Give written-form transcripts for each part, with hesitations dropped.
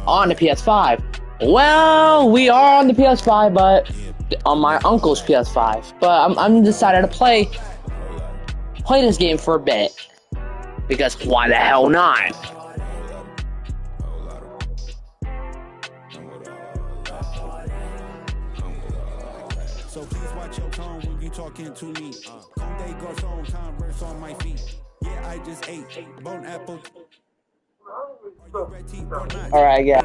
on the PS5. Well, we are on the PS5, but on my uncle's PS5. But I'm decided to play this game for a bit because why the hell not? So please watch your tone when you talking to me. Conde Garcon, Converse on my feet. Yeah, I just ate bone apple. All right, yeah.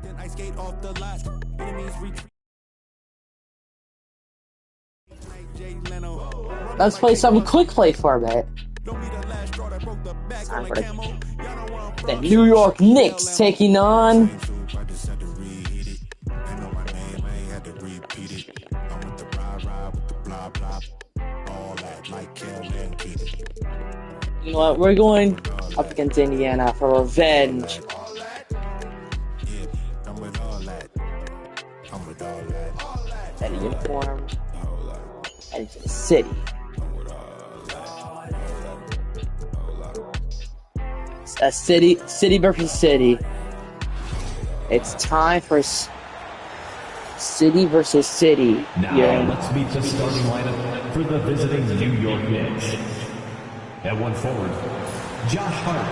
Then I skate off the lot. Enemies retreat. Let's play some quick play for a bit. Time for the New York Knicks taking on you know what? We're going up against Indiana for revenge. At a uniform, heading to the city. A city versus city. It's time for city versus city. Now let's meet the starting lineup for the visiting New York Knicks. At one forward, Josh Hart.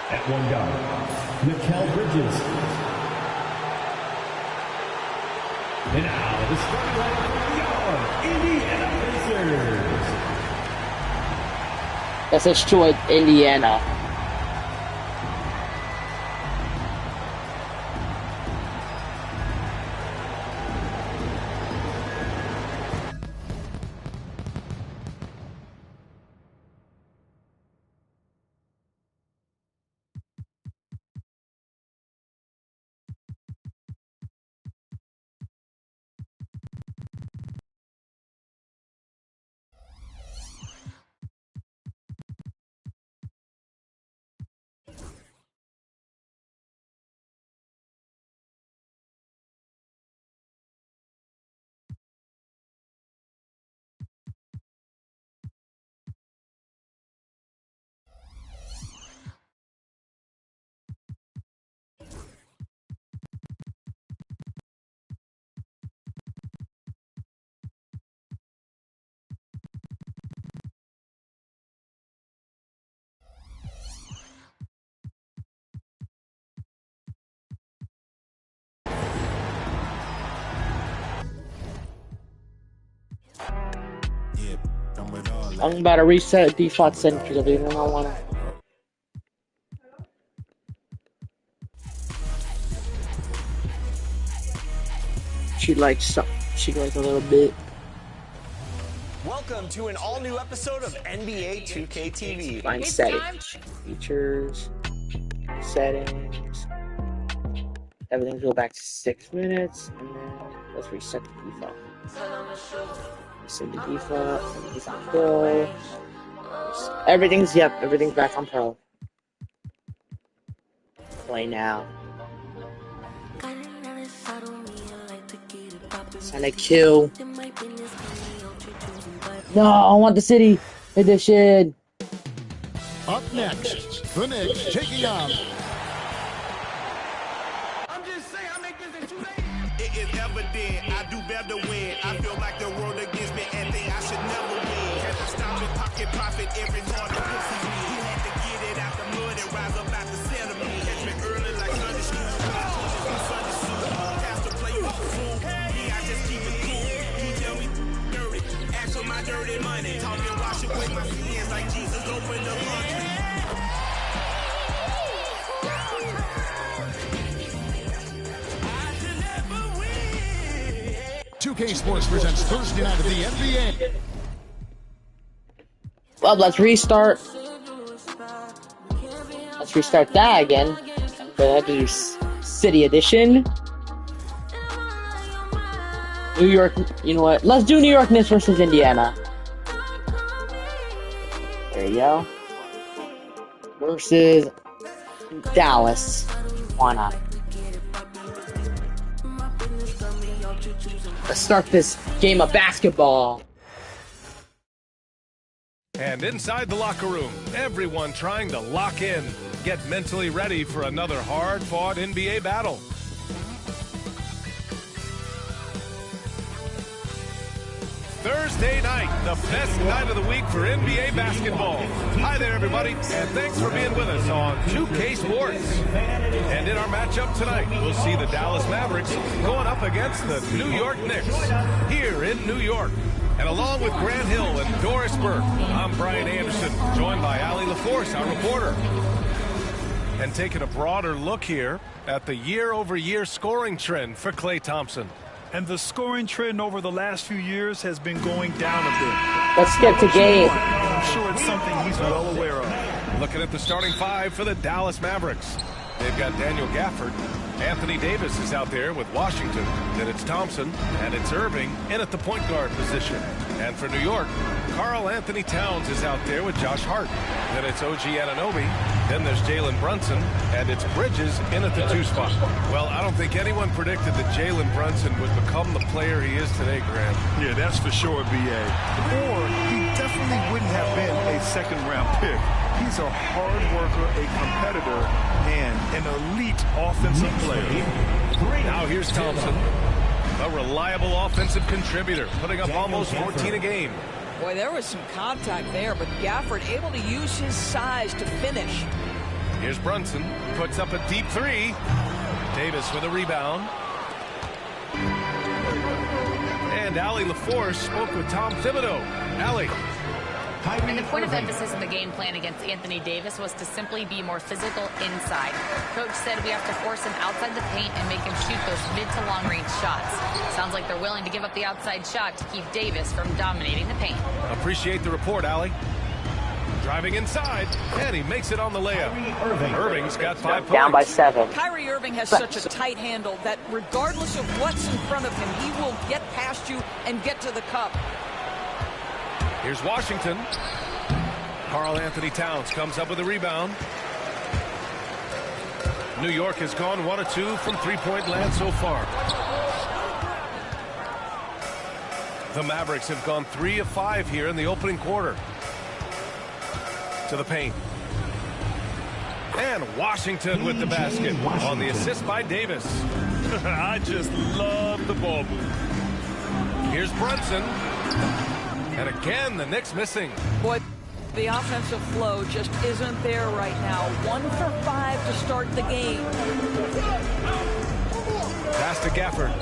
At one guard, Mikal Bridges. And now the starting lineup for your Indiana Pacers. Let's destroy Indiana. I'm about to reset default settings because I didn't want to. She likes a little bit. Welcome to an all-new episode of NBA 2K TV. Find settings, features, settings. Everything go back to 6 minutes, and then let's reset the default. Set the default. Everything's on pro. Everything's back on pro. Play now. Send a kill. No, I want the city edition. Up next, the Knicks taking on. I'm just saying, I make this in 2 days. It is evident I do better when I feel like the world against me and think I should never win. Had to stop and pocket profit every morning. Pussy me. He had to get it out the mud and rise up out the settlement. Catch me early like Sunday school. Sunday school. Have to play with fool. Yeah, I just keep it cool. He tell me dirty. Ask for my dirty money. Talking wash away my sins like Jesus opened the country. 2K Sports presents Thursday night of the NBA. Well, let's restart. Let's restart that again. But I have to do City Edition. New York, you know what? Let's do New York Knicks versus Indiana. There you go. Versus Dallas. Why not? Let's start this game of basketball. And inside the locker room, everyone trying to lock in, get mentally ready for another hard-fought NBA battle. Thursday night, the best night of the week for NBA basketball. Hi there, everybody, and thanks for being with us on 2K Sports. And in our matchup tonight, we'll see the Dallas Mavericks going up against the New York Knicks here in New York. And along with Grant Hill and Doris Burke, I'm Brian Anderson, joined by Allie LaForce, our reporter. And taking a broader look here at the year-over-year scoring trend for Klay Thompson. And the scoring trend over the last few years has been going down a bit. Let's get to Gabe. I'm sure it's something he's well aware of. Looking at the starting five for the Dallas Mavericks. They've got Daniel Gafford. Anthony Davis is out there with Washington. Then it's Thompson, and it's Irving in at the point guard position. And for New York, Karl Anthony Towns is out there with Josh Hart. Then it's OG Anunoby. Then there's Jalen Brunson, and it's Bridges in at the 2 spot. Well, I don't think anyone predicted that Jalen Brunson would become the player he is today, Grant. Yeah, that's for sure, B.A. Or he definitely wouldn't have been a second-round pick. He's a hard worker, a competitor, and an elite offensive player. Now here's Thompson, a reliable offensive contributor, putting up almost 14 a game. Boy, there was some contact there, but Gafford able to use his size to finish. Here's Brunson, puts up a deep 3. Davis with a rebound. And Allie LaForce spoke with Tom Thibodeau. Allie. And the point of emphasis in the game plan against Anthony Davis was to simply be more physical inside. Coach said we have to force him outside the paint and make him shoot those mid to long range shots. Sounds like they're willing to give up the outside shot to keep Davis from dominating the paint. Appreciate the report, Allie. Driving inside, and he makes it on the layup. Irving's got 5 points. Down by 7. Kyrie Irving has such a tight handle that regardless of what's in front of him, he will get past you and get to the cup. Here's Washington. Karl Anthony Towns comes up with a rebound. New York has gone 1 of 2 from three-point land so far. The Mavericks have gone 3 of 5 here in the opening quarter. To the paint. And Washington with the basket on the assist by Davis. I just love the ball move. Here's Brunson. And again, the Knicks missing. Boy, the offensive flow just isn't there right now. 1 for 5 to start the game. Pass to Gafford.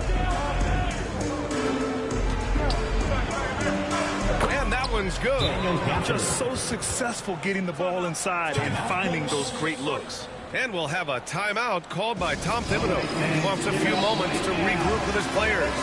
And that one's good. Just so successful getting the ball inside and finding those great looks. And we'll have a timeout called by Tom Thibodeau. He wants a few moments to regroup with his players.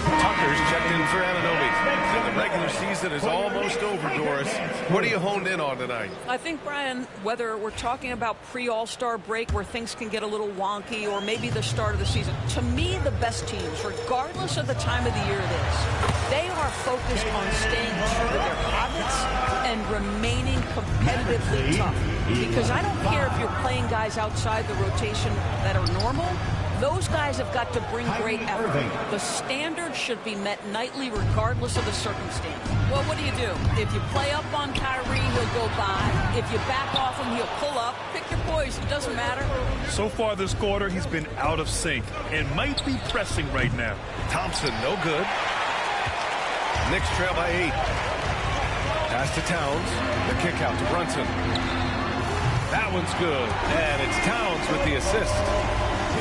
Tucker's checked in for Anunoby. And the regular season is almost over, Doris. What are you honed in on tonight? I think, Brian, whether we're talking about pre-All-Star break where things can get a little wonky or maybe the start of the season, to me, the best teams, regardless of the time of the year it is, they are focused on staying true to their habits and remaining competitively tough. Because I don't care if you're playing guys outside the rotation that are normal. Those guys have got to bring great effort. The standard should be met nightly regardless of the circumstance. Well, what do? If you play up on Kyrie, he'll go by. If you back off him, he'll pull up. Pick your poison. It doesn't matter. So far this quarter, he's been out of sync and might be pressing right now. Thompson, no good. Knicks trail by 8. Pass to Towns. The kick out to Brunson. That one's good. And it's Towns with the assist.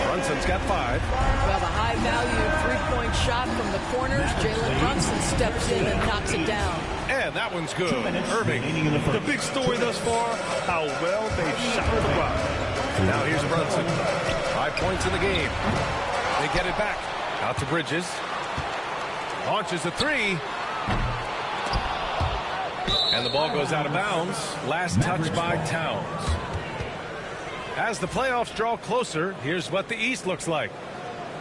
Brunson's got 5. Well, the high-value three-point shot from the corners. Jalen Brunson steps in and knocks it down. And that one's good. Irving. The big story thus far, how well they've shot the rock. Now here's Brunson. 5 points in the game. They get it back. Out to Bridges. Launches a 3. And the ball goes out of bounds. Last touch by Towns. As the playoffs draw closer, here's what the East looks like.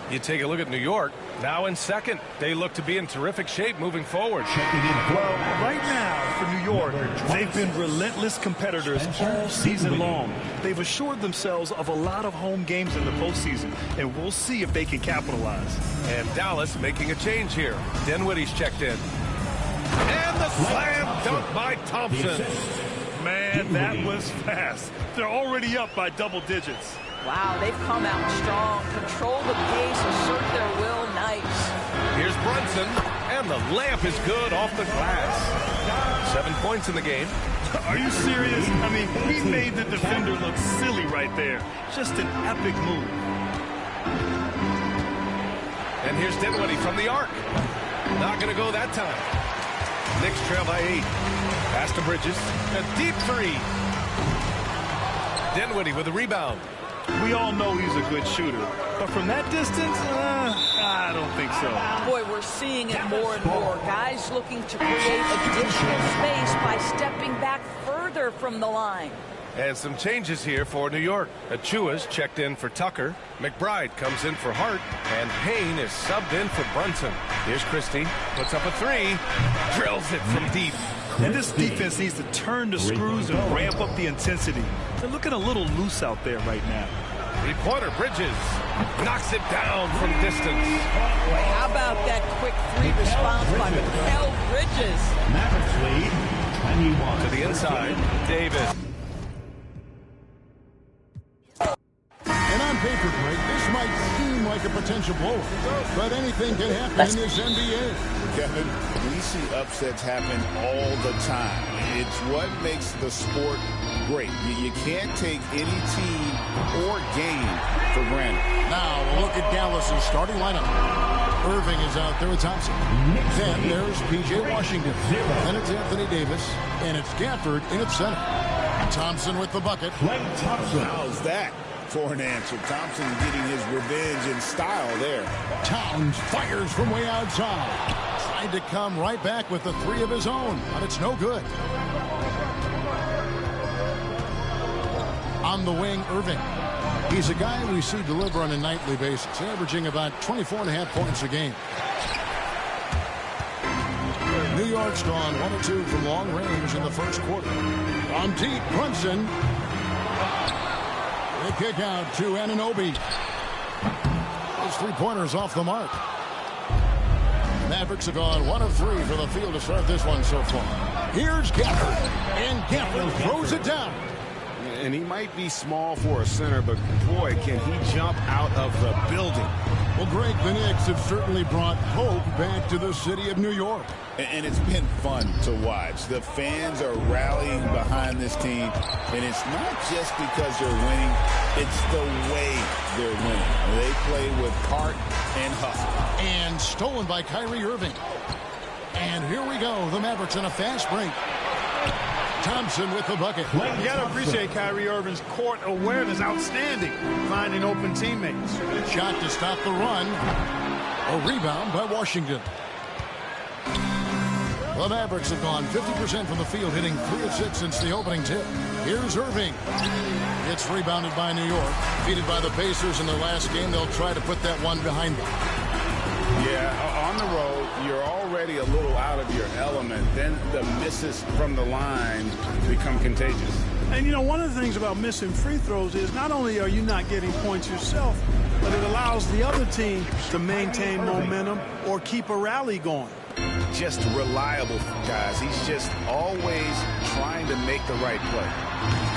You take a look at New York, now in second. They look to be in terrific shape moving forward. Well, right now for New York, they've been relentless competitors all season long. They've assured themselves of a lot of home games in the postseason, and we'll see if they can capitalize. And Dallas making a change here. Dinwiddie's checked in. And the slam dunk by Thompson. Man, that was fast. They're already up by double digits. Wow, they've come out strong. Control the pace, assert their will. Nice. Here's Brunson, and the layup is good off the glass. 7 points in the game. Are you serious? I mean, he made the defender look silly right there. Just an epic move. And here's Dinwiddie from the arc. Not going to go that time. Knicks trail by 8. Pass to Bridges. A deep three. Dinwiddie with a rebound. We all know he's a good shooter, but from that distance, I don't think so. Boy, we're seeing it more and more. Guys looking to create additional space by stepping back further from the line. And some changes here for New York. Achua's checked in for Tucker. McBride comes in for Hart. And Payne is subbed in for Brunson. Here's Christie. Puts up a three. Drills it from deep. And this defense needs to turn the screws and ramp up the intensity. They're looking a little loose out there right now. Three-pointer, Bridges. Knocks it down from distance. Boy, how about that quick three response by Mikal Bridges? Mavericks lead. To the inside, Davis. And on paper, Greg, this might seem like a potential blowout, but anything can happen in this NBA. Kevin, we see upsets happen all the time. It's what makes the sport great. You can't take any team or game for granted. Now, a look at Dallas's starting lineup. Irving is out there with Thompson. Then there's P.J. Washington. Then it's Anthony Davis. And it's Gafford in its center. Thompson with the bucket. How's that for an answer? Thompson getting his revenge in style there. Towns fires from way outside. Tried to come right back with the three of his own, but it's no good. On the wing, Irving. He's a guy we see deliver on a nightly basis, averaging about 24.5 points a game. New York's gone 1 of 2 from long range in the first quarter. On deep, Brunson. The kick out to Anunoby. Those three-pointers off the mark. Mavericks have gone 1 of 3 for the field to start this one so far. Here's Gafford. And Gafford throws it down. And he might be small for a center, but boy, can he jump out of the building. Well, Greg, the Knicks have certainly brought hope back to the city of New York. And it's been fun to watch. The fans are rallying behind this team, and it's not just because they're winning, it's the way they're winning. They play with heart and hustle. And stolen by Kyrie Irving. And here we go, the Mavericks in a fast break. Thompson with the bucket. You got to appreciate Kyrie Irving's court awareness. Outstanding. Finding open teammates. Good shot to stop the run. A rebound by Washington. The Mavericks have gone 50% from the field, hitting 3 of 6 since the opening tip. Here's Irving. It's rebounded by New York. Defeated by the Pacers in their last game, they'll try to put that one behind them. Yeah, on the road, you're already a little out of your element. Then the misses from the line become contagious. And, you know, one of the things about missing free throws is not only are you not getting points yourself, but it allows the other team to maintain momentum or keep a rally going. Just reliable, guys. He's just always trying to make the right play.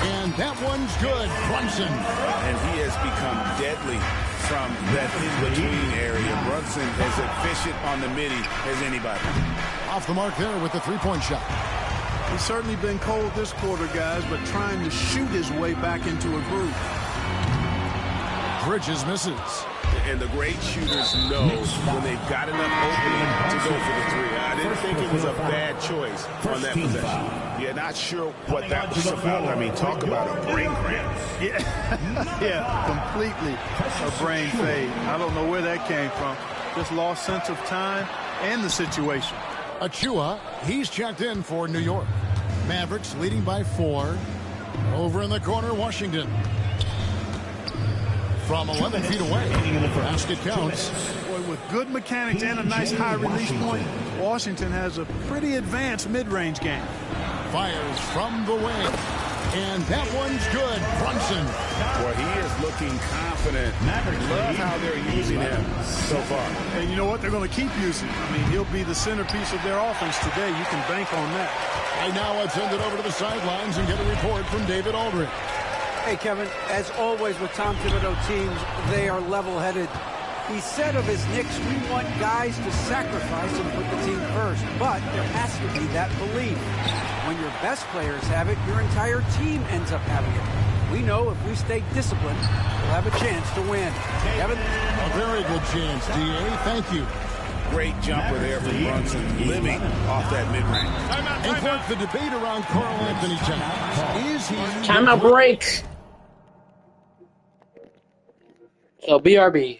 And that one's good. Brunson. And he has become deadly from that in-between area. Brunson as efficient on the midi as anybody. Off the mark there with the three-point shot. He's certainly been cold this quarter, guys, but trying to shoot his way back into a groove. Bridges misses. And the great shooters know when they've got enough opening to go for the three. I didn't think it was a bad choice on that possession. Yeah, not sure what that was about. I mean, talk about a brain cramp. Yeah, completely a brain fade. I don't know where that came from. Just lost sense of time and the situation. Achua, he's checked in for New York. Mavericks leading by 4. Over in the corner, Washington. From 11 feet away, basket counts. Boy, with good mechanics and a nice high release point, Washington has a pretty advanced mid-range game. Fires from the wing. And that one's good. Brunson. Well, he is looking confident. Love how they're using him so far. And you know what? They're going to keep using him. I mean, he'll be the centerpiece of their offense today. You can bank on that. Right now, let's send it over to the sidelines and get a report from David Aldridge. Hey, Kevin, as always with Tom Thibodeau teams, they are level-headed. He said of his Knicks, we want guys to sacrifice and put the team first. But there has to be that belief. When your best players have it, your entire team ends up having it. We know if we stay disciplined, we'll have a chance to win. Kevin? A very good chance, D.A. Thank you. Great jumper there from Brunson, living off that mid-range. And Clark, the debate around Karl Anthony Towns. Is he... Timeout break. So, BRB.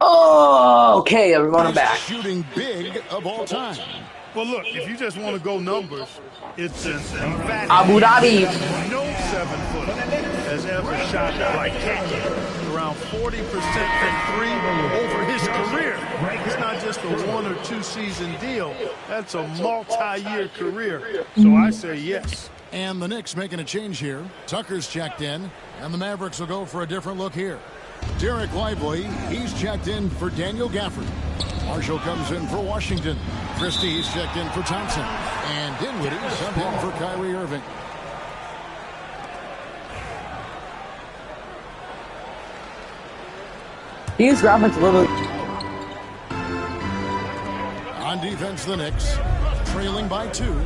Oh, okay, everyone, I'm back. Shooting big of all time. Well, look, if you just want to go numbers, it's an emphatic Abu Dhabi. No 7-footer has ever shot like that. Around 40% from three over his career. It's not just a 1 or 2 season deal. That's a multi-year career. So I say yes. And the Knicks making a change here. Tucker's checked in, and the Mavericks will go for a different look here. Derek Lively, he's checked in for Daniel Gafford. Marshall comes in for Washington. Christie's checked in for Thompson. And Dinwiddie subbed in for Kyrie Irving. These graphics a little. On defense, the Knicks trailing by 2.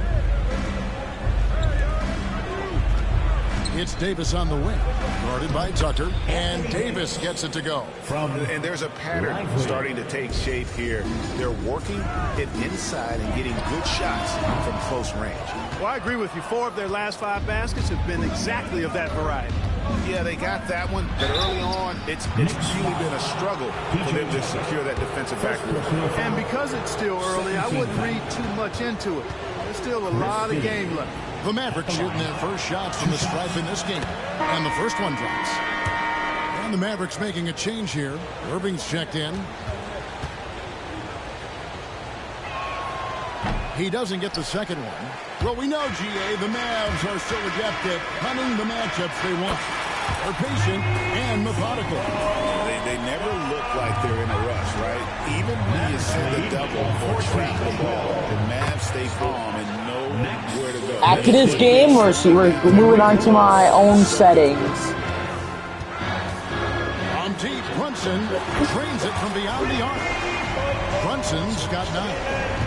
It's Davis on the wing, guarded by Tucker, and Davis gets it to go. And there's a pattern starting to take shape here. They're working it inside and getting good shots from close range. Well, I agree with you. 4 of their last 5 baskets have been exactly of that variety. Yeah, they got that one, but early on, it's really been a struggle for them to secure that defensive backboard. And because it's still early, I wouldn't read too much into it. There's still a lot of game left. The Mavericks shooting their first shots from the stripe in this game. And the first one drops. And the Mavericks making a change here. Irving's checked in. He doesn't get the second one. Well, we know, GA, the Mavs are still adept at hunting the matchups they want. They're patient and methodical. They never look like they're in a rush, right? Even when you see the double or trap the ball, the Mavs stay calm and know where to go. After this game, we're moving on to my own settings. On deep, Brunson trains it from beyond the arc. Brunson's got 9.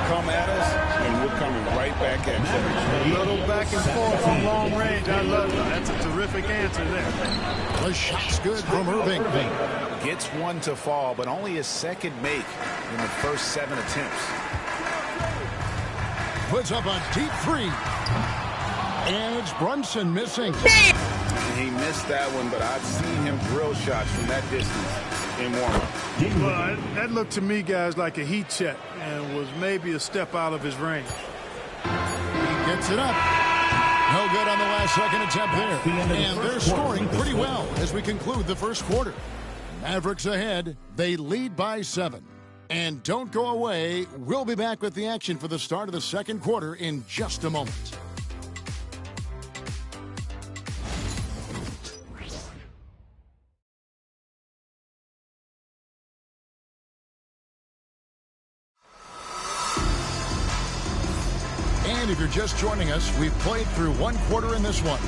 Come at us, and we're coming right back at you. A little back and forth from long range. I love it. That's a terrific answer there. The shot's good from Irving. Gets one to fall, but only his second make in the first 7 attempts. Puts up a deep 3. And it's Brunson missing. He missed that one, but I've seen him drill shots from that distance in warm-up. Well, that looked to me, guys, like a heat check and was maybe a step out of his range. He gets it up. No good on the last second attempt there. And they're scoring pretty well as we conclude the first quarter. Mavericks ahead. They lead by 7. And don't go away. We'll be back with the action for the start of the second quarter in just a moment. And if you're just joining us, we've played through 1 quarter in this one.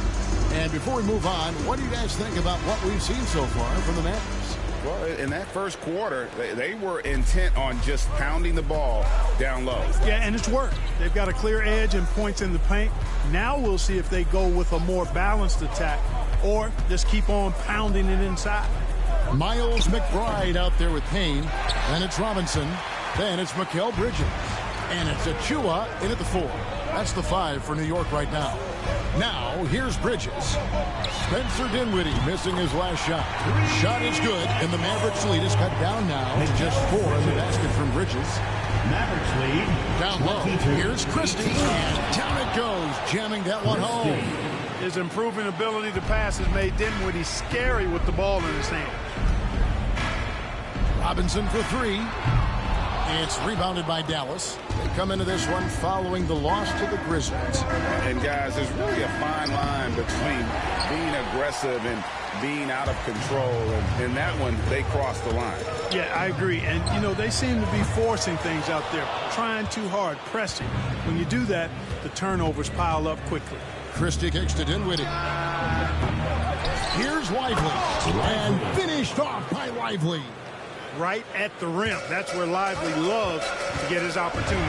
And before we move on, what do you guys think about what we've seen so far from the Mavericks? Well, in that first quarter, they were intent on just pounding the ball down low. Yeah, and it's worked. They've got a clear edge and points in the paint. Now we'll see if they go with a more balanced attack or just keep on pounding it inside. Miles McBride out there with Payne. Then it's Robinson. Then it's Mikal Bridges. And it's Achua in at the 4. That's the 5 for New York right now. Now, here's Bridges. Spencer Dinwiddie missing his last shot. Shot is good, and the Mavericks lead is cut down now to just 4 in the basket from Bridges. Mavericks lead. Down low, here's Christie, and down it goes, jamming that one home. His improving ability to pass has made Dinwiddie scary with the ball in his hand. Robinson for 3. It's rebounded by Dallas. They come into this one following the loss to the Grizzlies. And guys, there's really a fine line between being aggressive and being out of control. And in that one, they crossed the line. Yeah, I agree. And, you know, they seem to be forcing things out there, trying too hard, pressing. When you do that, the turnovers pile up quickly. Christie kicks to Dinwiddie. Here's Lively. And finished off by Lively. Right at the rim. That's where Lively loves to get his opportunity.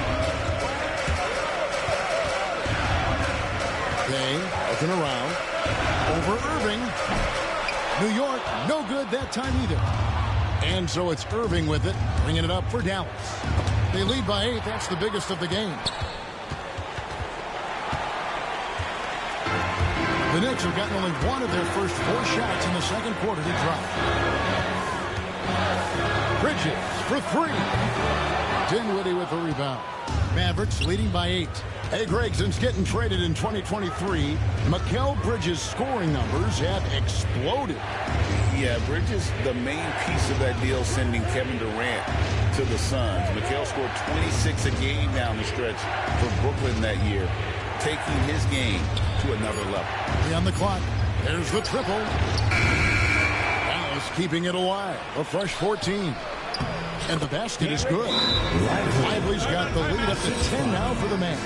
They looking around. Over Irving. New York, no good that time either. And so it's Irving with it, bringing it up for Dallas. They lead by 8. That's the biggest of the game. The Knicks have gotten only 1 of their first 4 shots in the second quarter to drop. Bridges for 3. Dinwiddie with the rebound. Mavericks leading by 8. Hey, Greg, since getting traded in 2023, Mikal Bridges' scoring numbers have exploded. Yeah, Bridges, the main piece of that deal, sending Kevin Durant to the Suns. Mikal scored 26 a game down the stretch for Brooklyn that year, taking his game to another level. On the clock, there's the triple. Dallas keeping it alive. A fresh 14. And the basket is good. Lively's got the lead up to 10 now for the man.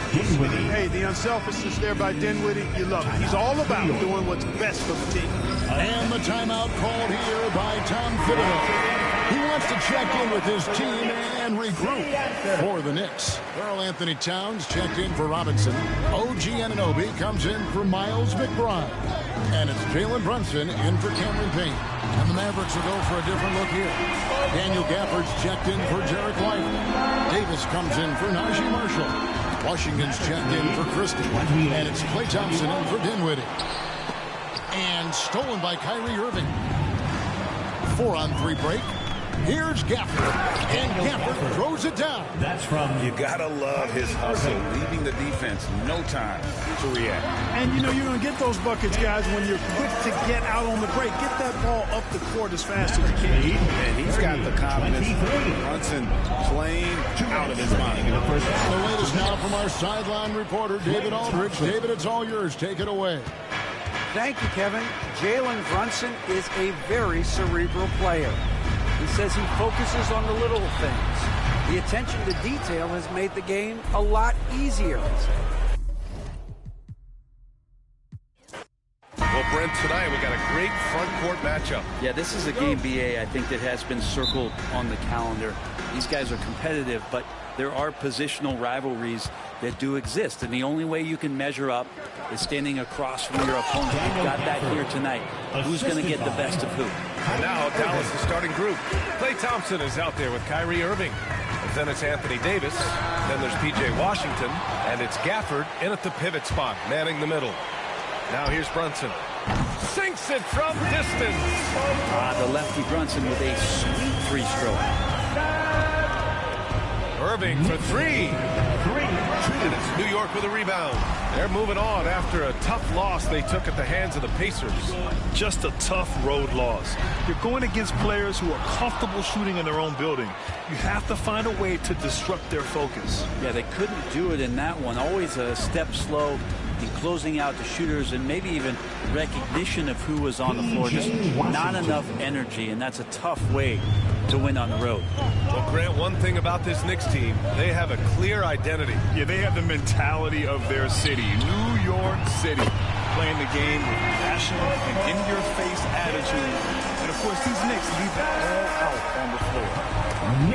Hey, the unselfishness there by Dinwiddie, you love it. He's all about doing what's best for the team. And the timeout called here by Tom Thibodeau. He wants to check in with his team and regroup for the Knicks. Karl Anthony Towns checked in for Robinson. OG Anunoby comes in for Miles McBride. And it's Jalen Brunson in for Cameron Payne. And the Mavericks will go for a different look here. Daniel Gafford's checked in for Jarek Lively. Davis comes in for Najee Marshall. Washington's checked in for Christie. And it's Klay Thompson in for Dinwiddie. And stolen by Kyrie Irving. 4-on-3 break. Here's Gafford. And Gafford throws it down. That's from... You gotta love his hustle, leaving the defense no time to react. And, you know, you're going to get those buckets, guys, when you're quick to get out on the break. Get that ball up the court as fast as you can. And he's got the confidence. Brunson playing out of his mind. The latest now from our sideline reporter, David Aldridge. David, it's all yours. Take it away. Thank you, Kevin. Jalen Brunson is a very cerebral player. He says he focuses on the little things. The attention to detail has made the game a lot easier. Well, Brent, tonight we got a great front court matchup. Yeah, this is a game, BA, I think, that has been circled on the calendar. These guys are competitive, but there are positional rivalries that do exist. And the only way you can measure up is standing across from your opponent. You've got that here tonight. Who's going to get the best of who? And now Dallas' starting group. Klay Thompson is out there with Kyrie Irving. And then it's Anthony Davis. Then there's P.J. Washington. And it's Gafford in at the pivot spot, manning the middle. Now here's Brunson. Sinks it from distance. The lefty Brunson with a sweet free stroke. Irving for 3. And it's New York with a rebound. They're moving on after a tough loss they took at the hands of the Pacers. Just a tough road loss. You're going against players who are comfortable shooting in their own building. You have to find a way to disrupt their focus. Yeah, they couldn't do it in that one. Always a step slow in closing out the shooters and maybe even recognition of who was on the floor. Just not enough energy, and that's a tough way to win on the road. Well, Grant, one thing about this Knicks team, they have a clear identity. Yeah, they have the mentality of their city, New York City, playing the game with passion and in-your-face attitude. And, of course, these Knicks leave that all out on the floor.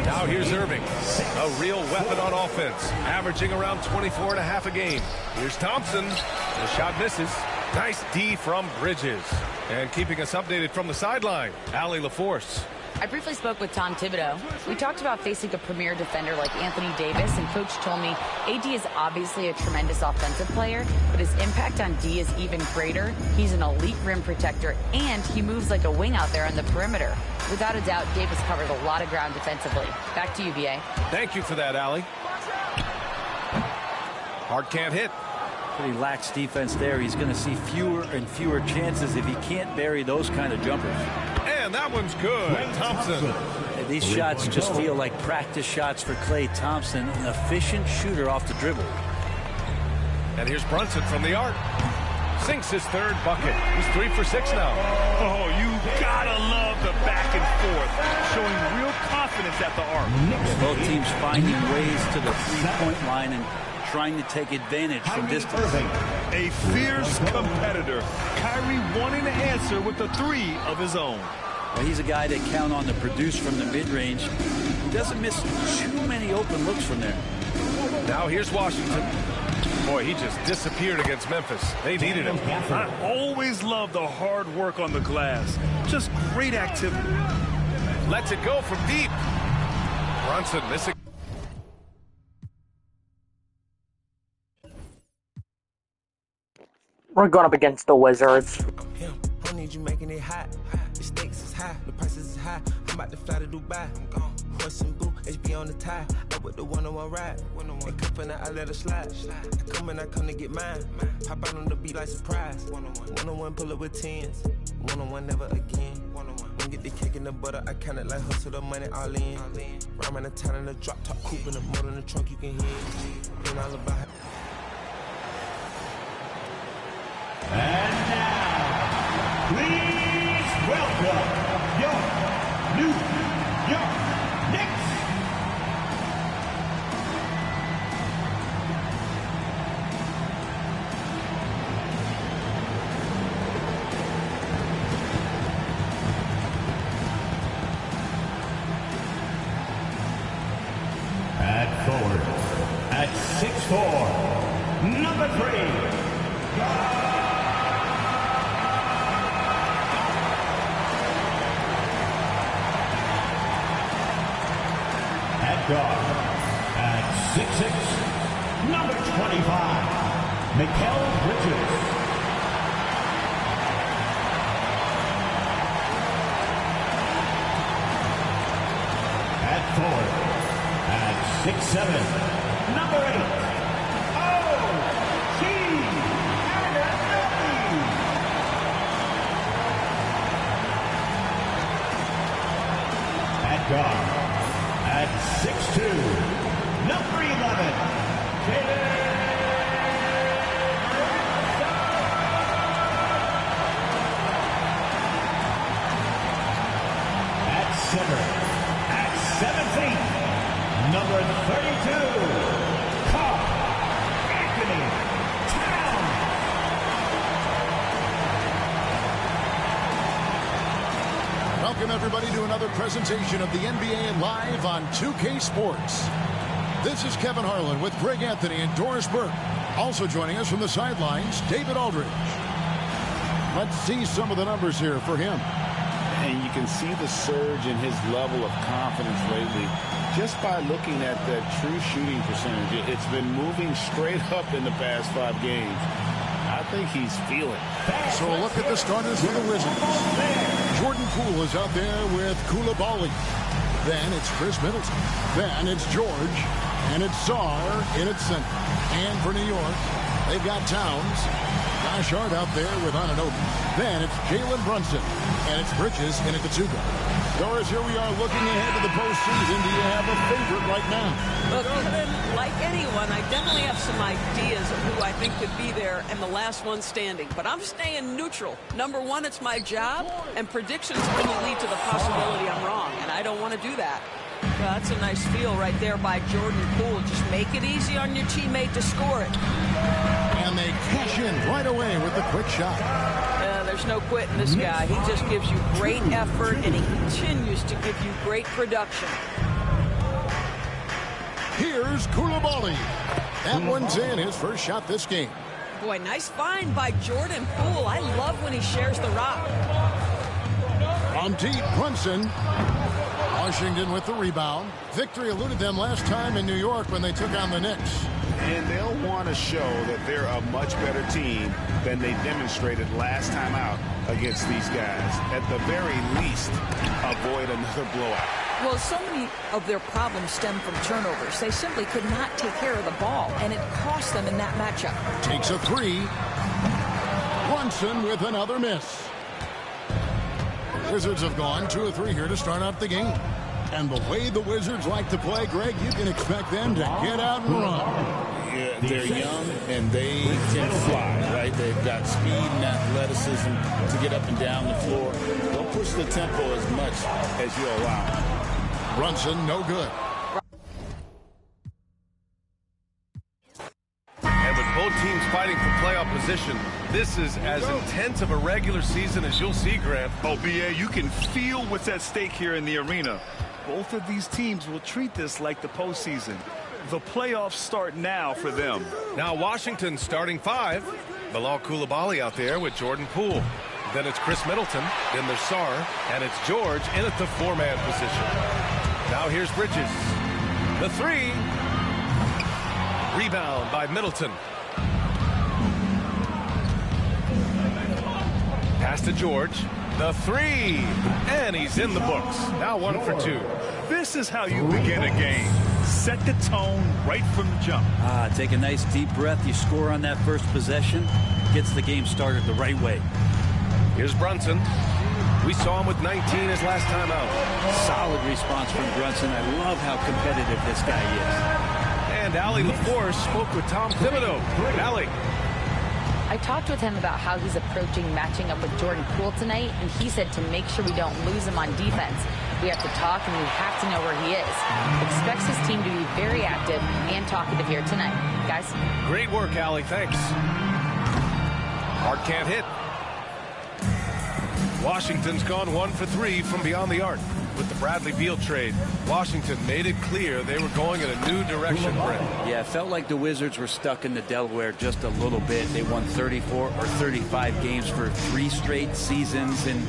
Now here's Irving, a real weapon on offense, averaging around 24.5 a game. Here's Thompson. The shot misses. Nice D from Bridges. And keeping us updated from the sideline, Allie LaForce. I briefly spoke with Tom Thibodeau. We talked about facing a premier defender like Anthony Davis, and Coach told me AD is obviously a tremendous offensive player, but his impact on D is even greater. He's an elite rim protector, and he moves like a wing out there on the perimeter. Without a doubt, Davis covered a lot of ground defensively. Back to you, BA. Thank you for that, Allie. Hart can't hit. Pretty lax defense there. He's going to see fewer and fewer chances if he can't bury those kind of jumpers. And that one's good. Thompson. These shots just feel like practice shots for Klay Thompson, an efficient shooter off the dribble. And here's Brunson from the arc. Sinks his third bucket. He's 3 for 6 now. Oh, you gotta love the back and forth, showing real confidence at the arc. Both teams finding ways to the three-point line and trying to take advantage from distance. A fierce competitor. Kyrie wanting to answer with a 3 of his own. Well, he's a guy that count on to produce from the mid-range. He doesn't miss too many open looks from there. Now here's Washington. Boy, he just disappeared against Memphis. They needed him. I always love the hard work on the glass. Just great activity. Lets it go from deep. Brunson missing. We're going up against the Wizards. I need you making it hot. The stakes is high. The prices is high. high. I'm about to fly to Dubai. I'm gone. Horse and boo, HB on the tie. Up with the one-on-one ride. Ain't cuffin' I let her slide. I come to get mine. Pop out on the beat like surprise. One-on-one, pull up with tens. One-on-one, never again. Don't get the cake in the butter. I kinda like hustle the money all in. Rhyme in the town in the drop top coupe in the motor in the trunk you can hear. Been all about it. And now, please welcome your New York Knicks. At forward, at 6'4", number 3. At guard, at 6'6", number 25, Mikal Bridges. At forward, at 6'7", number 8, O.G. Anunoby. At guard, at 6'2", number 11, Jalen Brunson. At center, at 7 feet, number 32, Karl-Anthony Towns. Welcome, everybody, to another presentation of the NBA Live on 2K Sports. This is Kevin Harlan with Greg Anthony and Doris Burke. Also joining us from the sidelines, David Aldridge. Let's see some of the numbers here for him. And you can see the surge in his level of confidence lately just by looking at that true shooting percentage. It's been moving straight up in the past 5 games. I think he's feeling. So a look at the starters for the Wizards. Jordan Poole is out there with Coulibaly. Then it's Chris Middleton. Then it's George. And it's Sarr in its center. And for New York, they've got Towns. Josh Hart out there with Anunoby. Then it's Jalen Brunson. And it's Bridges in at the 2 guard. Doris, here we are looking ahead to the postseason. Do you have a favorite right now? Look, like anyone, I definitely have some ideas of who I think could be there and the last one standing. But I'm staying neutral. Number one, it's my job, and predictions only lead to the possibility I'm wrong, and I don't want to do that. That's a nice feel right there by Jordan Poole. Just make it easy on your teammate to score it. And they cash in right away with the quick shot. There's no quitting this guy. He just gives you great effort, and he continues to give you great production. Here's Coulibaly. That one's in, his first shot this game. Boy, nice find by Jordan Poole. I love when he shares the rock. From deep, Brunson. Washington with the rebound. Victory eluded them last time in New York when they took on the Knicks. And they'll want to show that they're a much better team than they demonstrated last time out against these guys. At the very least, avoid another blowout. Well, so many of their problems stem from turnovers. They simply could not take care of the ball, and it cost them in that matchup. Takes a 3. Brunson with another miss. The Wizards have gone 2 of 3 here to start out the game. And the way the Wizards like to play, Greg, you can expect them to get out and run. Yeah, they're young and they can fly, right? They've got speed and athleticism to get up and down the floor. Don't push the tempo as much as you allow. Brunson, no good. And with both teams fighting for playoff position, this is as intense of a regular season as you'll see, Grant. Oh, B.A., you can feel what's at stake here in the arena. Both of these teams will treat this like the postseason. The playoffs start now for them. Now Washington's starting 5. Bilal Coulibaly out there with Jordan Poole. Then it's Chris Middleton. Then there's Sarr. And it's George in at the 4-man position. Now here's Bridges. The 3. Rebound by Middleton. Pass to George. The three, and he's in the books. Now 1 for 2. This is how you begin a game. Set the tone right from the jump. Take a nice deep breath. You score on that first possession. Gets the game started the right way. Here's Brunson. We saw him with 19 his last time out. Solid response from Brunson. I love how competitive this guy is. And Allie LaForce spoke with Tom Thibodeau. Allie. I talked with him about how he's approaching matching up with Jordan Poole tonight, and he said to make sure we don't lose him on defense. We have to talk, and we have to know where he is. Expects his team to be very active and talkative here tonight. Guys? Great work, Allie. Thanks. Hart can't hit. Washington's gone 1 for 3 from beyond the arc. With the Bradley Beal trade, Washington made it clear they were going in a new direction, Brent. Yeah, it felt like the Wizards were stuck in the Delaware just a little bit. They won 34 or 35 games for 3 straight seasons, and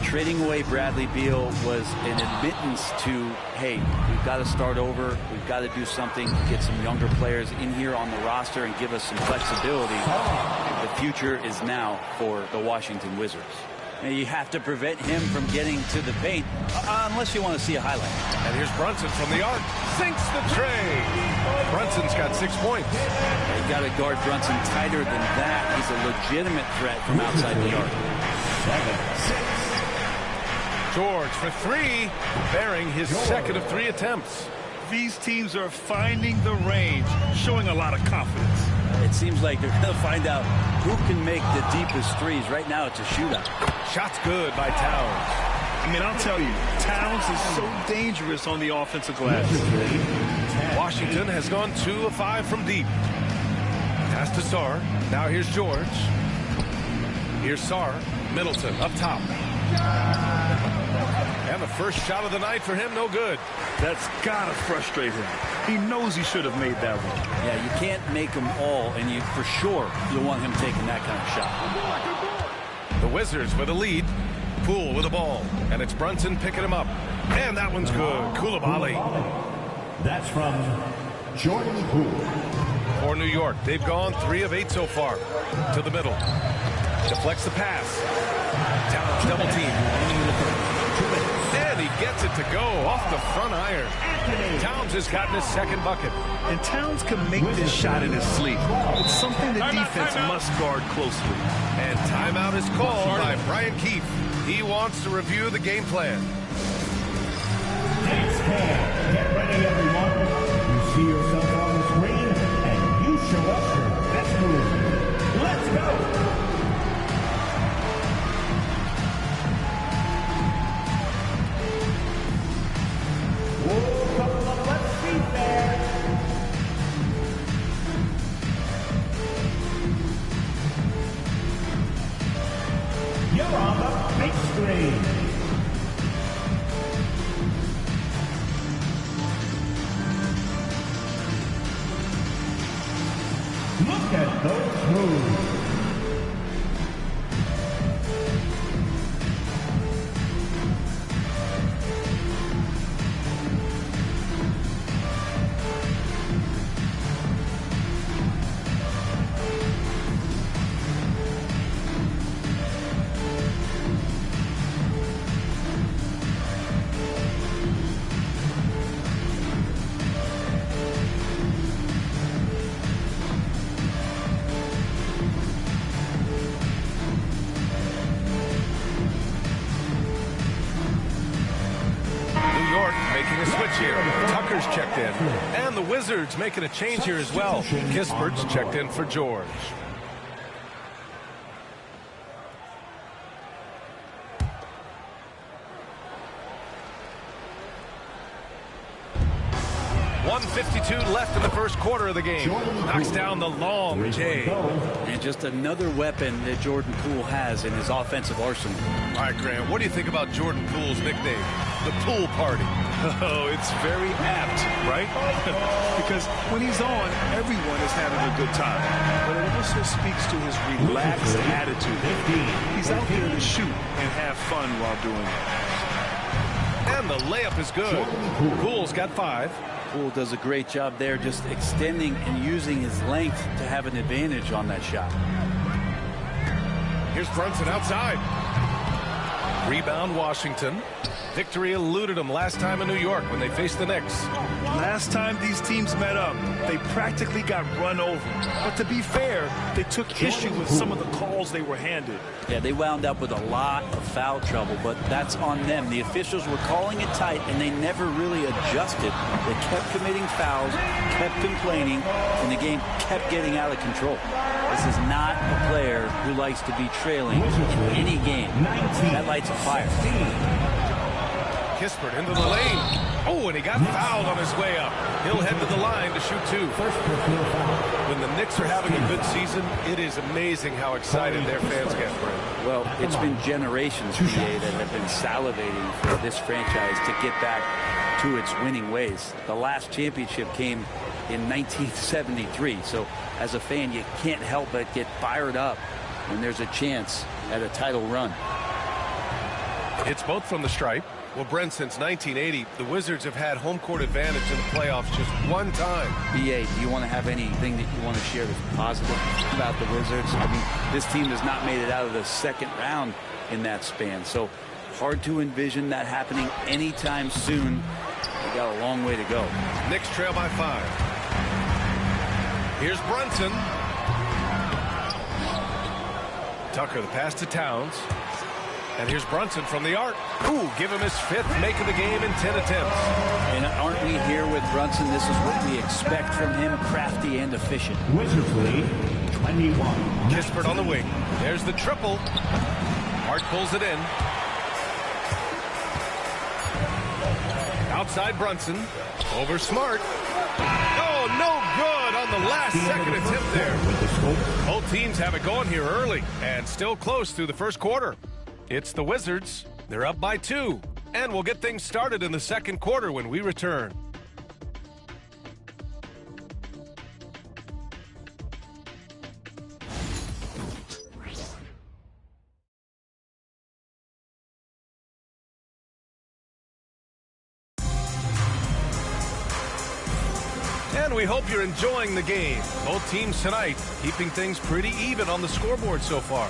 trading away Bradley Beal was an admittance to, hey, we've got to start over. We've got to do something to get some younger players in here on the roster and give us some flexibility. The future is now for the Washington Wizards. You have to prevent him from getting to the paint, unless you want to see a highlight. And here's Brunson from the arc. Sinks the tray. Brunson's got 6 points. You got to guard Brunson tighter than that. He's a legitimate threat from outside the arc. 7-6. George for 3, bearing his second of 3 attempts. These teams are finding the range, showing a lot of confidence. It seems like they're going to find out who can make the deepest threes. Right now, it's a shootout. Shot's good by Towns. I mean, I'll tell you, Towns is so dangerous on the offensive glass. Washington has gone 2 of 5 from deep. Pass to Sarr. Now here's George. Here's Sarr. Middleton up top. And the first shot of the night for him, no good. That's got to frustrate him. He knows he should have made that one. Yeah, you can't make them all, and you for sure you'll want him taking that kind of shot. The Wizards with a lead. Poole with the ball, and it's Brunson picking him up. And that one's good. Coulibaly. That's from Jordan Poole. For New York, they've gone 3 of 8 so far. To the middle. Deflects the pass. Towns double team. And he gets it to go off the front iron. Towns has gotten his second bucket. And Towns can make this shot in his sleep. It's something the defense must guard closely. And timeout is called by Brian Keefe. He wants to review the game plan. Next call. Get ready, everyone. You see yourself on the screen, and you show us your best move. Let's go. You're on the big screen. Look at those moves. Tucker's checked in. And the Wizards making a change here as well. Kispert's checked in for George. .152 left in the first quarter of the game. Knocks down the long J. And just another weapon that Jordan Poole has in his offensive arsenal. All right, Graham, what do you think about Jordan Poole's nickname? The Poole Party. Oh, it's very apt, right? Because when he's on, everyone is having a good time. But it also speaks to his relaxed attitude. He's out there to shoot and have fun while doing it. And the layup is good. Poole's got 5. Poole does a great job there, just extending and using his length to have an advantage on that shot. Here's Brunson outside. Rebound Washington. Victory eluded them last time in New York when they faced the Knicks. Last time these teams met up, they practically got run over. But to be fair, they took issue with some of the calls they were handed. Yeah, they wound up with a lot of foul trouble, but that's on them. The officials were calling it tight, and they never really adjusted. They kept committing fouls, kept complaining, and the game kept getting out of control. This is not a player who likes to be trailing any game. That lights a fire. Kispert into the lane. Oh, and he got fouled on his way up. He'll head to the line to shoot 2. When the Knicks are having a good season, it is amazing how excited their fans get for it. Well, it's been generations, PA, that have been salivating for this franchise to get back to its winning ways. The last championship came in 1973, so as a fan, you can't help but get fired up when there's a chance at a title run. It's both from the stripe. Well, Brent, since 1980, the Wizards have had home court advantage in the playoffs just one time. BA, do you want to have anything that you want to share that's positive about the Wizards? I mean, this team has not made it out of the second round in that span, so hard to envision that happening anytime soon. They got a long way to go. Knicks trail by 5. Here's Brunson. Tucker, the pass to Towns. And here's Brunson from the arc. Ooh, give him his 5th make of the game in 10 attempts. And aren't we here with Brunson? This is what we expect from him, crafty and efficient. Wizards lead, 21. Kispert on the wing. There's the triple. Hart pulls it in. Outside Brunson. Over Smart. Oh, no good on the last second attempt there. Both teams have it going here early and still close through the first quarter. It's the Wizards. They're up by 2. And we'll get things started in the second quarter when we return. And we hope you're enjoying the game. Both teams tonight keeping things pretty even on the scoreboard so far.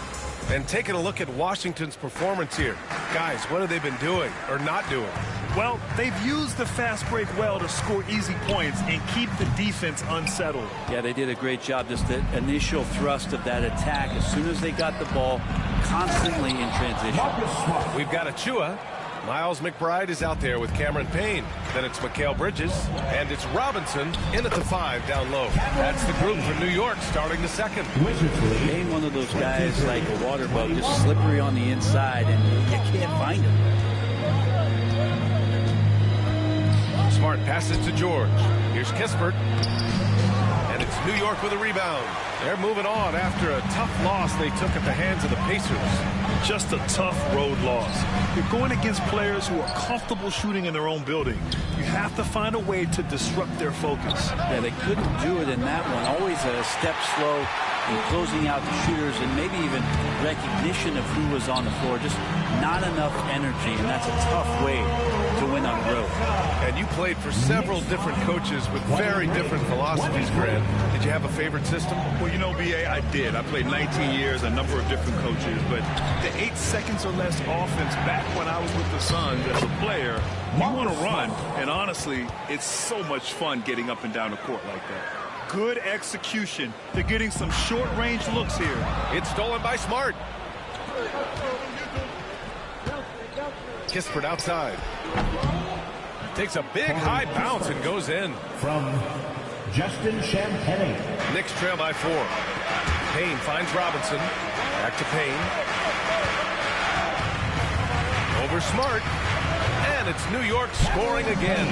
And taking a look at Washington's performance here. Guys, what have they been doing or not doing? Well, they've used the fast break well to score easy points and keep the defense unsettled. Yeah, they did a great job. Just the initial thrust of that attack, as soon as they got the ball, constantly in transition. We've got Achua. Miles McBride is out there with Cameron Payne. Then it's Mikal Bridges. And it's Robinson in at the 5 down low. That's the group for New York starting the second. Payne, one of those guys like a water bug, just slippery on the inside, and you can't find him. Smart passes to George. Here's Kispert. And it's New York with a rebound. They're moving on after a tough loss they took at the hands of the Pacers. Just a tough road loss. You're going against players who are comfortable shooting in their own building. You have to find a way to disrupt their focus. Yeah, they couldn't do it in that one. Always a step slow in closing out the shooters, and maybe even recognition of who was on the floor. Just not enough energy, and that's a tough way to win on the road. And you played for several different coaches with very different philosophies, Grant. Did you have a favorite system? Well, you know, BA, I did. I played 19 years, a number of different coaches, but the 8 seconds or less offense back when I was with the Suns as a player, you want to run, and honestly, it's so much fun getting up and down the court like that. Good execution. They're getting some short-range looks here. It's stolen by Smart. Kispert outside. Takes a big high bounce and goes in. From Justin Champagnie. Knicks trail by 4. Payne finds Robinson. Back to Payne. Over Smart. And it's New York scoring again.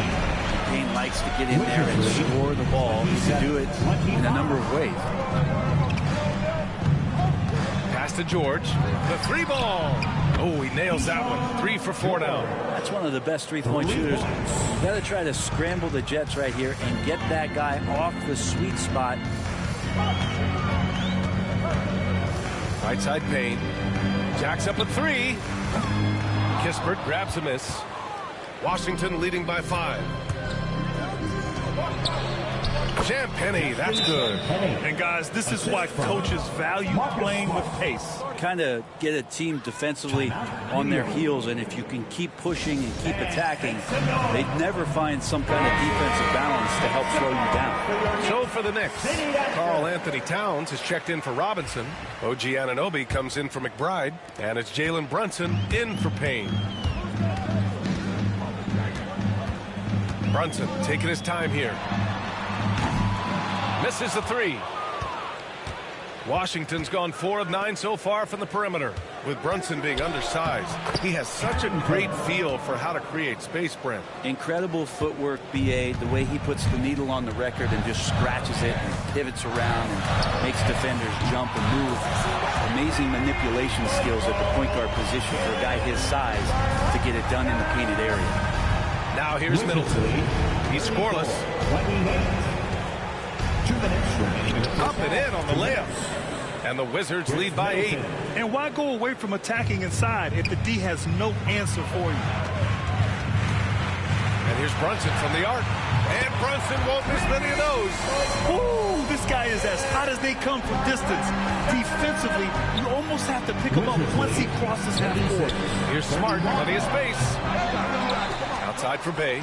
Payne likes to get in there and score the ball. He can do it in a number of ways. Pass to George. The 3 ball. Oh, he nails that one. 3 for 4 now. That's one of the best three-point shooters. You've got to try to scramble the Jets right here and get that guy off the sweet spot. Right side Payne. Jacks up a 3. Kispert grabs a miss. Washington leading by 5. Champagnie, that's good. And guys, this is why coaches value playing with pace. Kind of get a team defensively on their heels, and if you can keep pushing and keep attacking, they never find some kind of defensive balance to help slow you down. So for the Knicks, Karl Anthony Towns has checked in for Robinson. OG Anunoby comes in for McBride, and it's Jalen Brunson in for Payne. Brunson taking his time here. Misses the three. Washington's gone 4 of 9 so far from the perimeter, with Brunson being undersized. He has such a great feel for how to create space, Brent. Incredible footwork, B.A., the way he puts the needle on the record and just scratches it and pivots around and makes defenders jump and move. Amazing manipulation skills at the point guard position for a guy his size to get it done in the painted area. Now here's Middleton. He's scoreless. Up and in on the layup. And the Wizards lead by 8. And why go away from attacking inside if the D has no answer for you? And here's Brunson from the arc. And Brunson won't miss many of those. Ooh, this guy is as hot as they come from distance. Defensively, you almost have to pick him up once he crosses half court. Here's Smart, plenty of space. Outside for Bay.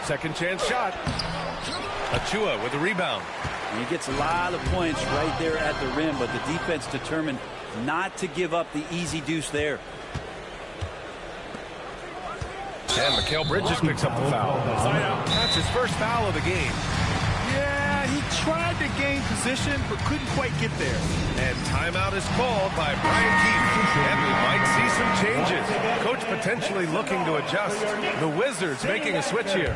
Second chance shot. Achua with the rebound. And he gets a lot of points right there at the rim, but the defense determined not to give up the easy deuce there. And Mikal Bridges picks up the foul. That's his first foul of the game. Yeah, he tried to gain position, but couldn't quite get there. And timeout is called by Brian Keefe. And we might see some changes. Coach potentially looking to adjust. The Wizards making a switch here.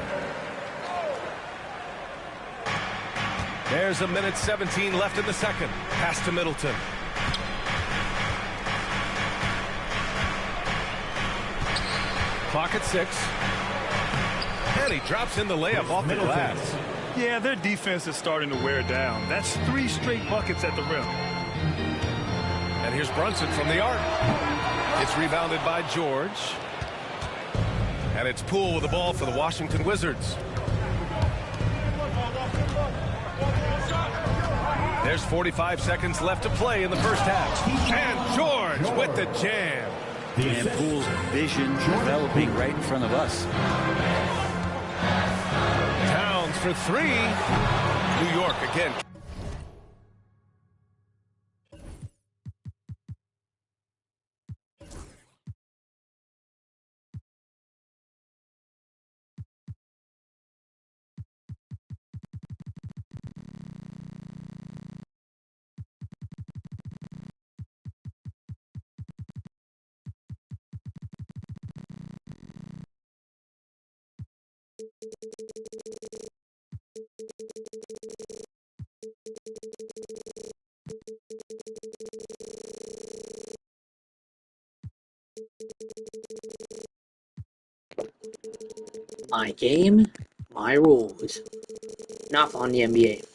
There's a minute 17 left in the second. Pass to Middleton. Clock at 6. And he drops in the layup off the glass. Yeah, their defense is starting to wear down. That's 3 straight buckets at the rim. And here's Brunson from the arc. It's rebounded by George. And it's Poole with the ball for the Washington Wizards. There's 45 seconds left to play in the first half. And George with the jam. And Poole's vision developing right in front of us. Towns for 3. New York again. My game, my rules. Not on the NBA.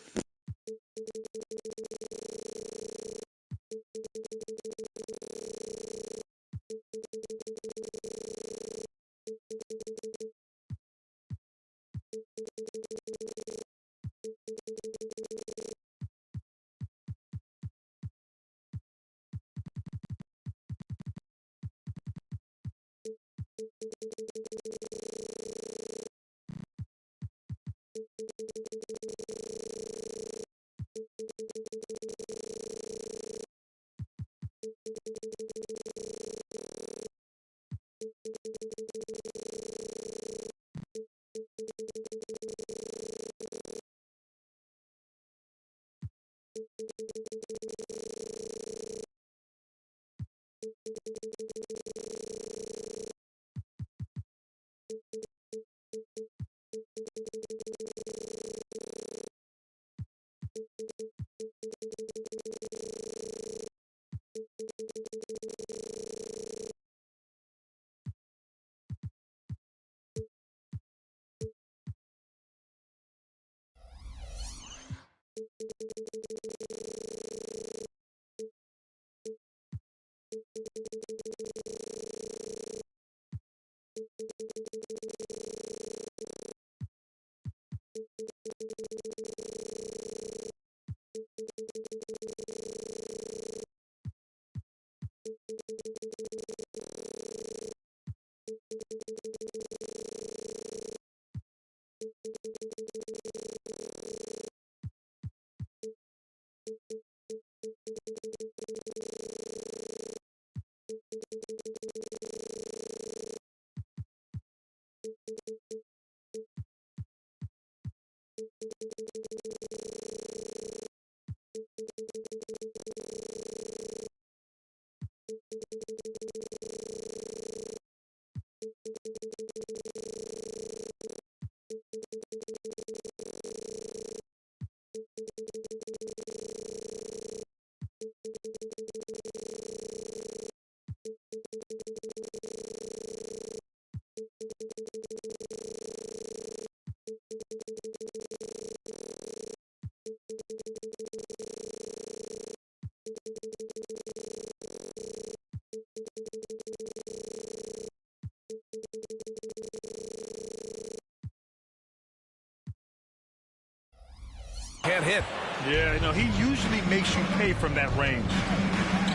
Can't hit. Yeah, he usually makes you pay from that range.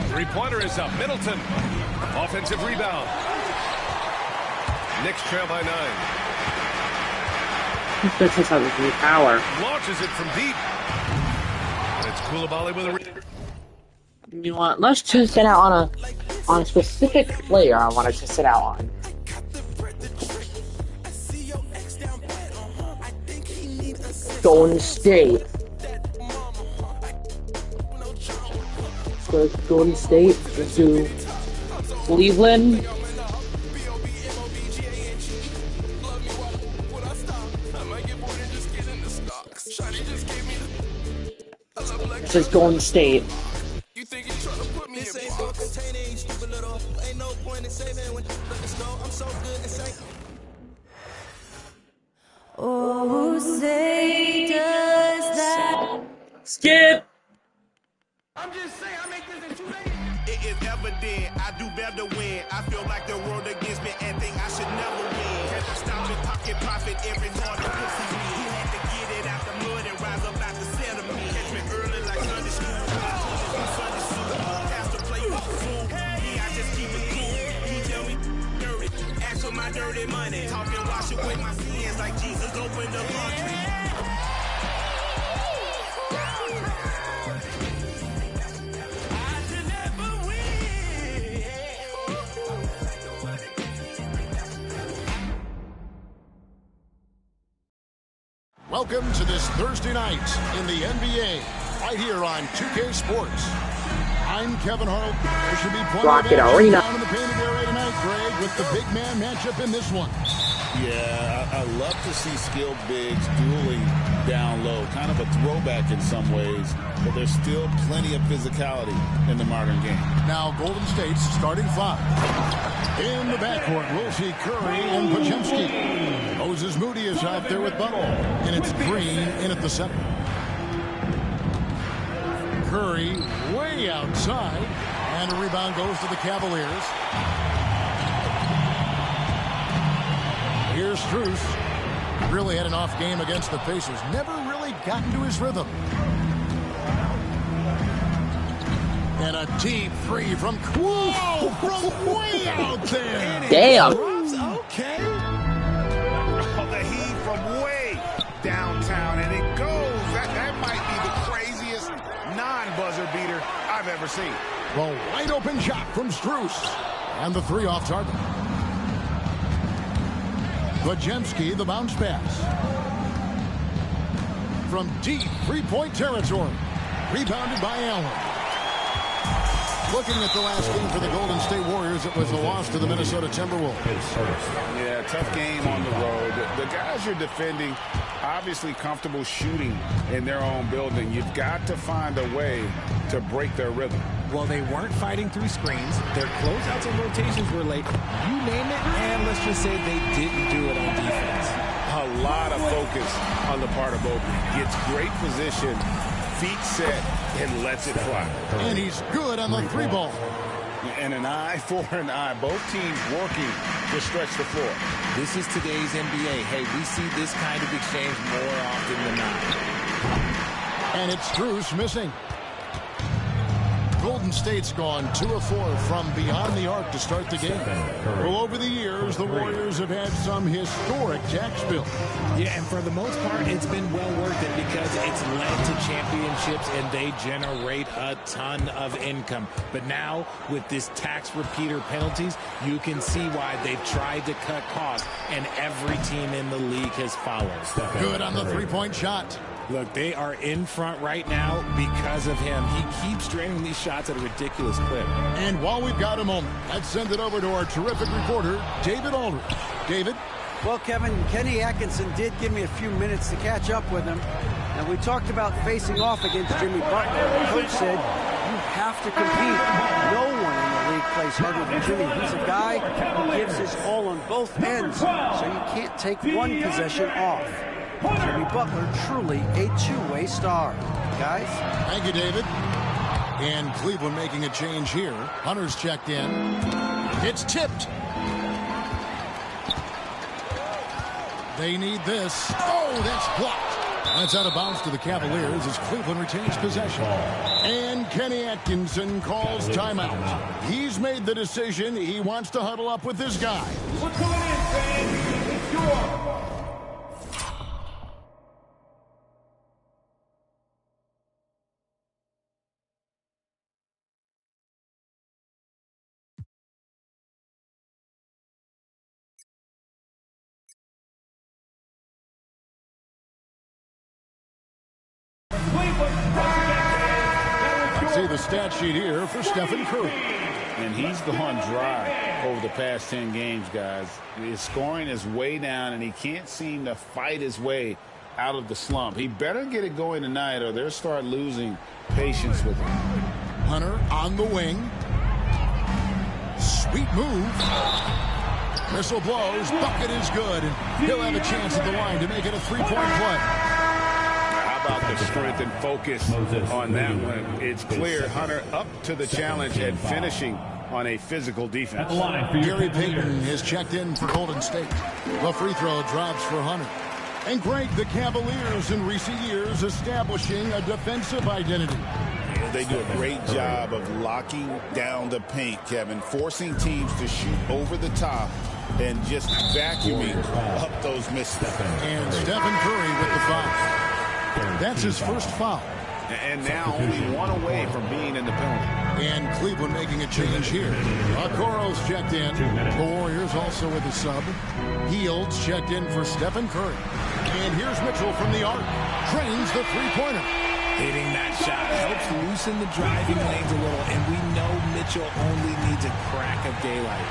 Three-pointer is up. Middleton. Offensive rebound. Knicks trail by 9. This is how this new power. Launches it from deep. It's Coulibaly with a... You know what? Let's just sit out on a specific player I wanted to sit out on. Golden State. So Golden State. Let's do Cleveland. This is Golden State. Oh, say does that skip? I'm just saying, I make this in 2 days. It is evident, I do better win. I feel like the world against me and think I should never win. Had to stop and pocket profit every hard to pussy me. He had to get it out the mud and rise up out the set of me. Catch me early like Sunday school. Sunday school. Pastor play with the fool. Yeah, I just keep it cool. He tell me dirty. Ask for my dirty money. Talking wash away my sins like Jesus opened the laundry. Welcome to this Thursday night in the NBA, right here on 2K Sports. I'm Kevin Harlan. There should be plenty Rocket of action Arena. down in the painted area tonight, Greg, with the big man matchup in this one. Yeah, I love to see skilled bigs dueling down low. Kind of a throwback in some ways, but there's still plenty of physicality in the modern game. Now Golden State's starting 5. In the backcourt, we'll see Curry and Podziemski. Moses Moody is out there with Butler, and it's Green in at the center. Curry way outside, and a rebound goes to the Cavaliers. Here's Strus. Really had an off game against the Pacers. Never really gotten to his rhythm. And a deep three from Whoa, from way out there. Damn. Okay. Oh, the heat from way downtown, and it goes. That might be the craziest non-buzzer beater I've ever seen. The wide open shot from Strus. And the 3 off target. Podziemski, the bounce pass. From deep 3-point territory. Rebounded by Allen. Looking at the last game for the Golden State Warriors, it was a loss to the Minnesota Timberwolves. Yeah, tough game on the road. The guys you're defending, obviously comfortable shooting in their own building. You've got to find a way to break their rhythm. Well, they weren't fighting through screens. Their closeouts and rotations were late. You name it, and let's just say they didn't do it on defense. A lot of focus on the part of Mobley. Gets great position, feet set, and lets it fly. And he's good on the 3 ball. And an eye for an eye. Both teams working to stretch the floor. This is today's NBA. Hey, we see this kind of exchange more often than not. And it's Strus missing. Golden State's gone 2 of 4 from beyond the arc to start the game. Well, over the years, the Warriors have had some historic tax bills. Yeah, and for the most part, it's been well worth it because it's led to championships and they generate a ton of income. But now, with this tax repeater penalties, you can see why they've tried to cut costs, and every team in the league has followed. Good on the three-point shot. Look, they are in front right now because of him. He keeps draining these shots at a ridiculous clip. And while we've got a moment, let's send it over to our terrific reporter, David Aldridge. David? Well, Kevin, Kenny Atkinson did give me a few minutes to catch up with him. And we talked about facing off against Jimmy Butler. The coach said, you have to compete. No one in the league plays harder than Jimmy. He's a guy who gives his all on both ends, so you can't take one possession off. Jimmy Butler, truly a two-way star. Guys? Thank you, David. And Cleveland making a change here. Hunter's checked in. It's tipped. They need this. Oh, that's blocked. That's out of bounds to the Cavaliers as Cleveland retains possession. And Kenny Atkinson calls timeout. He's made the decision. He wants to huddle up with this guy. We're coming in, fans. It's your... See the stat sheet here for Stephen Curry. And he's gone dry over the past 10 games, guys. His scoring is way down, and he can't seem to fight his way out of the slump. He better get it going tonight, or they'll start losing patience with him. Hunter on the wing. Sweet move. Whistle blows. Bucket is good. And he'll have a chance at the line to make it a three-point play. About the strength and focus on that one. It's clear Hunter up to the challenge and finishing on a physical defense. Gary Payton has checked in for Golden State. The free throw drops for Hunter. And Greg, the Cavaliers in recent years establishing a defensive identity. They do a great job of locking down the paint, Kevin, forcing teams to shoot over the top and just vacuuming up those missteps. And Stephen Curry with the foul. That's his first foul. And now only one away from being in the penalty. And Cleveland making a change here. Okoro's checked in. The Warriors also with a sub. Hields checked in for Stephen Curry. And here's Mitchell from the arc. Drains the three-pointer. Hitting that shot helps loosen the driving lanes a little, and we know Mitchell only needs a crack of daylight.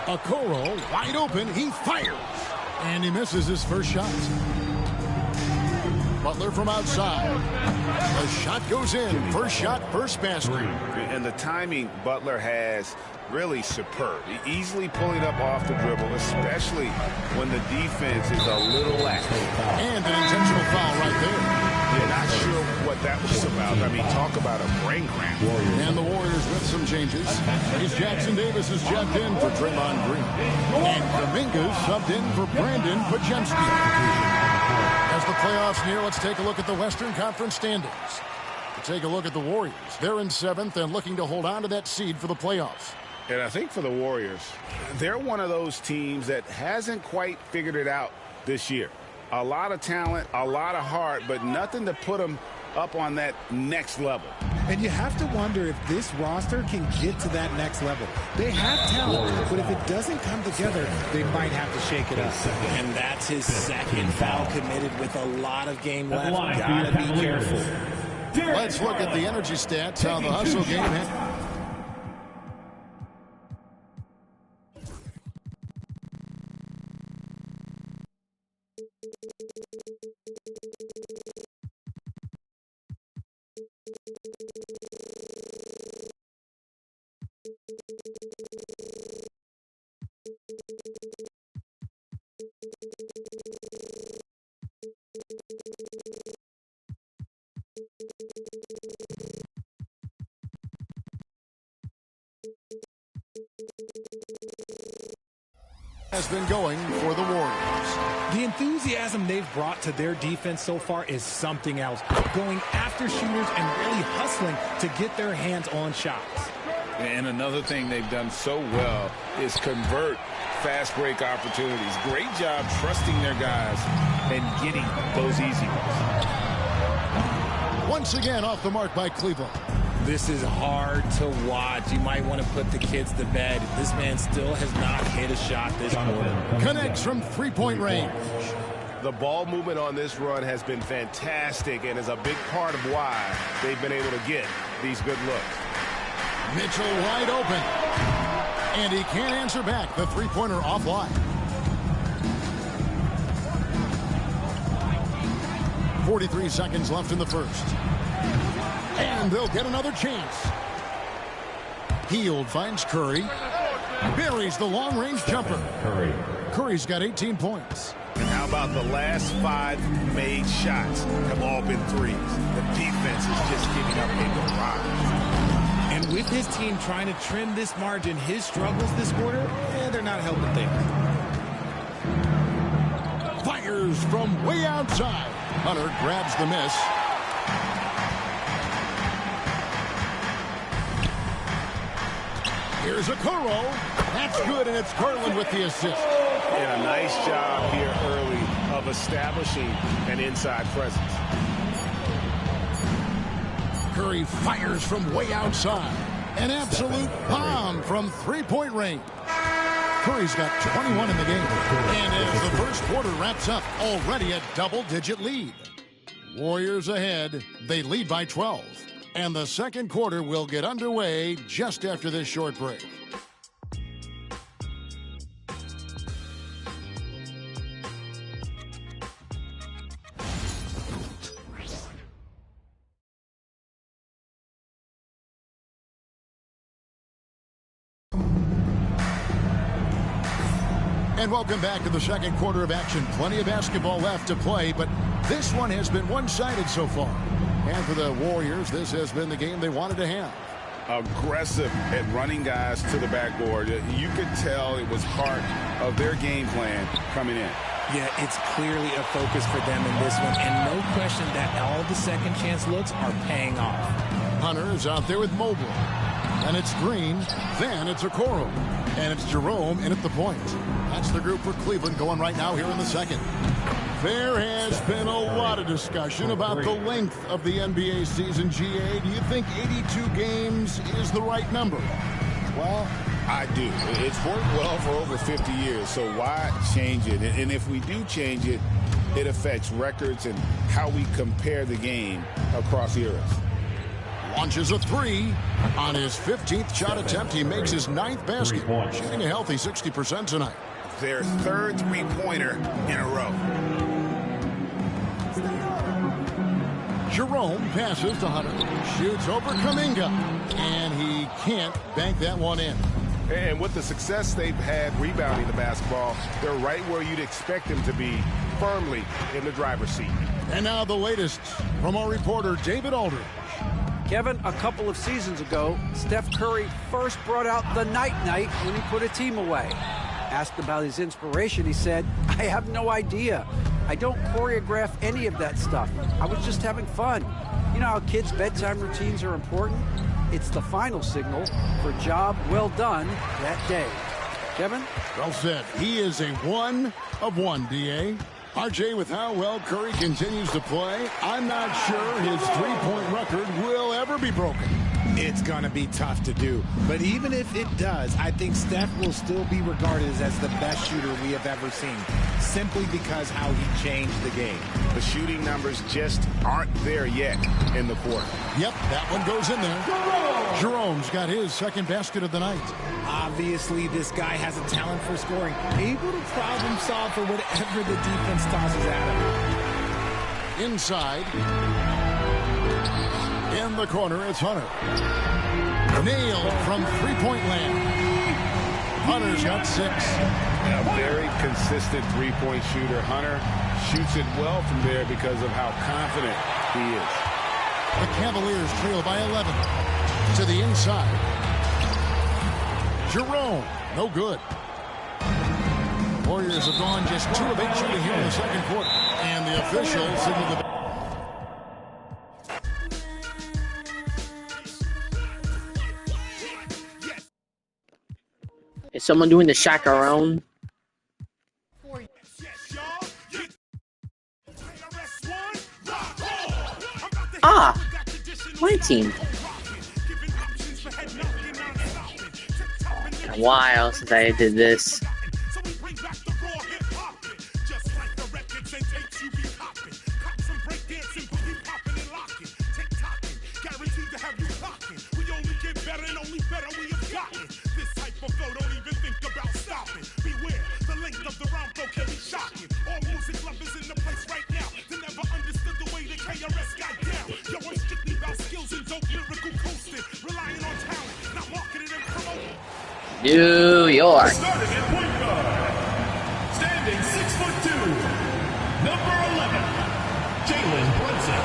Okoro wide open. He fires. And he misses his first shot. Butler from outside. The shot goes in. First shot, first basket. And the timing Butler has really superb. Easily pulling up off the dribble, especially when the defense is a little lax. And an intentional foul right there. Yeah, not sure what that was about. I mean, talk about a brain cramp. And the Warriors with some changes. As Jackson Davis is checked in for Draymond Green. And Dominguez subbed in for Brandon Podziemski. As the playoffs near, let's take a look at the Western Conference standings. To take a look at the Warriors. They're in 7th and looking to hold on to that seed for the playoffs. And I think for the Warriors, they're one of those teams that hasn't quite figured it out this year. A lot of talent, a lot of heart, but nothing to put them up on that next level. And you have to wonder if this roster can get to that next level. They have talent, but if it doesn't come together, they might have to shake it up. And that's his second foul committed with a lot of game left. Gotta be careful. Let's look at the energy stats, how the hustle game hit. has been going for the Warriors. The enthusiasm they've brought to their defense so far is something else. Going after shooters and really hustling to get their hands on shots. And another thing they've done so well is convert fast break opportunities. Great job trusting their guys and getting those easy ones. Once again off the mark by Cleveland. This is hard to watch. You might want to put the kids to bed. This man still has not hit a shot this quarter. Connects from three-point range. The ball movement on this run has been fantastic and is a big part of why they've been able to get these good looks. Mitchell wide open. And he can't answer back. The three-pointer offline. 43 seconds left in the first. And they'll get another chance. Hield finds Curry. Buries the long-range jumper. Curry's got 18 points. And how about the last 5 made shots have all been threes? The defense is just giving up a barrage. And with his team trying to trim this margin, his struggles this quarter, they're not helping things. Fires from way outside. Hunter grabs the miss. Here's a Okoro. That's good, and it's Garland with the assist. And a nice job here early of establishing an inside presence. Curry fires from way outside. An absolute bomb from three-point range. Curry's got 21 in the game. And as the first quarter wraps up, already a double-digit lead. Warriors ahead. They lead by 12. And the second quarter will get underway just after this short break. And welcome back to the second quarter of action. Plenty of basketball left to play, but this one has been one-sided so far. And for the Warriors, this has been the game they wanted to have. Aggressive at running guys to the backboard. You could tell it was part of their game plan coming in. Yeah, it's clearly a focus for them in this one, and no question that all the second chance looks are paying off. Hunter is out there with Mobley. Then it's Green. Then it's Okoro. And it's Jerome in at the point. That's the group for Cleveland going right now here in the second. There has been a lot of discussion about the length of the NBA season, GA. Do you think 82 games is the right number? Well, I do. It's worked well for over 50 years, so why change it? And if we do change it, it affects records and how we compare the game across eras. Launches a three. On his 15th shot attempt, he makes his 9th basket. Shooting a healthy 60% tonight. Their third three-pointer in a row. Jerome passes to Hunter. Shoots over Kuminga. And he can't bank that one in. And with the success they've had rebounding the basketball, they're right where you'd expect them to be, firmly in the driver's seat. And now the latest from our reporter, David Aldridge. Kevin, a couple of seasons ago, Steph Curry first brought out the night-night when he put a team away. Asked about his inspiration, he said, "I have no idea. I don't choreograph any of that stuff. I was just having fun." You know how kids' bedtime routines are important? It's the final signal for job well done that day. Kevin? Well said. He is a 1 of 1, DA. RJ, with how well Curry continues to play, I'm not sure his three-point record will ever be broken. It's going to be tough to do. But even if it does, I think Steph will still be regarded as the best shooter we have ever seen, simply because how he changed the game. The shooting numbers just aren't there yet in the quarter. Yep, that one goes in there. Jerome's got his second basket of the night. Obviously, this guy has a talent for scoring, able to problem solve for whatever the defense tosses at him. Inside. In the corner, it's Hunter. Nailed from three-point land. Hunter's got 6. A very consistent three-point shooter. Hunter shoots it well from there because of how confident he is. The Cavaliers trail by 11. To the inside. Jerome, no good. Warriors have gone just 2 of 8 shooting here in the second quarter. And the officials signal the... Is someone doing the chaperone? Ah! My team. Been a while since I did this. New York. Starting at point guard, standing 6'2", number 11, Jalen Brunson.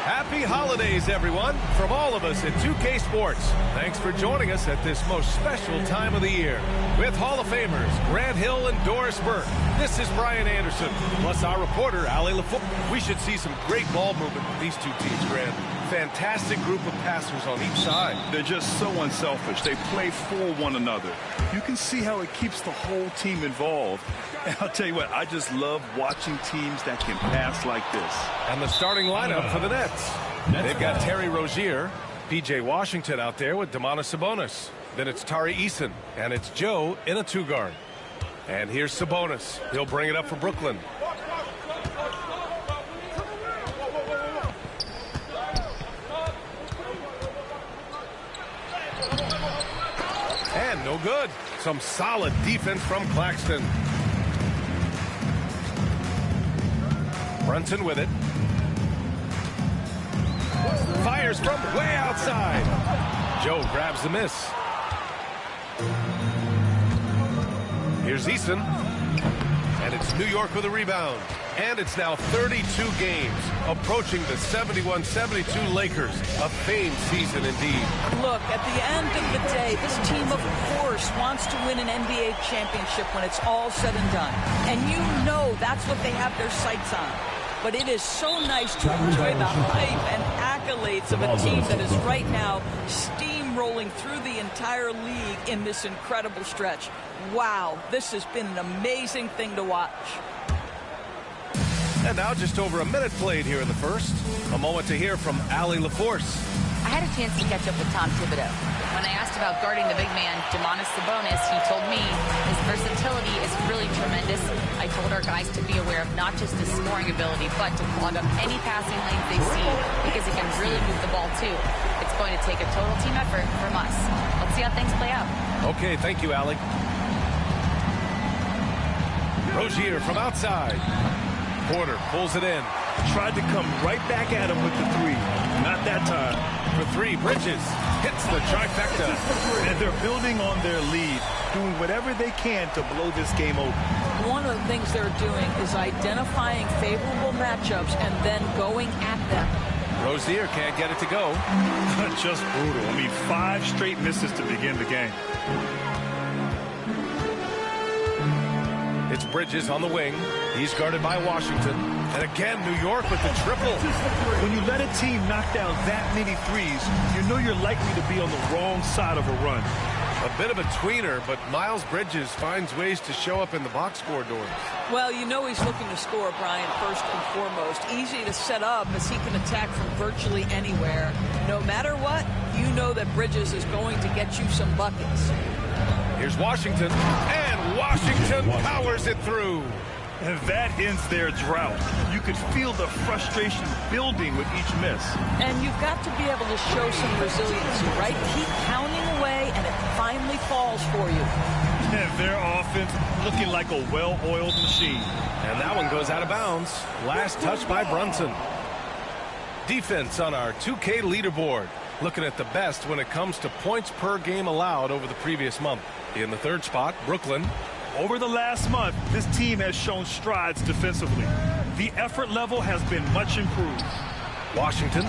Happy holidays, everyone, from all of us at 2K Sports. Thanks for joining us at this most special time of the year. With Hall of Famers Grant Hill and Doris Burke, this is Brian Anderson, plus our reporter, Allie LaFour. We should see some great ball movement with these two teams, Grant. Fantastic group of passers on each side. They're just so unselfish. They play for one another. You can see how it keeps the whole team involved. And I'll tell you what, I just love watching teams that can pass like this. And the starting lineup for the Nets. They've got Terry Rozier, P.J. Washington out there with Domantas Sabonis. Then it's Tari Eason, and it's Joe in a two-guard. And here's Sabonis. He'll bring it up for Brooklyn. And no good. Some solid defense from Claxton. Brunson with it. Fires from way outside. Joe grabs the miss. Here's Eason. And it's New York with a rebound. And it's now 32 games, approaching the 71-72 Lakers. A famed season indeed. Look, at the end of the day, this team, of course, wants to win an NBA championship when it's all said and done. And you know that's what they have their sights on. But it is so nice to enjoy the hype and accolades of a team that is right now steamrolling through the entire league in this incredible stretch. Wow, this has been an amazing thing to watch. And now just over a minute played here in the first. A moment to hear from Allie LaFour. I had a chance to catch up with Tom Thibodeau. When I asked about guarding the big man, Domantas Sabonis, he told me his versatility is really tremendous. I told our guys to be aware of not just his scoring ability, but to clog up any passing lanes they see, because he can really move the ball too. It's going to take a total team effort from us. Let's see how things play out. Okay, thank you, Allie. Rozier from outside. Porter pulls it in. Tried to come right back at him with the three. Not that time. For three, Bridges hits the trifecta. And they're building on their lead, doing whatever they can to blow this game open. One of the things they're doing is identifying favorable matchups and then going at them. Rozier can't get it to go. Just brutal. I mean, 5 straight misses to begin the game. It's Bridges on the wing. He's guarded by Washington. And again, New York with the triple. When you let a team knock down that many threes, you know you're likely to be on the wrong side of a run. A bit of a tweener, but Miles Bridges finds ways to show up in the box score doors. Well, you know he's looking to score, Brian, first and foremost. Easy to set up as he can attack from virtually anywhere. No matter what, you know that Bridges is going to get you some buckets. Here's Washington, and Washington powers it through. And that ends their drought. You could feel the frustration building with each miss. And you've got to be able to show some resiliency, right? Keep pounding away, and it finally falls for you. And their offense looking like a well-oiled machine. And that one goes out of bounds. Last touch by Brunson. Defense on our 2K leaderboard. Looking at the best when it comes to points per game allowed over the previous month. In the third spot, Brooklyn. Over the last month, this team has shown strides defensively. The effort level has been much improved. Washington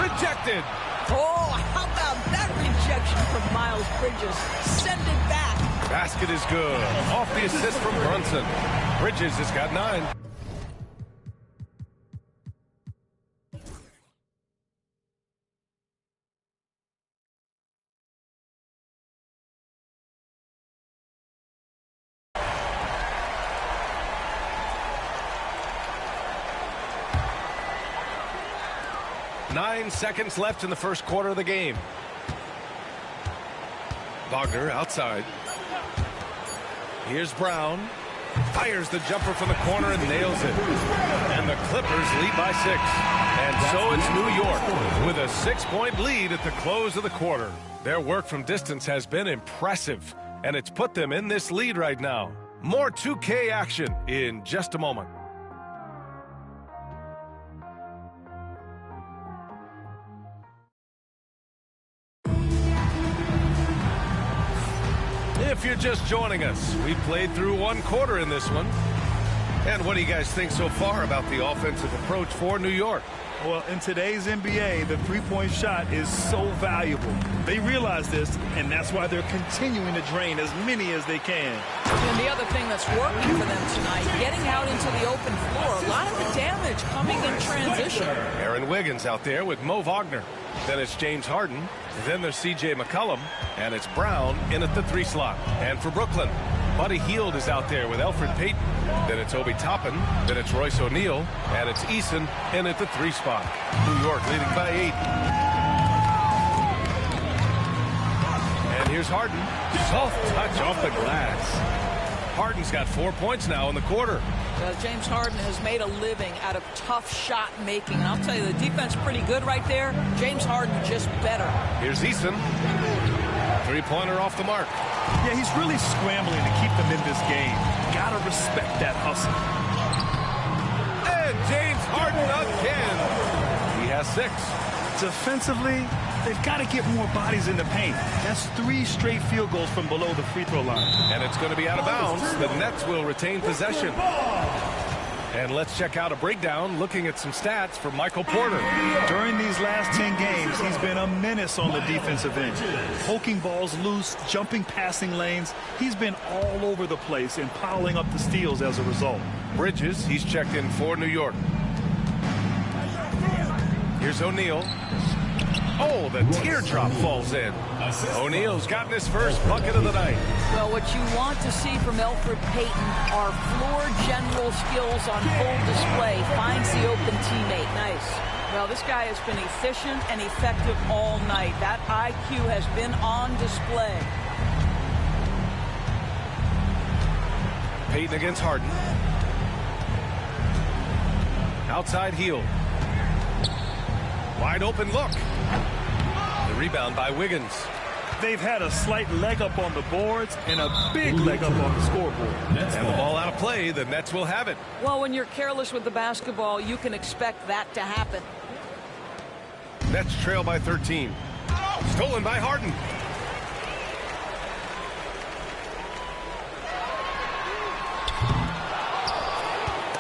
rejected. Oh, how about that rejection from Miles Bridges? Send it back. Basket is good. Off the assist from Brunson. Bridges has got 9. Nine seconds left in the first quarter of the game. Wagner outside. Here's Brown. Fires the jumper from the corner and nails it. And the Clippers lead by 6. And so it's New York with a 6-point lead at the close of the quarter. Their work from distance has been impressive, and it's put them in this lead right now. More 2K action in just a moment. If you're just joining us, we played through 1 quarter in this one. And what do you guys think so far about the offensive approach for New York? Well, in today's NBA, the three-point shot is so valuable. They realize this, and that's why they're continuing to drain as many as they can. And the other thing that's working for them tonight, getting out into the open floor. A lot of the damage coming in transition. Aaron Wiggins out there with Mo Wagner. Then it's James Harden. Then there's C.J. McCollum. And it's Brown in at the 3 slot. And for Brooklyn, Buddy Hield is out there with Elfrid Payton. Then it's Obi Toppin. Then it's Royce O'Neal. And it's Eason in at the 3 spot. New York leading by 8. And here's Harden. Soft touch off the glass. Harden's got 4 points now in the quarter. James Harden has made a living out of tough shot making. And I'll tell you, the defense pretty good right there. James Harden just better. Here's Eason. 3-pointer off the mark. Yeah, he's really scrambling to keep them in this game. Gotta respect that hustle. And James Harden again. He has 6. Defensively, they've got to get more bodies in the paint. That's 3 straight field goals from below the free throw line. And it's going to be out of bounds. The Nets will retain possession. And let's check out a breakdown looking at some stats for Michael Porter. During these last 10 games, he's been a menace on the defensive end. Poking balls loose, jumping passing lanes. He's been all over the place and piling up the steals as a result. Bridges, he's checked in for New York. Here's O'Neal. Oh, the teardrop falls in. O'Neal's gotten his first bucket of the night. Well, what you want to see from Elfrid Payton are floor general skills on full display. Finds the open teammate. Nice. Well, this guy has been efficient and effective all night. That IQ has been on display. Payton against Harden. Outside Hield. Wide open look. The rebound by Wiggins. They've had a slight leg up on the boards and a big leg up on the scoreboard. And the ball out of play, the Nets will have it. Well, when you're careless with the basketball, you can expect that to happen. Nets trail by 13. Stolen by Harden.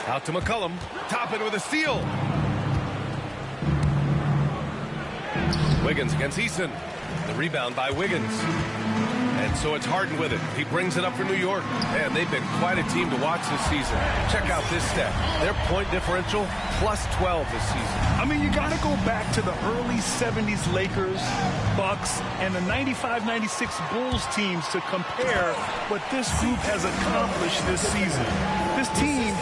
Out to McCollum. Toppin with a steal. Wiggins against Eason. The rebound by Wiggins. And so it's Harden with it. He brings it up for New York. And they've been quite a team to watch this season. Check out this stat. Their point differential plus 12 this season. I mean, you got to go back to the early 70s Lakers, Bucks, and the 95-96 Bulls teams to compare what this group has accomplished this season. This team...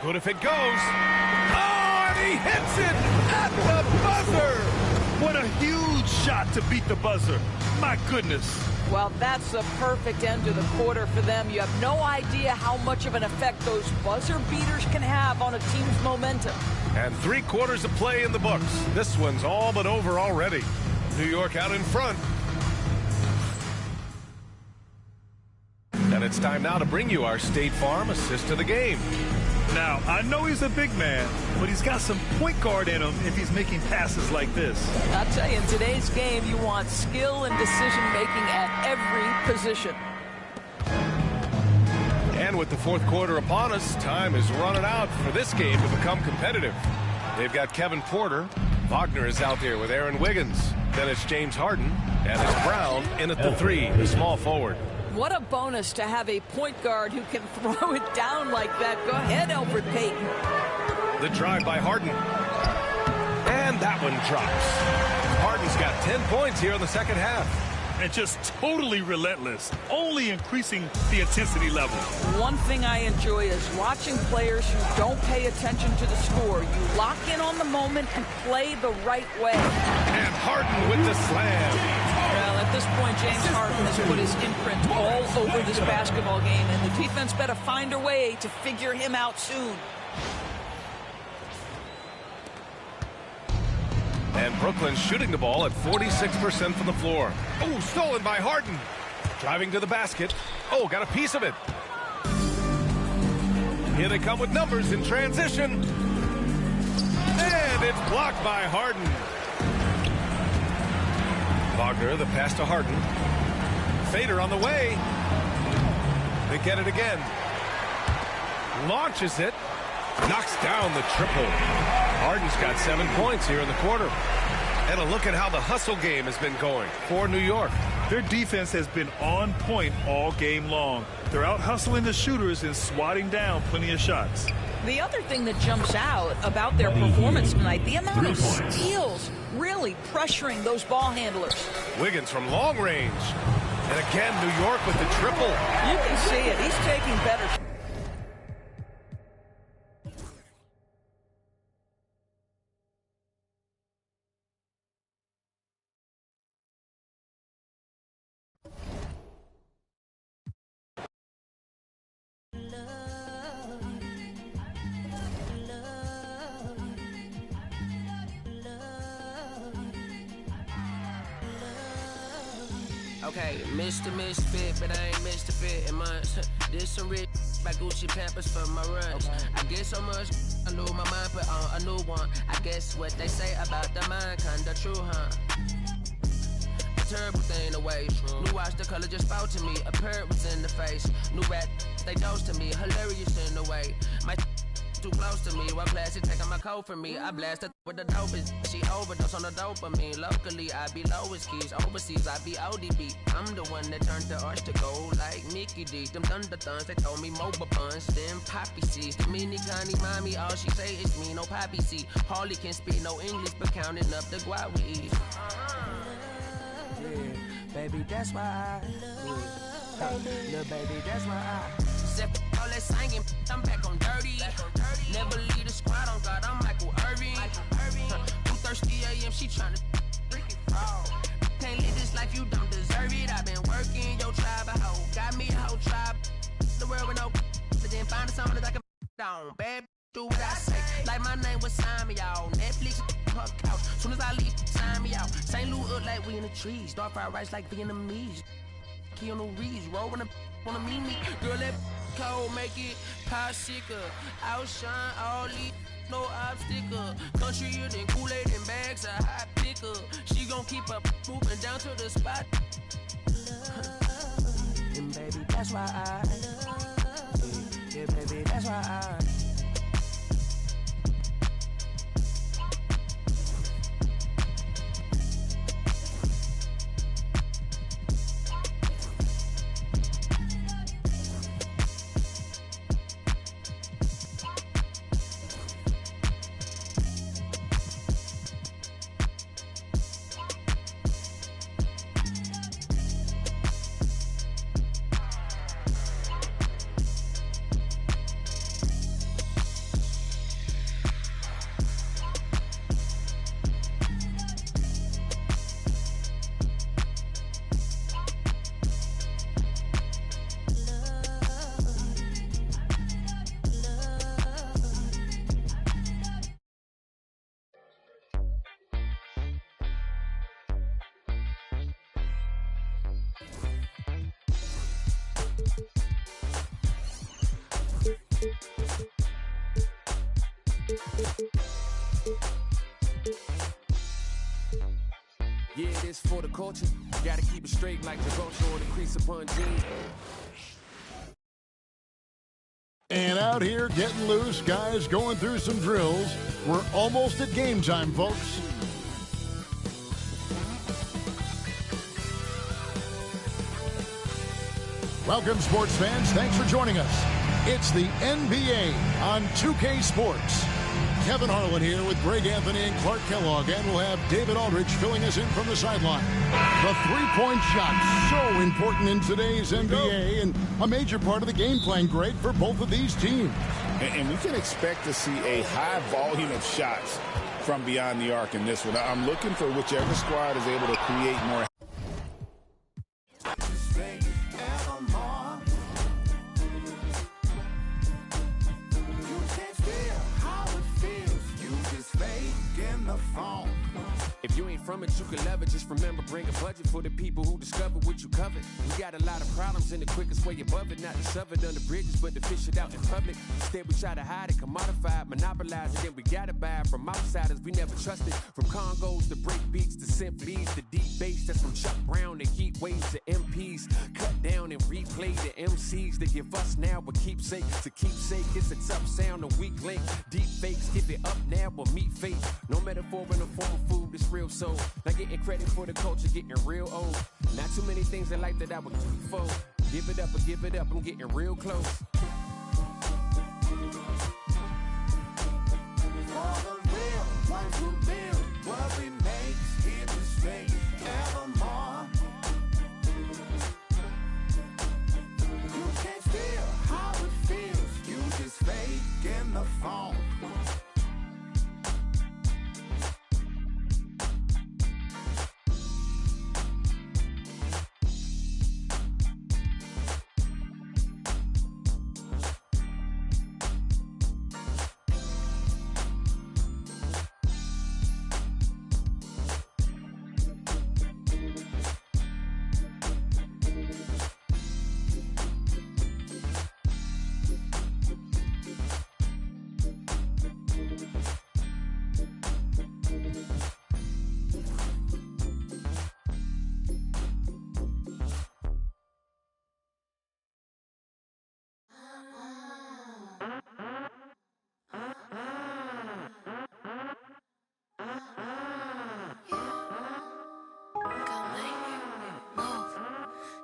Good if it goes. Oh, and he hits it at the buzzer. What a huge shot to beat the buzzer. My goodness. Well, that's the perfect end to the quarter for them. You have no idea how much of an effect those buzzer beaters can have on a team's momentum. And 3 quarters of play in the books. This one's all but over already. New York out in front. it's time now to bring you our State Farm assist to the game. Now, I know he's a big man, but he's got some point guard in him if he's making passes like this. I'll tell you, in today's game, you want skill and decision-making at every position. And with the fourth quarter upon us, time is running out for this game to become competitive. They've got Kevin Porter. Wagner is out there with Aaron Wiggins. Then it's James Harden. And it's Brown in at the three, the small forward. What a bonus to have a point guard who can throw it down like that. Go ahead, Elfrid Payton. The drive by Harden. And that one drops. Harden's got 10 points here in the second half. And just totally relentless, only increasing the intensity level. One thing I enjoy is watching players who don't pay attention to the score. You lock in on the moment and play the right way. And Harden with the slam. Well, at this point, James Harden has put his imprint all over this basketball game, and the defense better find a way to figure him out soon. And Brooklyn shooting the ball at 46% from the floor. Oh, stolen by Harden. Driving to the basket. Oh, got a piece of it. Here they come with numbers in transition. And it's blocked by Harden. Wagner, the pass to Harden. Fader on the way. They get it again. Launches it. Knocks down the triple. Harden's got 7 points here in the quarter. And a look at how the hustle game has been going for New York. Their defense has been on point all game long. They're out hustling the shooters and swatting down plenty of shots. The other thing that jumps out about their performance tonight, the amount of steals really pressuring those ball handlers. Wiggins from long range. And again, New York with the triple. You can see it. He's taking better. Okay, Mr. Misfit, but I ain't Mr. Fit in months. This some rich by Gucci Pampers for my runs. I get so much, I lose my mind, put on a new one. I guess what they say about the mind, kinda true, huh? A terrible thing to waste. New watch, the color just spoke to me. A parrot was in the face. New rap, they dose to me. Hilarious in the way. My too close to me, while classic taking my coat from me. I blast her with the dopest. She overdose on the dopamine. Locally, I be lowest keys. Overseas, I be ODB. I'm the one that turned the arch to gold like Mickey D. Them thunder thuns, they told me mobile buns. Then poppy seeds. The mini Connie mommy, all she say is me, no poppy seed. Harley can speak no English, but counting up the guap we eat. Yeah, baby, that's why I little baby, that's why I set all that singing, I'm back on dirty. Never leave the squad on God, I'm Michael Irving. 2:30 a.m. she tryna can't live this life, you don't deserve it. I've been working your tribe, a hoe. Got me a whole tribe. The world with no but then find a song that I can down. Bad do what I say. Like my name was Simon, y'all. Netflix her couch. Soon as I leave, sign me out. St. Louis up like we in the trees. Dark fried rice like Vietnamese. Keanu Reeves, rolling wanna meet me. Girl, that cold make it popsicle. Outshine all these, no obstacle. Countryer than Kool-Aid and bags of hot pickle. She gon' keep up moving down to the spot. And baby, that's why I yeah, baby, that's why I Yeah, it is for the culture. Gotta keep it straight like the vulture or the crease upon jeans. And out here getting loose, guys going through some drills. We're almost at game time, folks. Welcome, sports fans. Thanks for joining us. It's the NBA on 2K Sports. Kevin Harlan here with Greg Anthony and Clark Kellogg, and we'll have David Aldridge filling us in from the sideline. The three-point shot, so important in today's NBA, and a major part of the game plan, Greg, for both of these teams. And we can expect to see a high volume of shots from beyond the arc in this one. I'm looking for whichever squad is able to create more. If you ain't from it, you can love it. Just remember, bring a budget for the people who discover what you covered. We got a lot of problems, and the quickest way above it, not to shove it under bridges, but to fish it out in public. Instead, we try to hide it, commodify it, monopolize it, then we gotta buy it from outsiders we never trusted. From Congos to break beats to symphonies to deep bass. That's from Chuck Brown to heat waves to MPs. Cut down and replay the MCs that give us now a keepsake. To keepsake, it's a tough sound, a weak link. Deep fakes, give it up now or meet fate. No metaphor in the form of food, it's real soul. Not getting credit for the culture, getting real old. Not too many things in life that I would keep for. Give it up or give it up, I'm getting real close. For the real ones who build what we make, keep it straight evermore. You can't feel how it feels, you just fake in the phone.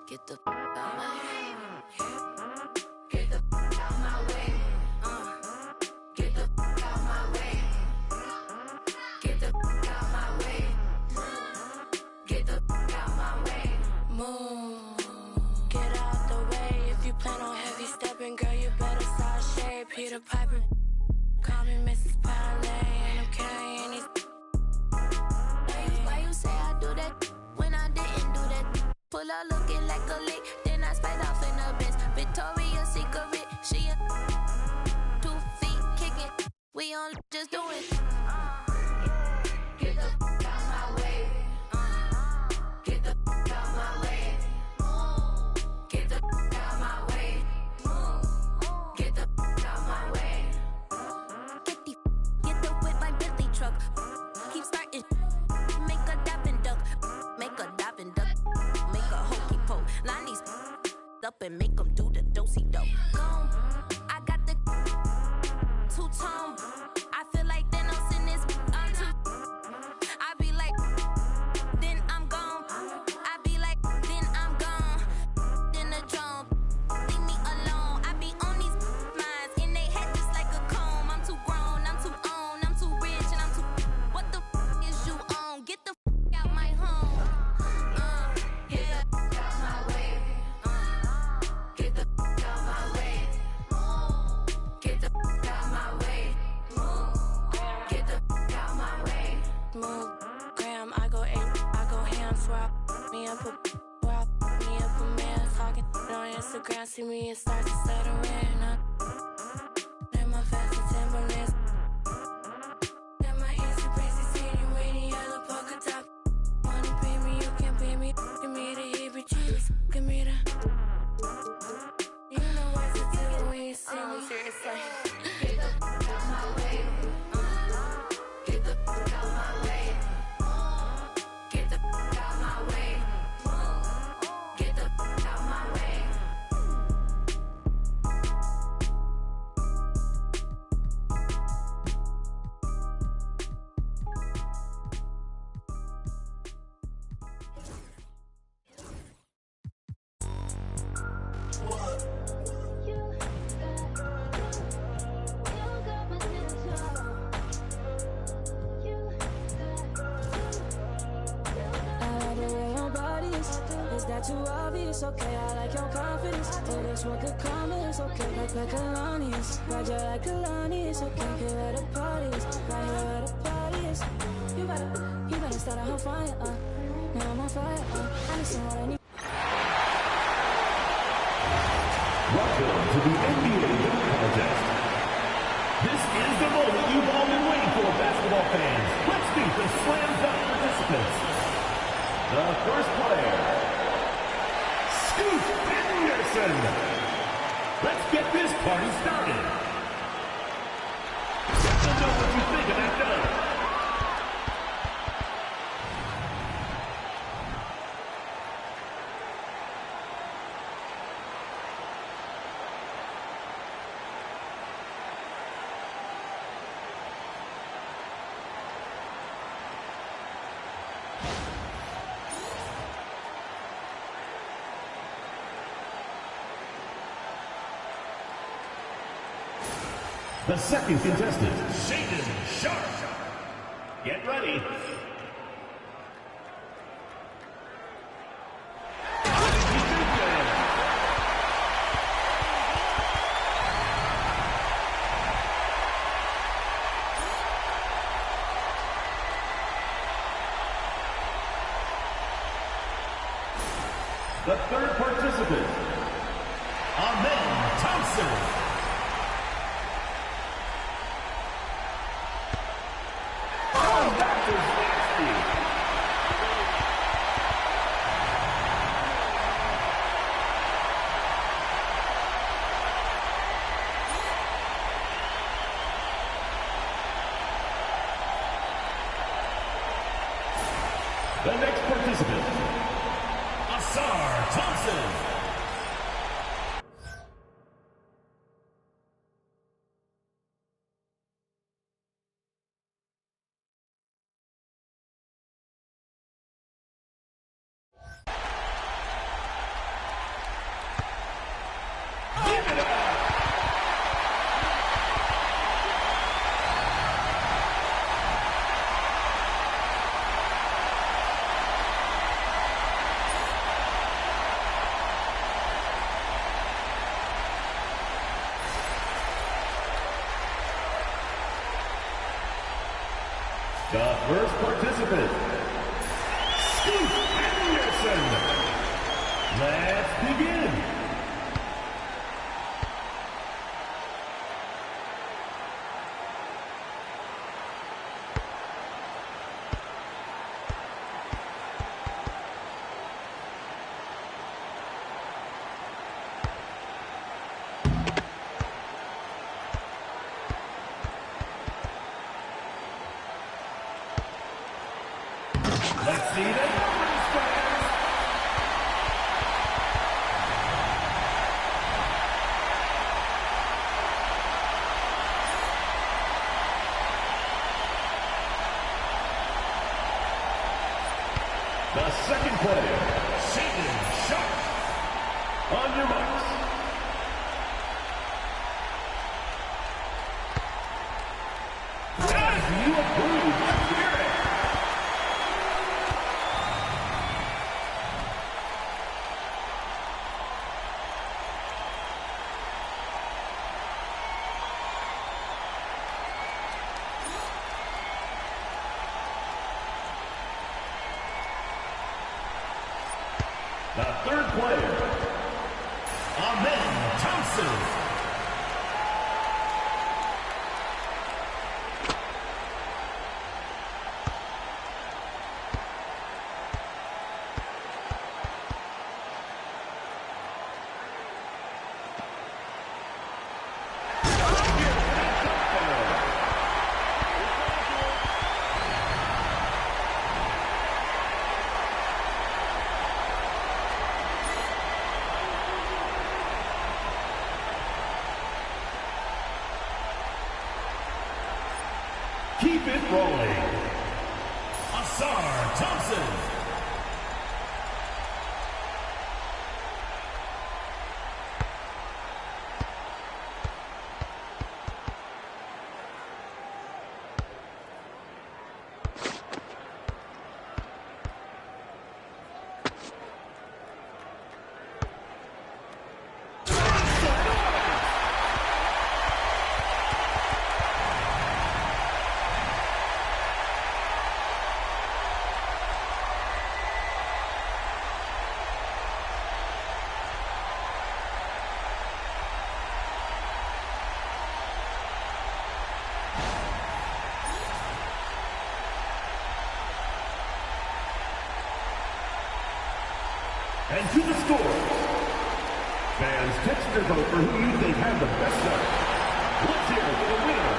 Get the out my way. Get the out my way. Get the out my way. Get the out my way. Get the out my way. Move. Get out the way. If you plan on heavy stepping, girl, you better start shape. Peter Piper. Call me Mrs. Parlay. And I'm carrying these. Why you say I do that when I didn't do that? Pull up looking like a lick, then I sped off in a Benz. Victoria's Secret, she 2 feet kicking. We on just do it. Get the out my way. Get the out my way. Get the out my way. Get the out my way. Get the whip like Bentley truck. Keep starting. Make a diving duck. Make a diving duck. Make a hokey pole. Line these up and make them do the dosey-do. I got the two-tone. I feel like Thanos in this. I'm too. I be like, then I'm gone. I be like, then I'm gone. Then the drone. Leave me alone. I be on these minds in they head just like a comb. I'm too grown. I'm too on. I'm too rich and I'm too. What the is you on? Get the out my home. Get the out my way. Get the out my way. Get the out my way. Get the out my way. Move, Graham, I go ham, swap me up a man talking on Instagram. See me and start to settle in. Let my fashion Timberlands. Let my easy crazy city waiting yellow polka top. Wanna pay me, you can pay me. Give me the heebie-jeebies. Give me the. You know what to do when you see me. Seriously. Get the out my way. too obvious, okay, I like your confidence. Oh, that's what could come is okay, like Kalani's. Roger like Kalani's, okay, here where the party is. Right here where the party is. You better start a whole fire, now I'm on fire, I need someone I need. Welcome to the NBA Dunk Contest. This is the moment you've all been waiting for, basketball fans. Let's meet the slam dunk participants. The first player, Scoot Henderson. Let's get this party started. Let them know what you think of that dunk. The second contestant, Shaedon Sharpe. Get ready. The third participant, Amen Thompson. The next participant, Ausar Thompson. The first participant, Scoot Henderson. Let's begin. Let's see the numbers, fans. The second player, Shaedon Sharpe. On your marks. As you approve, let's hear it. The third player, Amen Thompson. Keep it rolling. Ausar Thompson. And to the score. Fans, text your vote for who you think had the best night. Let's hear it for the winner.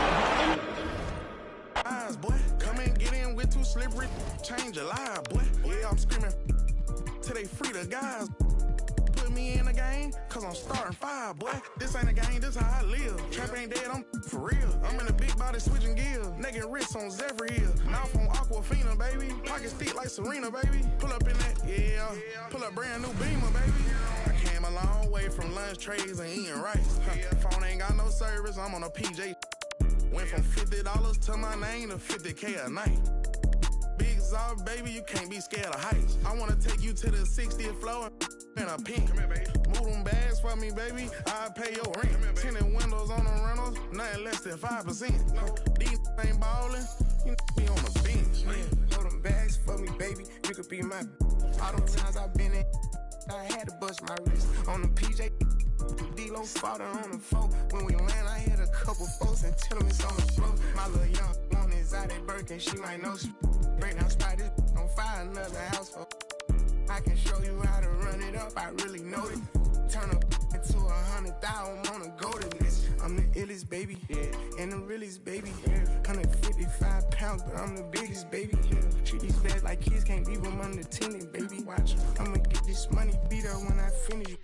Eyes, boy, come and get in with too slippery. Change your life, boy. Yeah, I'm screaming till they free the guys. Put me in the game, cause I'm starting 5, boy. This ain't a game, this how I live. Trap ain't dead, I'm for real. I'm in a big body switching gears. Naked wrists on Zephyr Hill. Mouth on Aquafina, baby. Pockets thick like Serena, baby. Pull up in that, yeah. Pull up brand new Beamer, baby. I came a long way from lunch trays and eating rice. Phone ain't got no service, I'm on a PJ. Went from $50 to my name to 50K a night. Big Zop, baby, you can't be scared of heights. I wanna take you to the 60th floor and a pink. Come here, baby. Move them bags for me, baby. I'll pay your rent. Tinted windows on the rentals, nothing less than 5%. These ain't ballin', you be on the bench. Hold them bags for me, baby. You could be my. All them times I've been in, I had to bust my wrist on the PJ. D-Lo fought her on the phone. When we land, I hit a couple folks and tell them it's on the floor. My little young one is out at Birkin, she might know she break down spot this on fire, another house for. I can show you how to run it up, I really know it. Turn up into 100,000 on a golden list. I'm the illest baby, and the realest baby. 155 pounds, but I'm the biggest baby. Treat these bags like kids, can't leave them unattended, baby. Watch, I'ma get this money, beat her when I finish.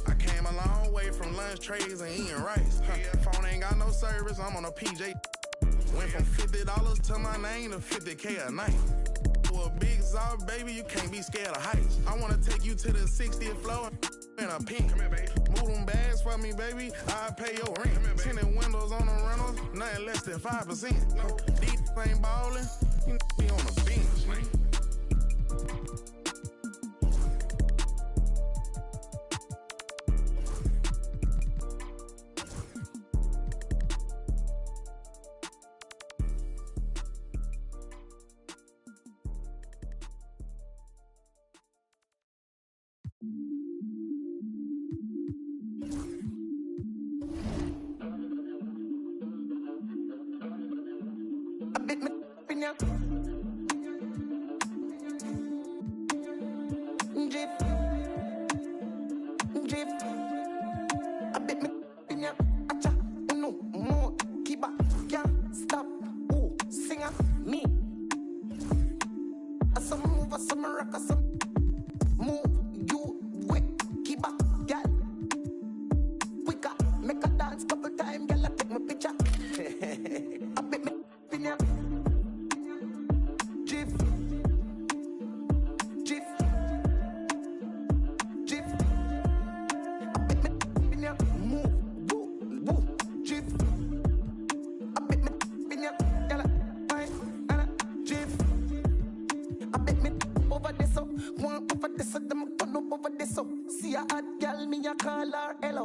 I came a long way from lunch trays and eating rice. Phone ain't got no service, I'm on a PJ. Went from $50 to my name to 50K a night. For a big Zop, baby, you can't be scared of heights. I wanna take you to the 60th floor and a pink. Come here, baby. Move them bags for me, baby. I'll pay your rent. Tinted windows on the rentals, nothing less than 5%. These ain't ballin', you be on the bench, man.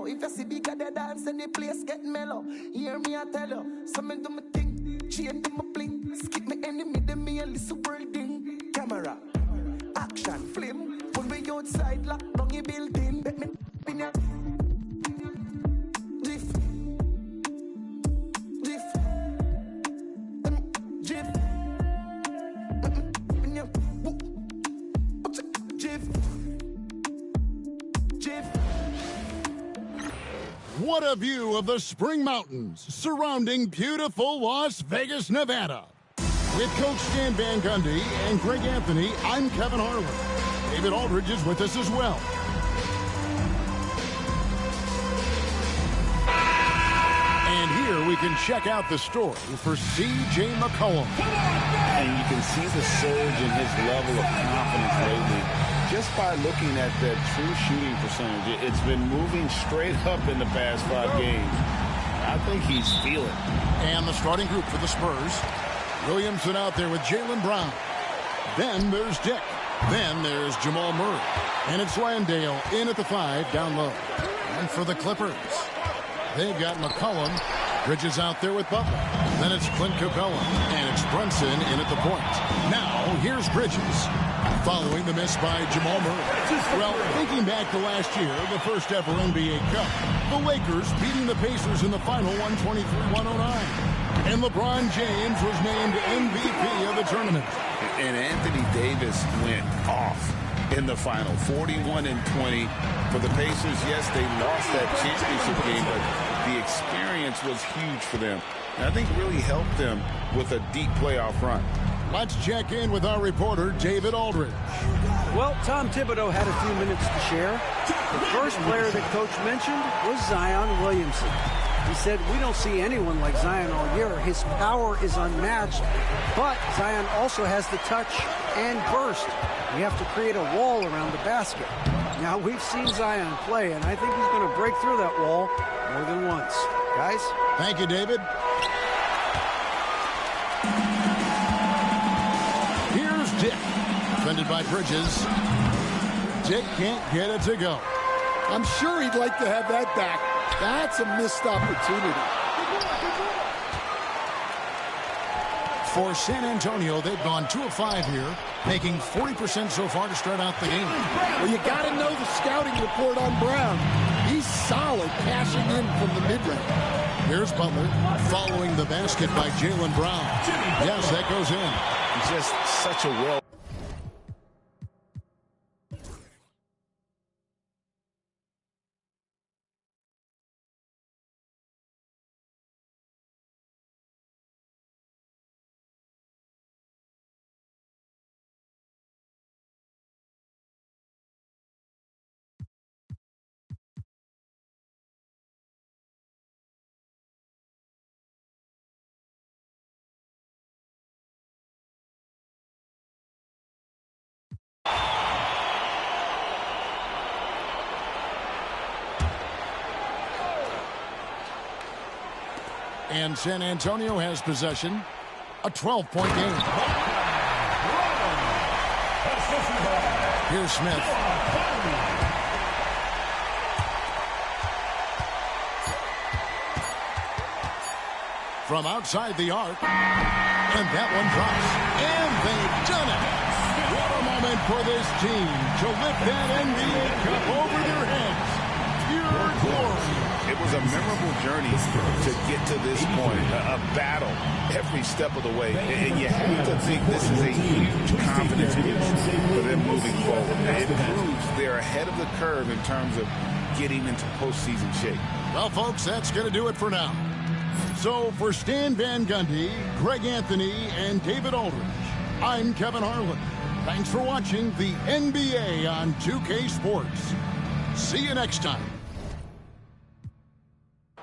If you see bigger the dance and the place get mellow, hear me I tell you, some do my thing, chain do my bling, skip me enemy, them me a little world thing. Camera, action, flame, when we outside, lock down your building, bet me in ya. Drift, drift, drift, in ya, drift, drift. What a view of the Spring Mountains surrounding beautiful Las Vegas, Nevada. With Coach Stan Van Gundy and Greg Anthony, I'm Kevin Harlan. David Aldridge is with us as well. And here we can check out the story for C.J. McCollum. And you can see the surge in his level of confidence lately. Just by looking at that true shooting percentage, it's been moving straight up in the past 5 games. I think he's feeling it. And the starting group for the Spurs. Williamson out there with Jaylen Brown. Then there's Dick. Then there's Jamal Murray. And it's Landale in at the 5 down low. And for the Clippers, they've got McCollum. Bridges out there with Butler. Then it's Clint Capella. And it's Brunson in at the point. Now, here's Bridges. Following the miss by Jamal Murray. Well, thinking back to last year, the first ever NBA Cup, the Lakers beating the Pacers in the final 123-109. And LeBron James was named MVP of the tournament. And Anthony Davis went off. in the final. 41-20 for the Pacers. Yes, they lost that championship game, but the experience was huge for them. And I think really helped them with a deep playoff run. Let's check in with our reporter, David Aldridge. Well, Tom Thibodeau had a few minutes to share. The first player that Coach mentioned was Zion Williamson. He said, we don't see anyone like Zion all year. His power is unmatched, but Zion also has the touch and burst. We have to create a wall around the basket. Now, we've seen Zion play, and I think he's going to break through that wall more than once. Guys? Thank you, David. Here's Dick, defended by Bridges. Dick can't get it to go. I'm sure he'd like to have that back. That's a missed opportunity. For San Antonio, they've gone 2 of 5 here, making 40% so far to start out the game. Well, you got to know the scouting report on Brown. He's solid cashing in from the mid-range. Here's Butler following the basket by Jaylen Brown. Yes, that goes in. Just such a well. And San Antonio has possession. A 12-point game. Here's Smith. From outside the arc. And that one drops. And they've done it. What a moment for this team to lift that NBA Cup over their heads. Pure glory. It was a memorable journey to get to this point, a battle every step of the way. And you have to think this is a huge confidence boost for them moving forward. It proves they're ahead of the curve in terms of getting into postseason shape. Well, folks, that's going to do it for now. So for Stan Van Gundy, Greg Anthony, and David Aldridge, I'm Kevin Harlan. Thanks for watching the NBA on 2K Sports. See you next time.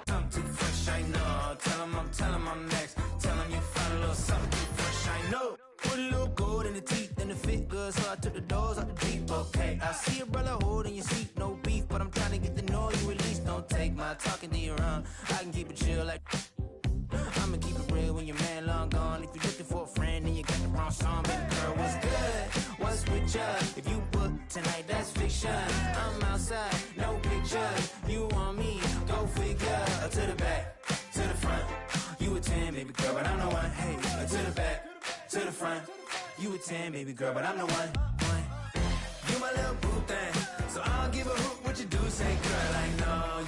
I'm too fresh, I know. Tell him I'm next. Tell him you find a little something too fresh, I know. Put a little gold in the teeth and the fit good, so I took the doors out the Jeep. Okay, I see a brother holding your seat, no beef, but I'm trying to get to know you at least. Don't take my talking to your own. I can keep it chill like. I'ma keep it real when your man long gone. If you're looking for a friend and you got the wrong song, baby girl, what's good? What's with ya? If you book tonight, that's fiction. I'm outside, no pictures. You want me? Go figure. To the back, to the front. You a 10, baby girl, but I'm the one. Hey, to the back, to the front. You a 10, baby girl, but I'm the one. You my little boo thing, so I'll give a hoot what you do. Say, girl, I know you.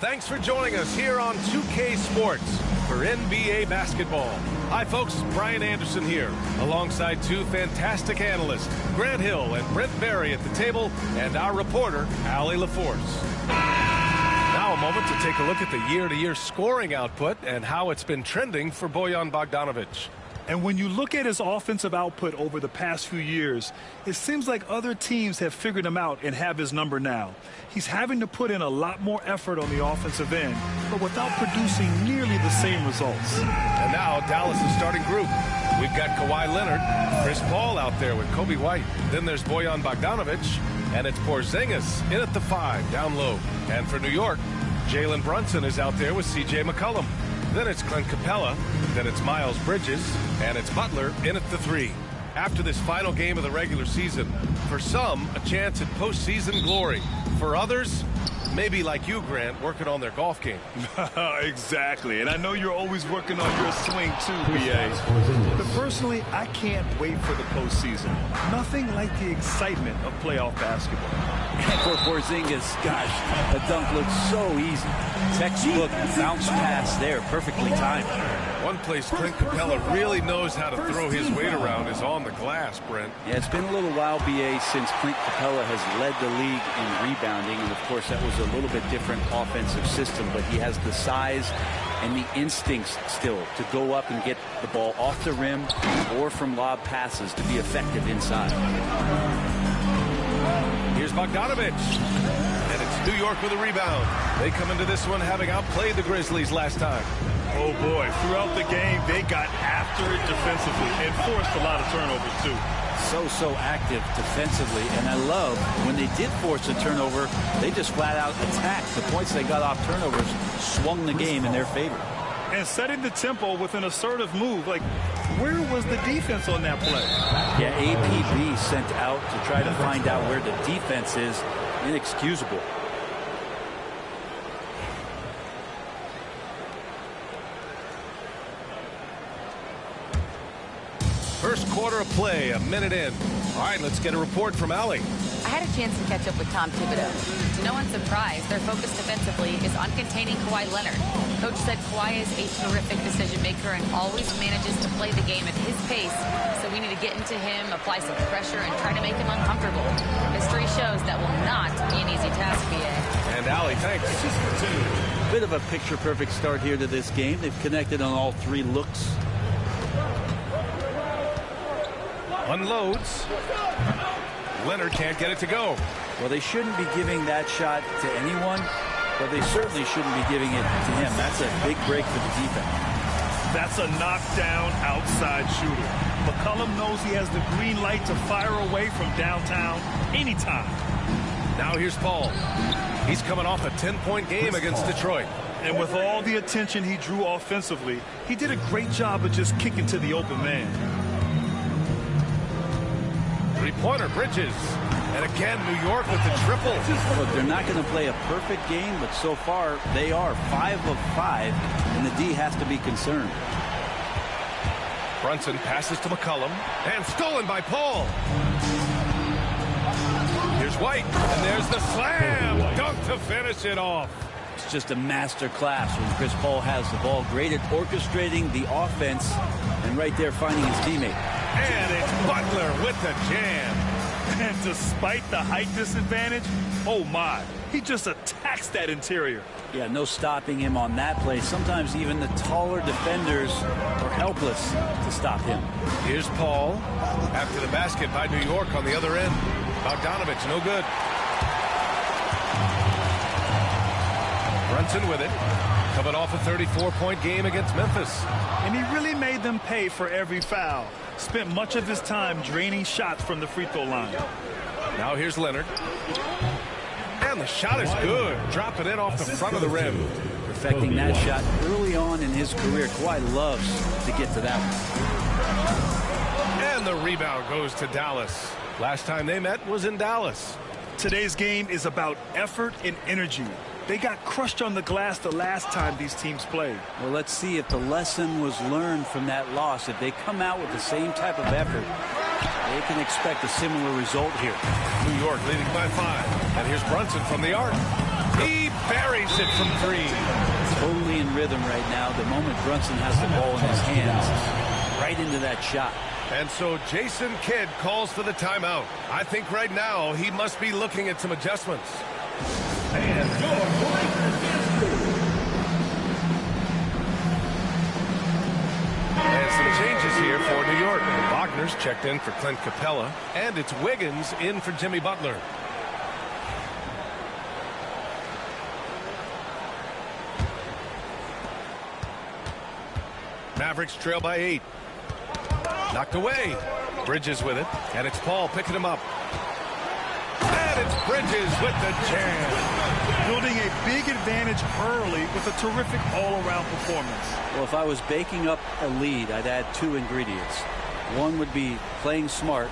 Thanks for joining us here on 2K Sports for NBA basketball. Hi, folks. Brian Anderson here, alongside two fantastic analysts, Grant Hill and Brent Barry at the table, and our reporter, Allie LaForce. Now a moment to take a look at the year-to-year scoring output and how it's been trending for Bojan Bogdanovic. And when you look at his offensive output over the past few years, it seems like other teams have figured him out and have his number now. He's having to put in a lot more effort on the offensive end, but without producing nearly the same results. And now Dallas' starting group. We've got Kawhi Leonard, Chris Paul out there with Kobe White. Then there's Bojan Bogdanovic, and it's Porzingis in at the 5, down low. And for New York, Jalen Brunson is out there with C.J. McCollum. Then it's Clint Capella, then it's Miles Bridges, and it's Butler in at the 3. After this final game of the regular season, for some, a chance at postseason glory. For others, maybe like you, Grant, working on their golf game. Exactly, and I know you're always working on your swing too, B.A. But personally, I can't wait for the postseason. Nothing like the excitement of playoff basketball. And for Porzingis, gosh, the dunk looks so easy. Textbook bounce pass there, perfectly timed. One place Clint Capella really knows how to throw his weight around is on the glass, Brent. Yeah, it's been a little while, BA, since Clint Capella has led the league in rebounding. And, of course, that was a little bit different offensive system. But he has the size and the instincts still to go up and get the ball off the rim or from lob passes to be effective inside. Here's Bogdanovich. And it's New York with a rebound. They come into this one having outplayed the Grizzlies last time. Oh, boy. Throughout the game, they got after it defensively and forced a lot of turnovers, too. So active defensively. And I love when they did force a turnover, they just flat out attacked. The points they got off turnovers swung the game in their favor. And setting the tempo with an assertive move. Like, where was the defense on that play? Yeah, APB sent out to try to find out where the defense is. Inexcusable. First quarter of play, a minute in. All right, let's get a report from Allie. I had a chance to catch up with Tom Thibodeau. To no one's surprise, their focus defensively is on containing Kawhi Leonard. Coach said Kawhi is a terrific decision maker and always manages to play the game at his pace, so we need to get into him, apply some pressure, and try to make him uncomfortable. History shows that will not be an easy task, BA. And Allie, thanks. Bit of a picture-perfect start here to this game. They've connected on all three looks. Unloads. Leonard can't get it to go. Well, they shouldn't be giving that shot to anyone, but they certainly shouldn't be giving it to him. That's a big break for the defense. That's a knockdown outside shooter. McCollum knows he has the green light to fire away from downtown anytime. Now here's Paul. He's coming off a 10-point game against Detroit. And with all the attention he drew offensively, he did a great job of just kicking to the open man. Three-pointer, Bridges. And again, New York with the triple. Look, they're not going to play a perfect game, but so far they are 5 of 5, and the D has to be concerned. Brunson passes to McCollum, and stolen by Paul. Here's White, and there's the slam. Dunk to finish it off. It's just a master class when Chris Paul has the ball. Great at orchestrating the offense, and right there finding his teammate. And it's Butler with the jam. And despite the height disadvantage, oh my, he just attacks that interior. Yeah, no stopping him on that play. Sometimes even the taller defenders are helpless to stop him. Here's Paul. After the basket by New York on the other end. Bogdanovich, no good. Brunson with it. Coming off a 34-point game against Memphis. And he really made them pay for every foul. Spent much of his time draining shots from the free throw line. Now here's Leonard. And the shot is good. Dropping it off the front of the rim. Perfecting that shot early on in his career. Kawhi loves to get to that one. And the rebound goes to Dallas. Last time they met was in Dallas. Today's game is about effort and energy. They got crushed on the glass the last time these teams played. Well, let's see if the lesson was learned from that loss. If they come out with the same type of effort, they can expect a similar result here. New York leading by 5. And here's Brunson from the arc. He buries it from 3. Totally in rhythm right now. The moment Brunson has the ball in his hands, right into that shot. And so Jason Kidd calls for the timeout. I think right now he must be looking at some adjustments. And some changes here for New York. Wagner's checked in for Clint Capella, and it's Wiggins in for Jimmy Butler. Mavericks trail by 8. Knocked away. Bridges with it, and it's Paul picking him up. And it's Bridges with the jam. Building a big advantage early with a terrific all-around performance. Well, if I was baking up a lead, I'd add 2 ingredients. One would be playing smart.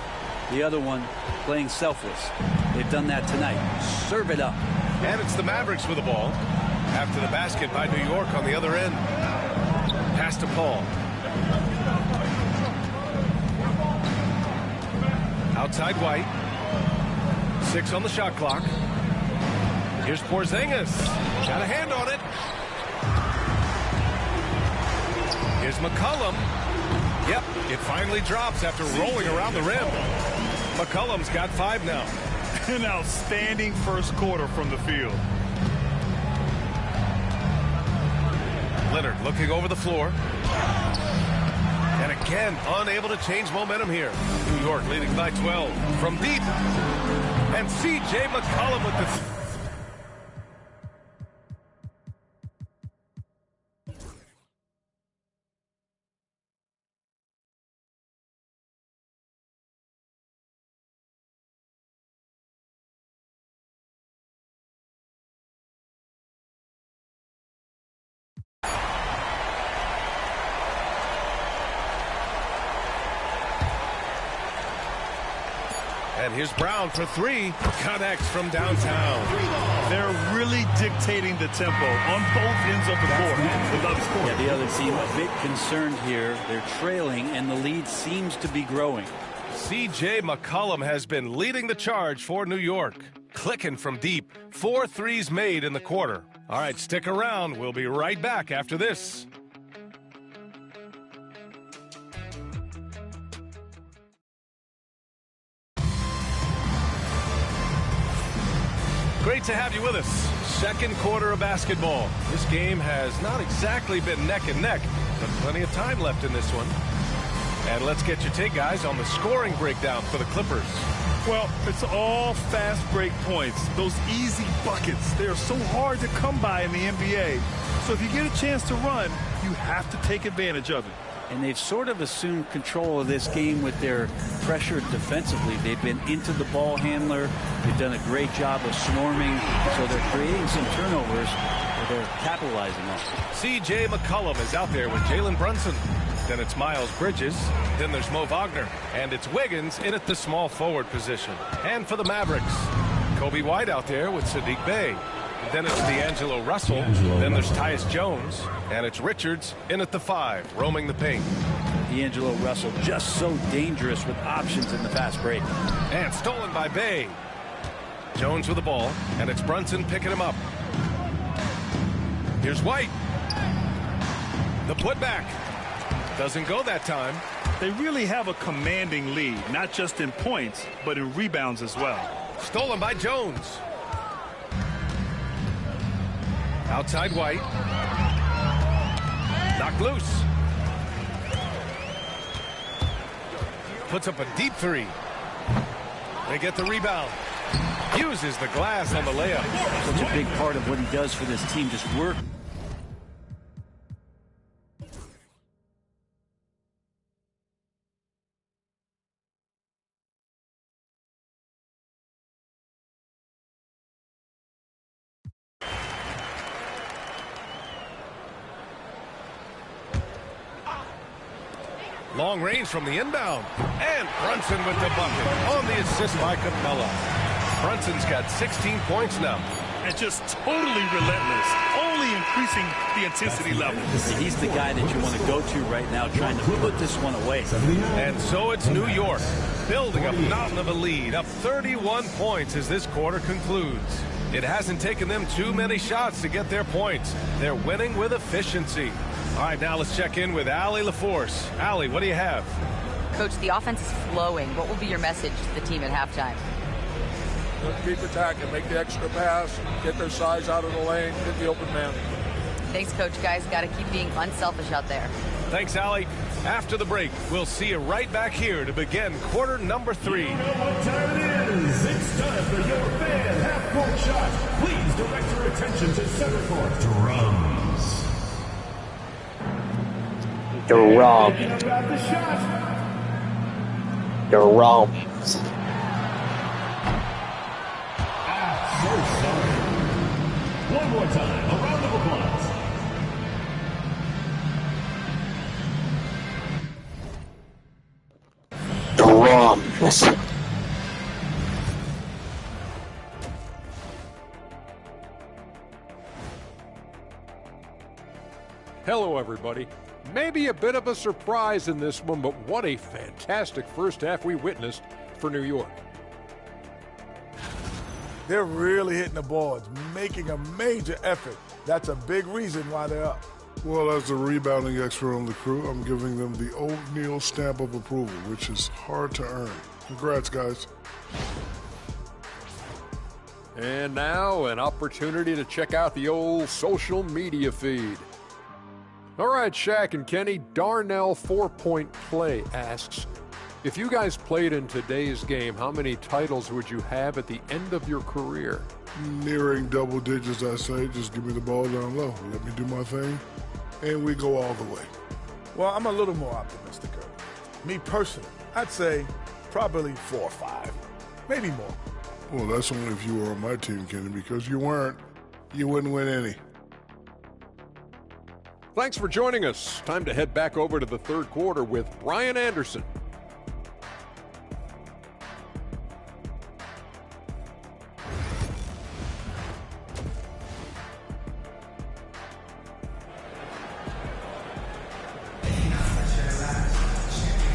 The other one, playing selfless. They've done that tonight. Serve it up. And it's the Mavericks with the ball. After the basket by New York on the other end. Pass to Paul. Outside White. 6 on the shot clock. Here's Porzingis. Got a hand on it. Here's Here's McCollum. Yep, it finally drops after rolling around the rim. McCollum's got 5 now. An outstanding first quarter from the field. Leonard looking over the floor. And again, unable to change momentum here. New York leading by 12 from deep. And C.J. McCollum with the... And here's Brown for 3. Connects from downtown. They're really dictating the tempo on both ends of the court. Yeah, the other team a bit concerned here. They're trailing, and the lead seems to be growing. C.J. McCollum has been leading the charge for New York. Clicking from deep. 4 threes made in the quarter. All right, stick around. We'll be right back after this. Great to have you with us. Second quarter of basketball. This game has not exactly been neck and neck, but plenty of time left in this one. And let's get your take, guys, on the scoring breakdown for the Clippers. Well, it's all fast break points. Those easy buckets, they are so hard to come by in the NBA. So if you get a chance to run, you have to take advantage of it. And they've sort of assumed control of this game with their pressure defensively. They've been into the ball handler. They've done a great job of swarming. So they're creating some turnovers that they're capitalizing on. C.J. McCollum is out there with Jalen Brunson. Then it's Miles Bridges. Then there's Mo Wagner. And it's Wiggins in at the small forward position. And for the Mavericks, Kobe White out there with Sadiq Bey. Then it's D'Angelo Russell. Then there's Tyus Jones. And it's Richards in at the 5, roaming the paint. D'Angelo Russell just so dangerous with options in the fast break. And stolen by Bey. Jones with the ball. And it's Brunson picking him up. Here's White. The putback. Doesn't go that time. They really have a commanding lead, not just in points, but in rebounds as well. Stolen by Jones. Outside White. Knocked loose. Puts up a deep 3. They get the rebound. Uses the glass on the layup. Such a big part of what he does for this team, just work. Long range from the inbound. And Brunson with the bucket on the assist by Capella. Brunson's got 16 points now. And just totally relentless, only increasing the intensity level. He's the guy that you want to go to right now, trying to put this one away. And so it's New York, building a mountain of a lead, up 31 points as this quarter concludes. It hasn't taken them too many shots to get their points. They're winning with efficiency. All right, now let's check in with Allie LaForce. Allie, what do you have? Coach, the offense is flowing. What will be your message to the team at halftime? Keep attacking, make the extra pass, get their size out of the lane, hit the open man. Thanks, Coach. Guys, got to keep being unselfish out there. Thanks, Allie. After the break, we'll see you right back here to begin quarter number 3. You know what time it is. It's time for your fan half-court shot. Please direct your attention to center court. Drums. Drum. So sorry. One more time, a round of applause. Drums. Hello, everybody. Maybe a bit of a surprise in this one, but what a fantastic first half we witnessed for New York. They're really hitting the boards, making a major effort. That's a big reason why they're up. Well, as the rebounding expert on the crew, I'm giving them the O'Neal stamp of approval, which is hard to earn. Congrats, guys. And now an opportunity to check out the old social media feed. All right, Shaq and Kenny, Darnell 4-Point Play asks, if you guys played in today's game, how many titles would you have at the end of your career? Nearing double digits, I say. Just give me the ball down low. Let me do my thing, and we go all the way. Well, I'm a little more optimistic. Me personally, I'd say probably 4 or 5, maybe more. Well, that's only if you were on my team, Kenny, because you weren't. You wouldn't win any. Thanks for joining us. Time to head back over to the third quarter with Brian Anderson.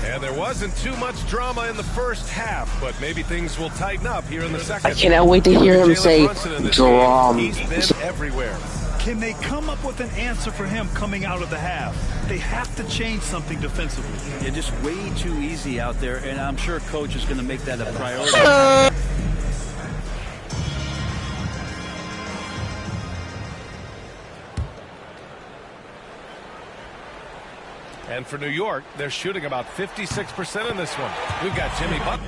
And there wasn't too much drama in the first half, but maybe things will tighten up here in the second. I cannot wait to hear him say drama. He's been everywhere. Can they come up with an answer for him coming out of the half? They have to change something defensively. You're just way too easy out there, and I'm sure Coach is going to make that a priority. And for New York, they're shooting about 56% in this one. We've got Jimmy Butler.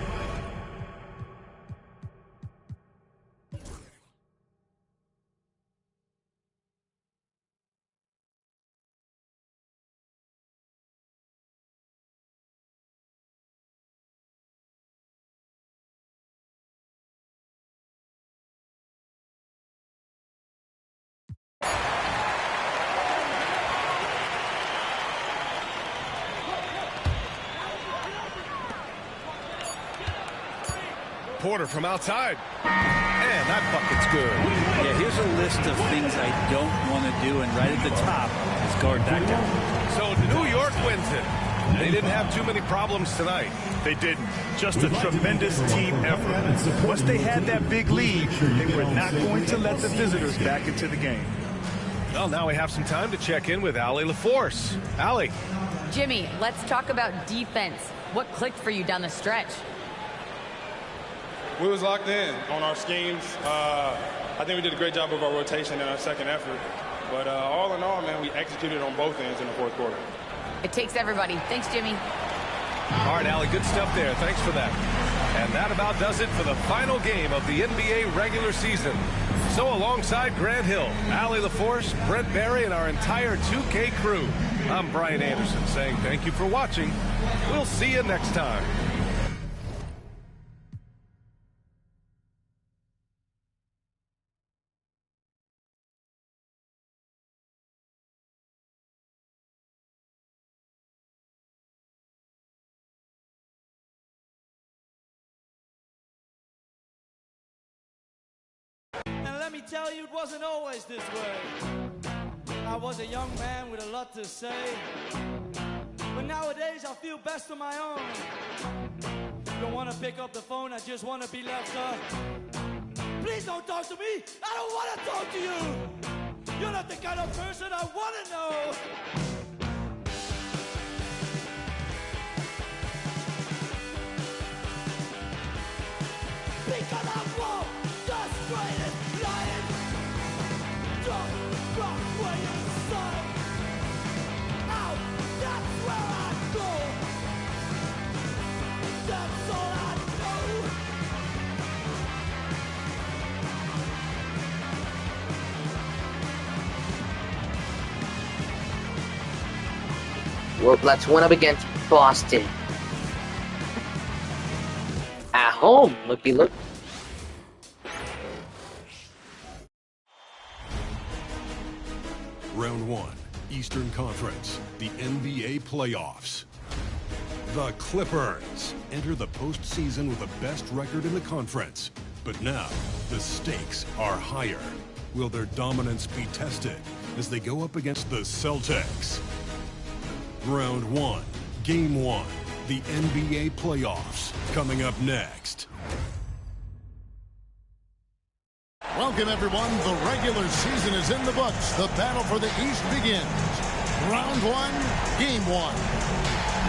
Porter from outside. And that bucket's good. Yeah, here's a list of things I don't want to do, and right at the top is guard back down. So New York wins it. They didn't have too many problems tonight. They didn't. Just a tremendous team effort. Once they had that big lead, they were not going to let the visitors back into the game. Well, now we have some time to check in with Allie LaForce. Allie. Jimmy, let's talk about defense. What clicked for you down the stretch? We was locked in on our schemes. I think we did a great job of our rotation and our second effort. But all in all, man, we executed on both ends in the fourth quarter. It takes everybody. Thanks, Jimmy. All right, Allie, good stuff there. Thanks for that. And that about does it for the final game of the NBA regular season. So alongside Grant Hill, Allie LaForce, Brent Barry, and our entire 2K crew, I'm Brian Anderson saying thank you for watching. We'll see you next time. Let me tell you, it wasn't always this way. I was a young man with a lot to say, but nowadays I feel best on my own. Don't want to pick up the phone, I just want to be left up. Please don't talk to me, I don't want to talk to you. You're not the kind of person I want to know. Because I want the straightest line. Don't rock where you son. Now that's where I go. That's all I know. Well, let's win up against Boston. At home, looky look. Round 1, Eastern Conference, the NBA playoffs. The Clippers enter the postseason with the best record in the conference. But now, the stakes are higher. Will their dominance be tested as they go up against the Celtics? Round 1, Game 1, the NBA playoffs, coming up next. Welcome, everyone. The regular season is in the books. The battle for the East begins. Round one, game one.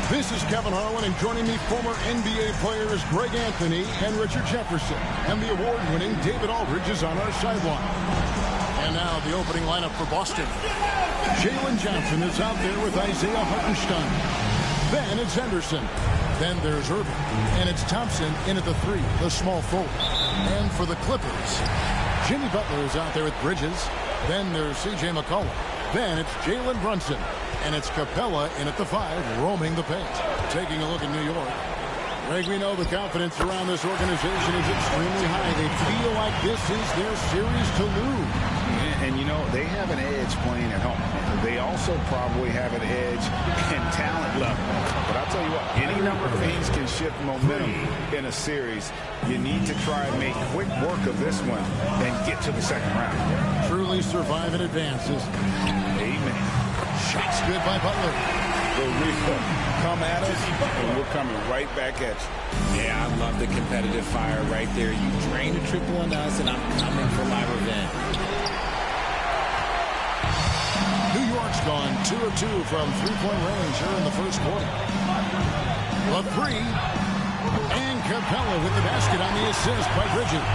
This is Kevin Harlan, and joining me, former NBA players Greg Anthony and Richard Jefferson. And the award-winning David Aldridge is on our sideline. And now the opening lineup for Boston. Jalen Johnson is out there with Isaiah Hartenstein. Then it's Henderson. Then there's Irving. And it's Thompson in at the 3, the small forward. And for the Clippers, Jimmy Butler is out there with Bridges. Then there's C.J. McCollum. Then it's Jalen Brunson. And it's Capella in at the 5, roaming the paint. Taking a look at New York. Greg, we know the confidence around this organization is extremely high. They feel like this is their series to lose. And, you know, they have an edge playing at home. They also probably have an edge in talent level. But I'll tell you what, any number of things can shift momentum in a series. You need to try and make quick work of this one and get to the second round. Truly survive and advances. Amen. Shots good by Butler. The real come at us, and we're coming right back at you. Yeah, I love the competitive fire right there. You drain a triple on us, and I'm coming for my revenge. New York's gone 2 of 2 from three-point range here in the first quarter. A 3, and Capella with the basket on the assist by Bridges.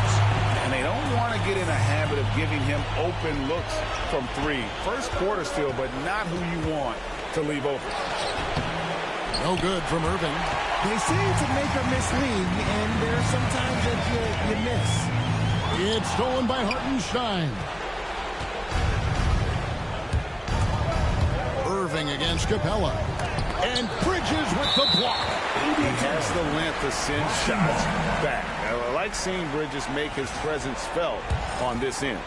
And they don't want to get in a habit of giving him open looks from 3. First quarter still, but not who you want to leave open. No good from Irving. They say it's a make or miss league, and there are some times that you miss. It's stolen by Hartenstein. Irving against Capella. And Bridges with the block. He has the length to send shots back. I like seeing Bridges make his presence felt on this end.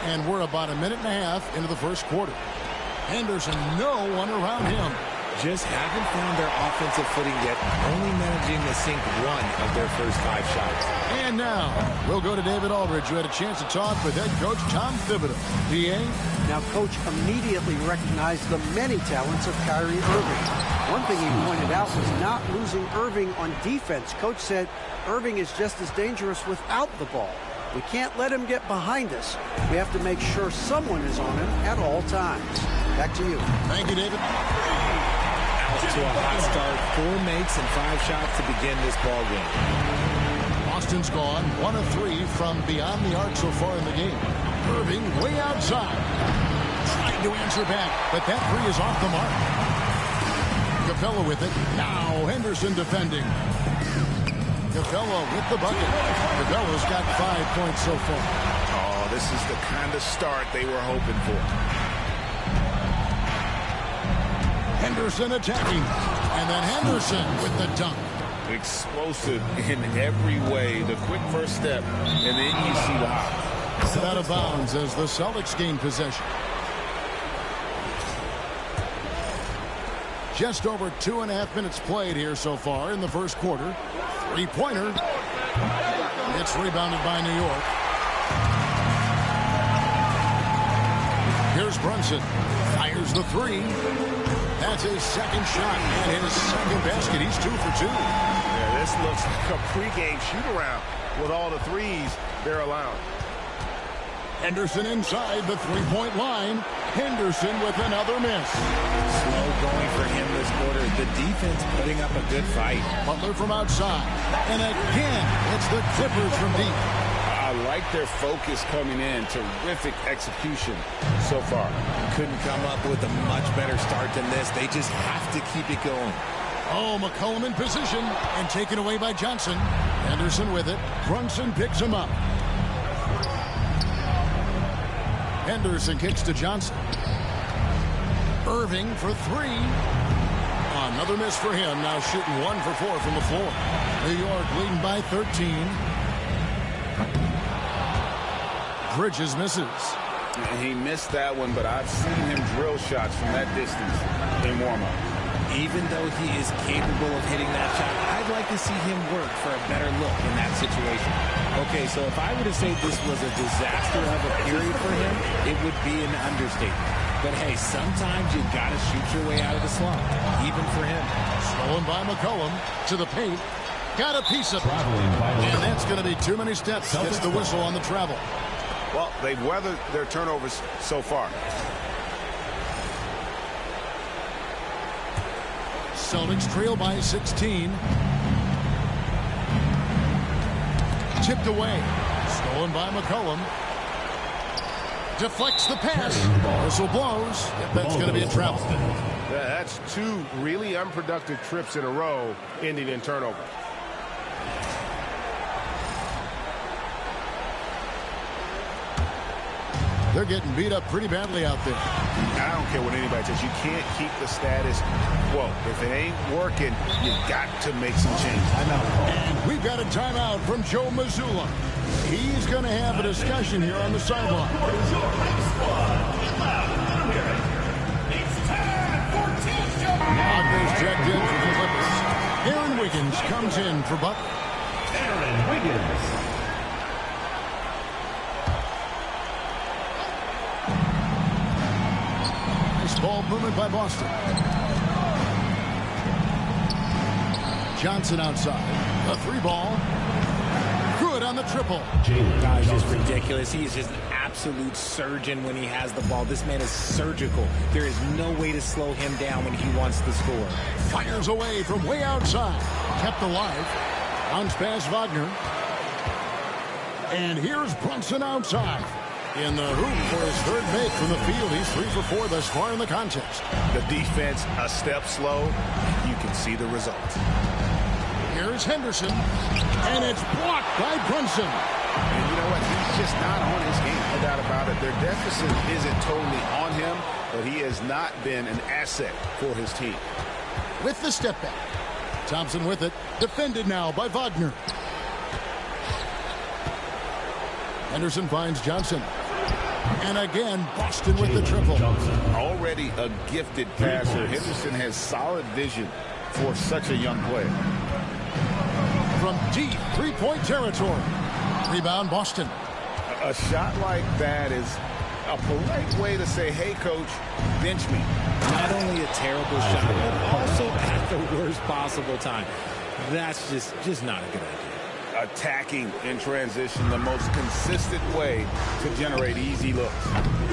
And we're about a minute and a half into the first quarter. Henderson, no one around him. Just haven't found their offensive footing yet, only managing to sink 1 of their first 5 shots. And now, we'll go to David Aldridge, who had a chance to talk with head coach Tom Thibodeau. PA? Now, Coach immediately recognized the many talents of Kyrie Irving. One thing he pointed out was not losing Irving on defense. Coach said Irving is just as dangerous without the ball. We can't let him get behind us. We have to make sure someone is on him at all times. Back to you. Thank you, David. Out to a hot start. 4 makes and 5 shots to begin this ball game. Boston's gone 1 of 3 from beyond the arc so far in the game. Irving way outside. Trying to answer back, but that 3 is off the mark. Capella with it. Now Henderson defending. Capella with the bucket. Capella's got 5 points so far. Oh, this is the kind of start they were hoping for. Henderson attacking. And then Henderson with the dunk. Explosive in every way. The quick first step, and then you see the hop. Set out of bounds as the Celtics gain possession. Just over 2.5 minutes played here so far in the first quarter. 3-pointer. It's rebounded by New York. Here's Brunson. Fires the 3. That's his second shot and his second basket. He's 2 for 2. Yeah, this looks like a pregame shoot-around with all the threes they're allowing. Henderson inside the three-point line. Henderson with another miss. Slow going for him this quarter. The defense putting up a good fight. Butler from outside. And again, it's the Clippers from deep. I like their focus coming in. Terrific execution so far. Couldn't come up with a much better start than this. They just have to keep it going. Oh, McCollum in position and taken away by Johnson. Henderson with it. Brunson picks him up. Henderson kicks to Johnson. Irving for 3. Another miss for him. Now shooting 1 for 4 from the floor. New York leading by 13. Bridges misses. He missed that one, but I've seen him drill shots from that distance in warm-up. Even though he is capable of hitting that shot, I'd like to see him work for a better look in that situation. Okay, so if I were to say this was a disaster of a period for him, it would be an understatement. But hey, sometimes you got to shoot your way out of the slump, even for him. Stolen by McCollum to the paint. Got a piece of it. And that's going to be too many steps. Gets the whistle on the travel. Well, they've weathered their turnovers so far. Celtics trail by 16. Tipped away. Stolen by McCollum. Deflects the pass. Whistle blows. That's going to be a travel. That's 2 really unproductive trips in a row ending in turnover. They're getting beat up pretty badly out there. I don't care what anybody says. You can't keep the status quo. If it ain't working, you got to make some changes. And we've got a timeout from Joe Mazzulla. He's going to have a discussion here on the sideline. Wagner's checked in for the Clippers. Aaron Wiggins comes in for Butler. Aaron Wiggins. Ball movement by Boston. Johnson outside. A 3 ball. Good on the triple. Guys, just ridiculous. He is just an absolute surgeon when he has the ball. This man is surgical. There is no way to slow him down when he wants to score. Fires away from way outside. Kept alive. Bounce pass Wagner. And here's Brunson outside. In the hoop for his 3rd make from the field. He's 3 for 4 thus far in the contest. The defense a step slow. You can see the result. Here's Henderson. And it's blocked by Brunson. And you know what? He's just not on his game. No doubt about it. Their deficit isn't totally on him, but he has not been an asset for his team. With the step back. Thompson with it. Defended now by Wagner. Henderson finds Johnson. And again, Boston with the triple. Already a gifted passer. Henderson has solid vision for such a young player. From deep 3-point territory. Rebound Boston. A shot like that is a polite way to say, hey, coach, bench me. Not only a terrible shot, but also at the worst possible time. That's just not a good idea. Attacking in transition, the most consistent way to generate easy looks.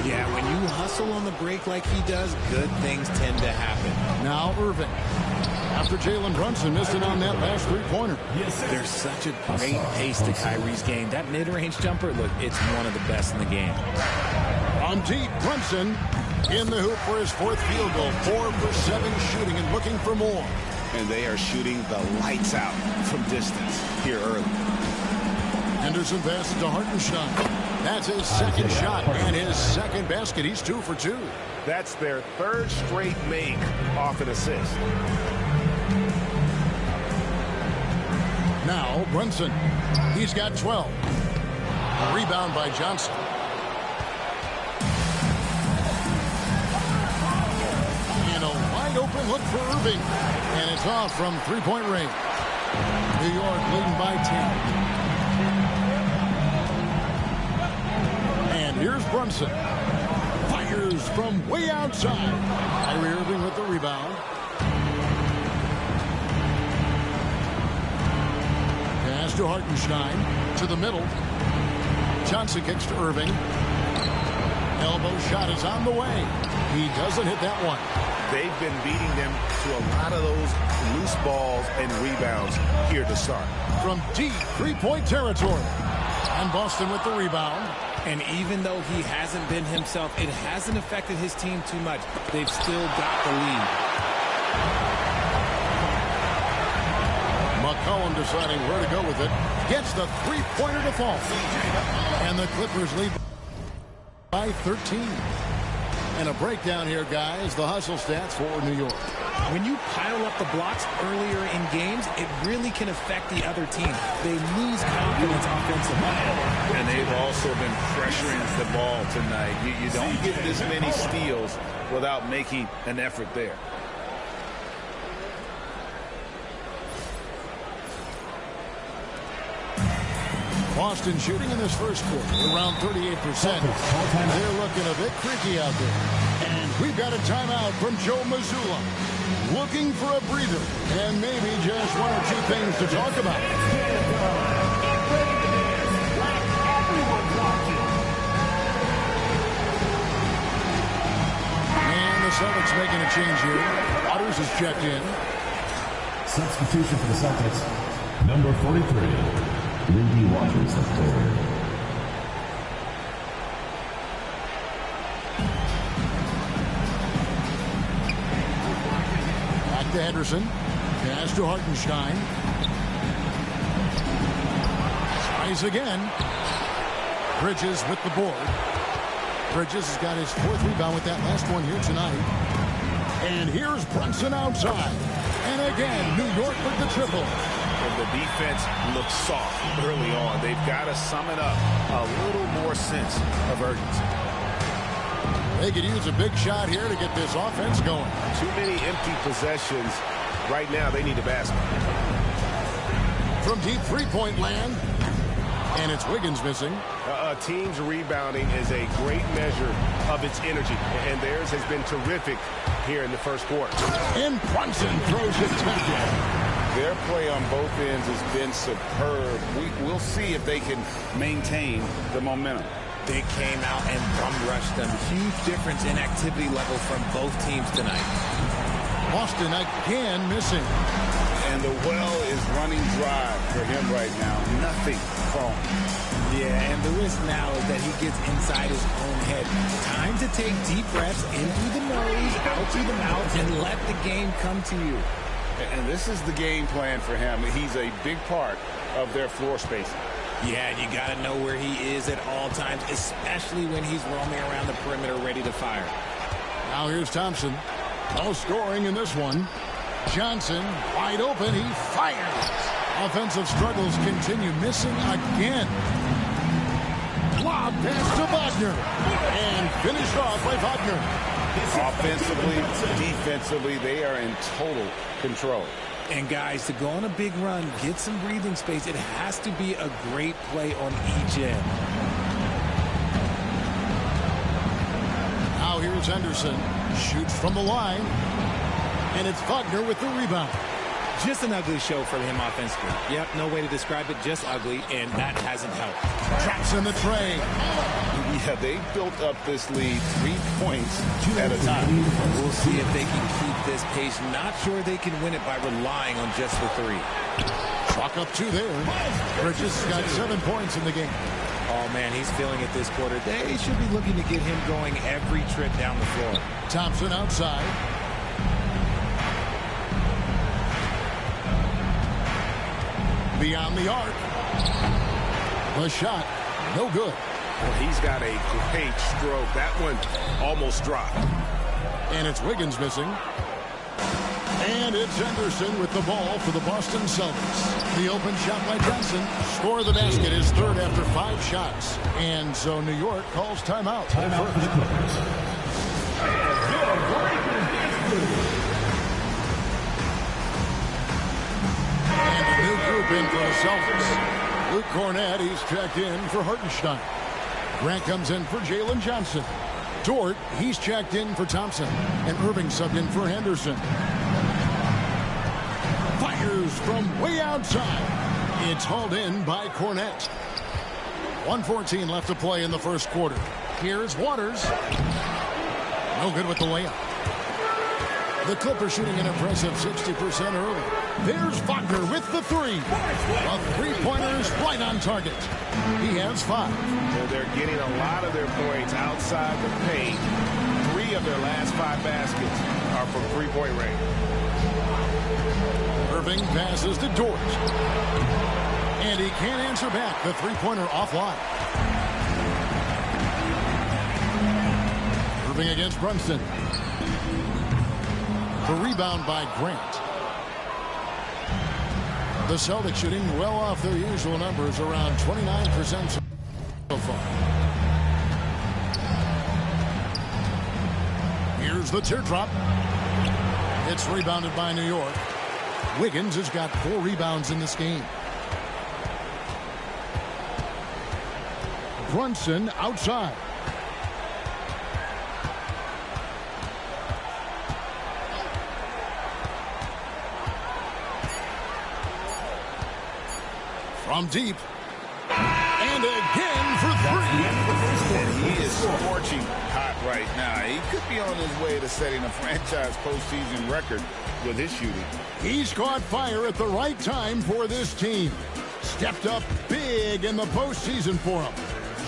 Yeah, when you hustle on the break like he does, good things tend to happen. Now Irving. After Jalen Brunson missing on that last 3-pointer. There's such a great pace to Kyrie's game. That mid-range jumper, look, it's one of the best in the game. On deep, Brunson in the hoop for his 4th field goal. 4 for 7 shooting and looking for more. And they are shooting the lights out from distance here early. Henderson passes to Hartenstein. That's his 2nd shot and his 2nd basket. He's 2 for 2. That's their 3rd straight make off an assist. Now Brunson. He's got 12. A rebound by Johnson. Open look for Irving. And it's off from 3-point range. New York leading by 10. And here's Brunson. Fires from way outside. Kyrie Irving with the rebound. Pass to Hartenstein. To the middle. Johnson kicks to Irving. Elbow shot is on the way. He doesn't hit that one. They've been beating them to a lot of those loose balls and rebounds here to start. From deep 3-point territory. And Boston with the rebound. And even though he hasn't been himself, it hasn't affected his team too much. They've still got the lead. McCollum deciding where to go with it. Gets the 3-pointer to fall. And the Clippers lead by 13. And a breakdown here, guys. The hustle stats for New York. When you pile up the blocks earlier in games, it really can affect the other team. They lose confidence offensively. And they've also been pressuring the ball tonight. You don't get this many steals without making an effort there. Boston shooting in this first quarter around 38%. They're looking a bit creaky out there. And we've got a timeout from Joe Mazzulla. Looking for a breather and maybe just 1 or 2 things to talk about. Celtics making a change here. Waters is checked in. Substitution for the Celtics. Number 43, Lindy Waters, the third. Back to Henderson. Pass to Hartenstein. Tries again. Bridges with the board. Bridges has got his 4th rebound with that last one here tonight. And here's Brunson outside. And again, New York with the triple. And the defense looks soft early on. They've got to sum it up a little more sense of urgency. They could use a big shot here to get this offense going. Too many empty possessions. Right now, they need a basket. From deep three-point land. And it's Wiggins missing. Team's rebounding is a great measure of its energy. And theirs has been terrific here in the first quarter. And Brunson throws it down. Their play on both ends has been superb. We'll see if they can maintain the momentum. They came out and bum-rushed them. Huge difference in activity level from both teams tonight. Boston again missing. And the well is running dry for him right now. Nothing falling. Yeah, and the risk now is that he gets inside his own head. Time to take deep breaths in through the nose, out through the mouth, and let the game come to you. And this is the game plan for him. He's a big part of their floor spacing. Yeah, and you got to know where he is at all times, especially when he's roaming around the perimeter ready to fire. Now here's Thompson. No scoring in this one. Johnson, wide open, he fires. Offensive struggles continue, missing again. Lob pass to Wagner. And finished off by Wagner. Offensively, defensively, they are in total control. And guys, to go on a big run, get some breathing space, it has to be a great play on each end. Now here's Henderson. Shoots from the line. And it's Wagner with the rebound. Just an ugly show for him offensively. Yep, no way to describe it, just ugly, and that hasn't helped. Traps in the tray. Yeah, they built up this lead 3 points at a time. We'll see if they can keep this pace. Not sure they can win it by relying on just the 3. Chalk up 2 there. Bridges got 7 points in the game. Oh, man, he's feeling it this quarter. They should be looking to get him going every trip down the floor. Thompson outside. Beyond the arc. The shot, no good. Well, he's got a great stroke. That one almost dropped. And it's Wiggins missing. And it's Henderson with the ball for the Boston Celtics. The open shot by Johnson. Score of the basket is 3rd after 5 shots. And so New York calls timeout. Timeout for the Clippers. And a new group in for the Celtics. Luke Cornett, he's checked in for Hartenstein. Grant comes in for Jalen Johnson. Dort, he's checked in for Thompson. And Irving subbed in for Henderson. Fires from way outside. It's hauled in by Cornett. 1:14 left to play in the first quarter. Here's Waters. No good with the layup. The Clippers shooting an impressive 60% early. There's Wagner with the 3. A three-pointer's right on target. He has 5. Well, they're getting a lot of their points outside the paint. 3 of their last 5 baskets are from three-point range. Irving passes to Dort. And he can't answer back. The three-pointer offline. Irving against Brunson. The rebound by Grant. The Celtics shooting well off their usual numbers, around 29% so far. Here's the teardrop. It's rebounded by New York. Wiggins has got 4 rebounds in this game. Brunson outside. From deep. And again for 3. And he is scorching hot right now. He could be on his way to setting a franchise postseason record with his shooting. He's caught fire at the right time for this team. Stepped up big in the postseason for him.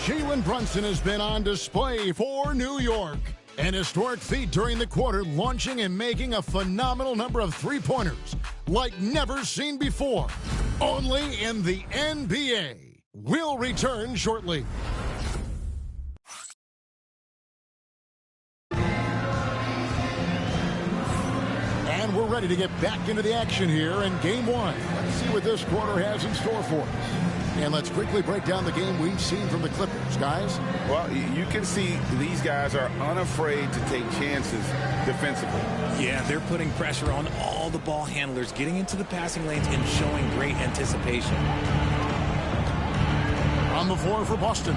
Jalen Brunson has been on display for New York. An historic feat during the quarter, launching and making a phenomenal number of three-pointers like never seen before. Only in the NBA. We'll return shortly. And we're ready to get back into the action here in Game 1. Let's see what this quarter has in store for us. And let's quickly break down the game we've seen from the Clippers, guys. Well, you can see these guys are unafraid to take chances defensively. Yeah, they're putting pressure on all the ball handlers, getting into the passing lanes and showing great anticipation. On the floor for Boston,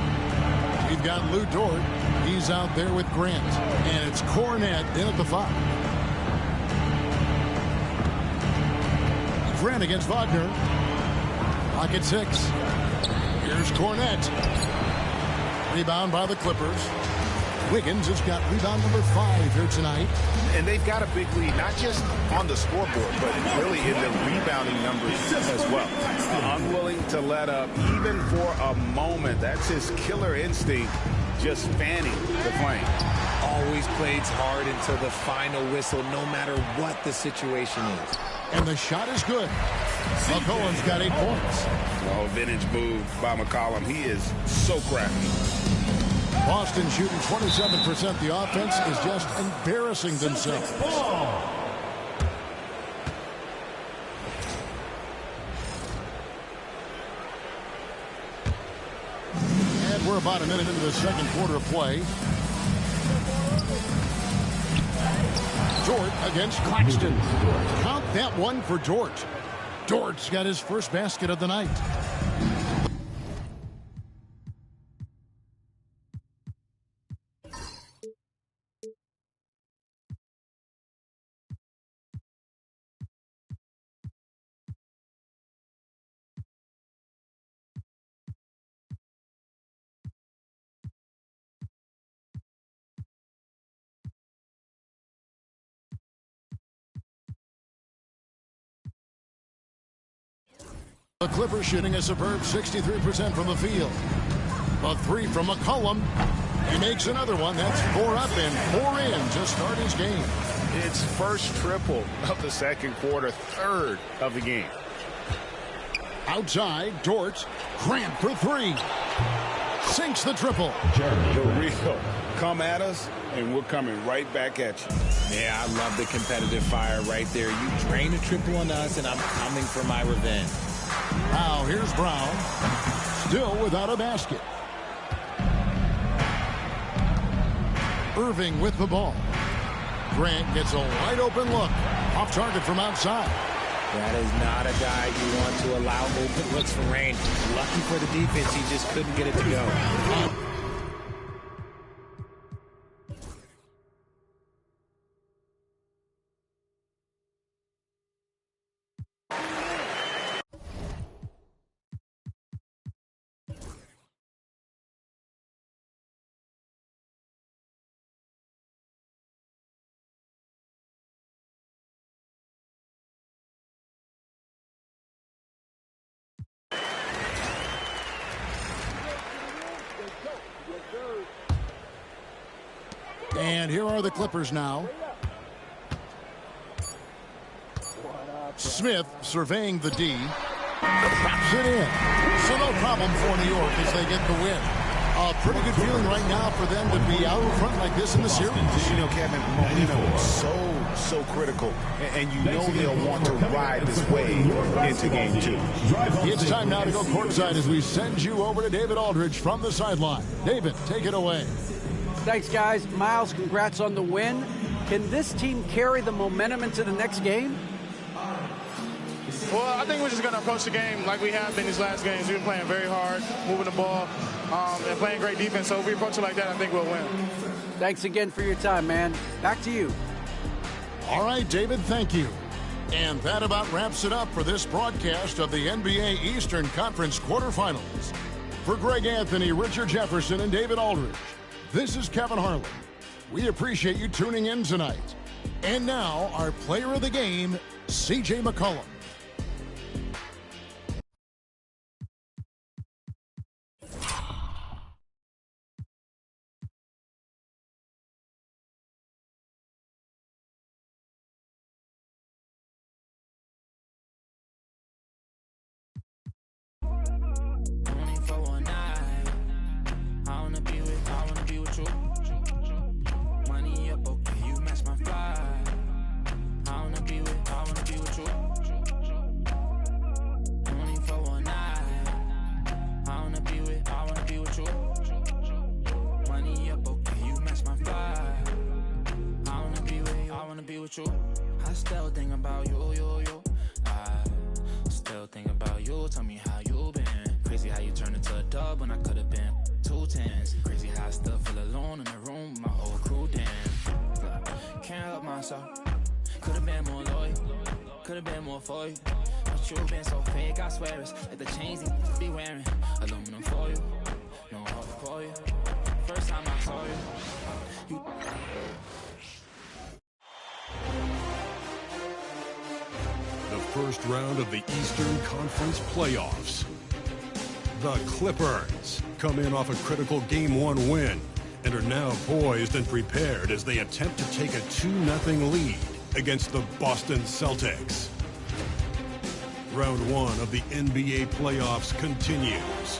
we've got Lou Dort. He's out there with Grant. And it's Kornet in at the 5. Grant against Wagner. Lock at 6. Here's Kornet. Rebound by the Clippers. Wiggins has got rebound number 5 here tonight. And they've got a big lead, not just on the scoreboard, but really in the rebounding numbers as well. Unwilling to let up, even for a moment. That's his killer instinct, just fanning the flame. Always plays hard until the final whistle, no matter what the situation is. And the shot is good. McCollum's got 8 points. Oh, vintage move by McCollum. He is so crafty. Boston shooting 27%. The offense is just embarrassing themselves. And we're about a minute into the second quarter of play. Dort against Claxton. Count that one for Dort. Dort's got his first basket of the night. The Clippers shooting a superb 63% from the field. A 3 from McCollum. He makes another one. That's 4 up and 4 in to start his game. It's first triple of the second quarter, third of the game. Outside, Dort. Grant for 3. Sinks the triple. The real come at us, and we're coming right back at you. Yeah, I love the competitive fire right there. You drain a triple on us, and I'm coming for my revenge. Now here's Brown, still without a basket. Irving with the ball. Grant gets a wide open look. Off target from outside. That is not a guy you want to allow open looks from range. Lucky for the defense, he just couldn't get it to go. And here are the Clippers now. Smith surveying the D. Drops it in. So no problem for New York as they get the win. A pretty good feeling right now for them to be out in front like this in the series. You know, Kevin, momentum so critical. And you know they'll want to ride this wave into game 2. It's time now to go courtside as we send you over to David Aldridge from the sideline. David, take it away. Thanks, guys. Miles, congrats on the win. Can this team carry the momentum into the next game? Well, I think we're just going to approach the game like we have been these last games. We've been playing very hard, moving the ball, and playing great defense. So if we approach it like that, I think we'll win. Thanks again for your time, man. Back to you. All right, David, thank you. And that about wraps it up for this broadcast of the NBA Eastern Conference quarterfinals. For Greg Anthony, Richard Jefferson, and David Aldridge, This is Kevin Harlan. We appreciate you tuning in tonight. And now, our player of the game, C.J. McCollum. I still think about you. I still think about you. Tell me how you been. Crazy how you turned into a dub when I could have been 2 10s. Crazy how I still feel alone in the room with my whole crew. Damn, can't help myself. Could have been more loyal. Could have been more for you. But you've been so fake, I swear it's like the chains you be wearing. Aluminum for you. No heart for you. First time I saw you. The first round of the Eastern Conference playoffs. The Clippers come in off a critical Game 1 win and are now poised and prepared as they attempt to take a 2-0 lead against the Boston Celtics. Round 1 of the NBA playoffs continues.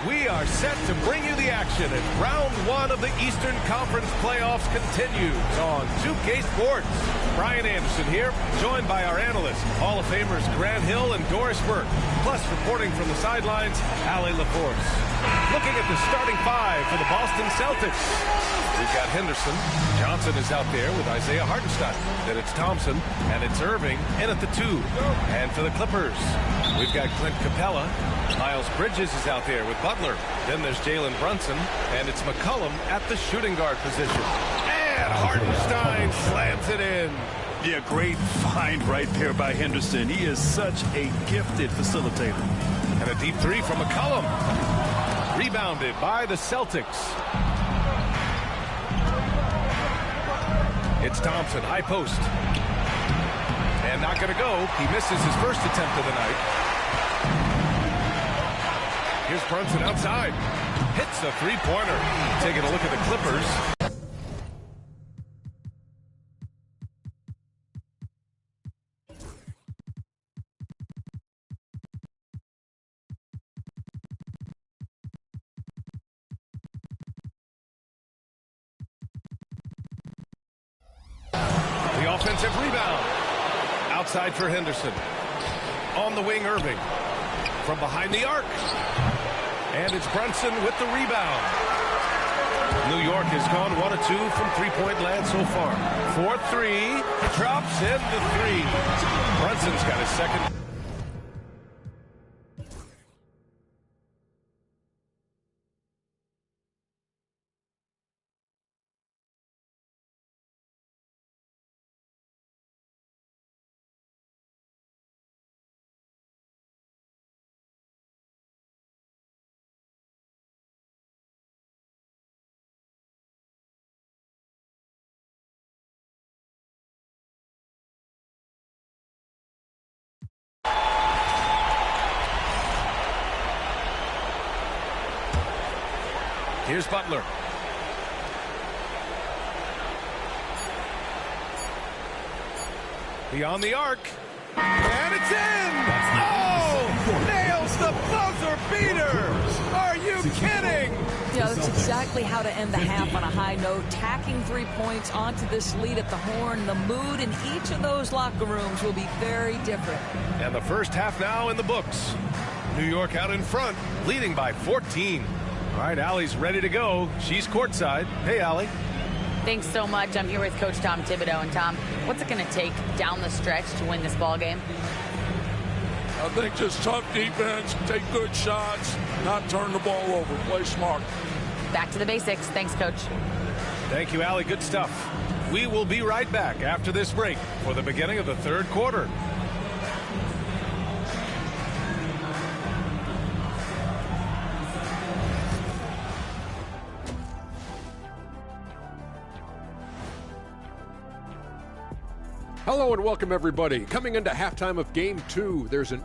We are set to bring you the action as round 1 of the Eastern Conference playoffs continues on 2K Sports. Brian Anderson here, joined by our analysts, Hall of Famers Grant Hill and Doris Burke. Plus, reporting from the sidelines, Allie LaForce. Looking at the starting 5 for the Boston Celtics. We've got Henderson. Johnson is out there with Isaiah Hartenstein. Then it's Thompson, and it's Irving in at the 2. And for the Clippers, we've got Clint Capella. Miles Bridges is out there with Butler. Then there's Jalen Brunson, and it's McCollum at the shooting guard position. And Hartenstein slams it in. Yeah, great find right there by Henderson. He is such a gifted facilitator. And a deep 3 from McCollum. Rebounded by the Celtics. It's Thompson, high post. And not going to go. He misses his first attempt of the night. Here's Brunson outside. Hits the 3-pointer. Taking a look at the Clippers. The offensive rebound. Outside for Henderson. On the wing, Irving. From behind the arc. And it's Brunson with the rebound. New York has gone 1 of 2 from three-point land so far. 4-3. Drops in the 3. Brunson's got his second. Here's Butler. Beyond the arc. And it's in! Oh! Nails the buzzer beater! Are you kidding? Yeah, that's exactly how to end the half on a high note. Tacking 3 points onto this lead at the horn. The mood in each of those locker rooms will be very different. And the first half now in the books. New York out in front, leading by 14. All right, Allie's ready to go. She's courtside. Hey, Allie. Thanks so much. I'm here with Coach Tom Thibodeau. And Tom, what's it going to take down the stretch to win this ball game? I think just tough defense, take good shots, not turn the ball over, play smart. Back to the basics. Thanks, Coach. Thank you, Allie. Good stuff. We will be right back after this break for the beginning of the third quarter. Hello and welcome, everybody. Coming into halftime of Game 2, there's an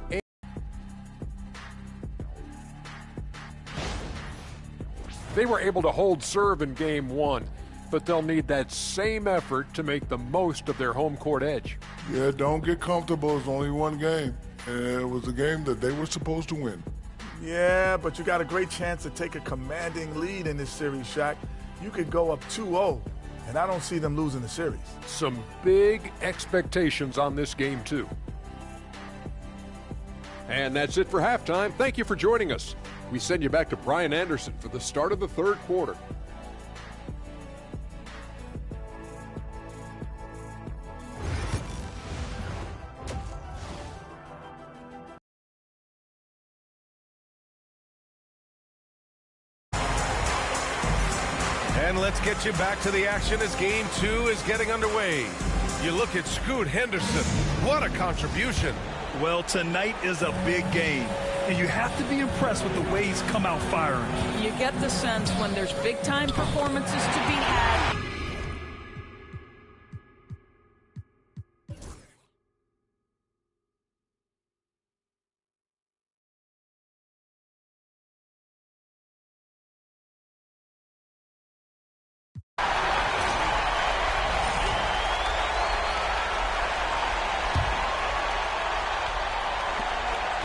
They were able to hold serve in Game 1, but they'll need that same effort to make the most of their home court edge. Yeah, don't get comfortable. It's only one game, and it was a game that they were supposed to win. Yeah, but you got a great chance to take a commanding lead in this series, Shaq. You could go up 2-0, and I don't see them losing the series. Some big expectations on this game, too. And that's it for halftime. Thank you for joining us. We send you back to Brian Anderson for the start of the third quarter. And let's get you back to the action as Game 2 is getting underway. You look at Scoot Henderson. What a contribution. Well, tonight is a big game, and you have to be impressed with the way he's come out firing. You get the sense when there's big-time performances to be had.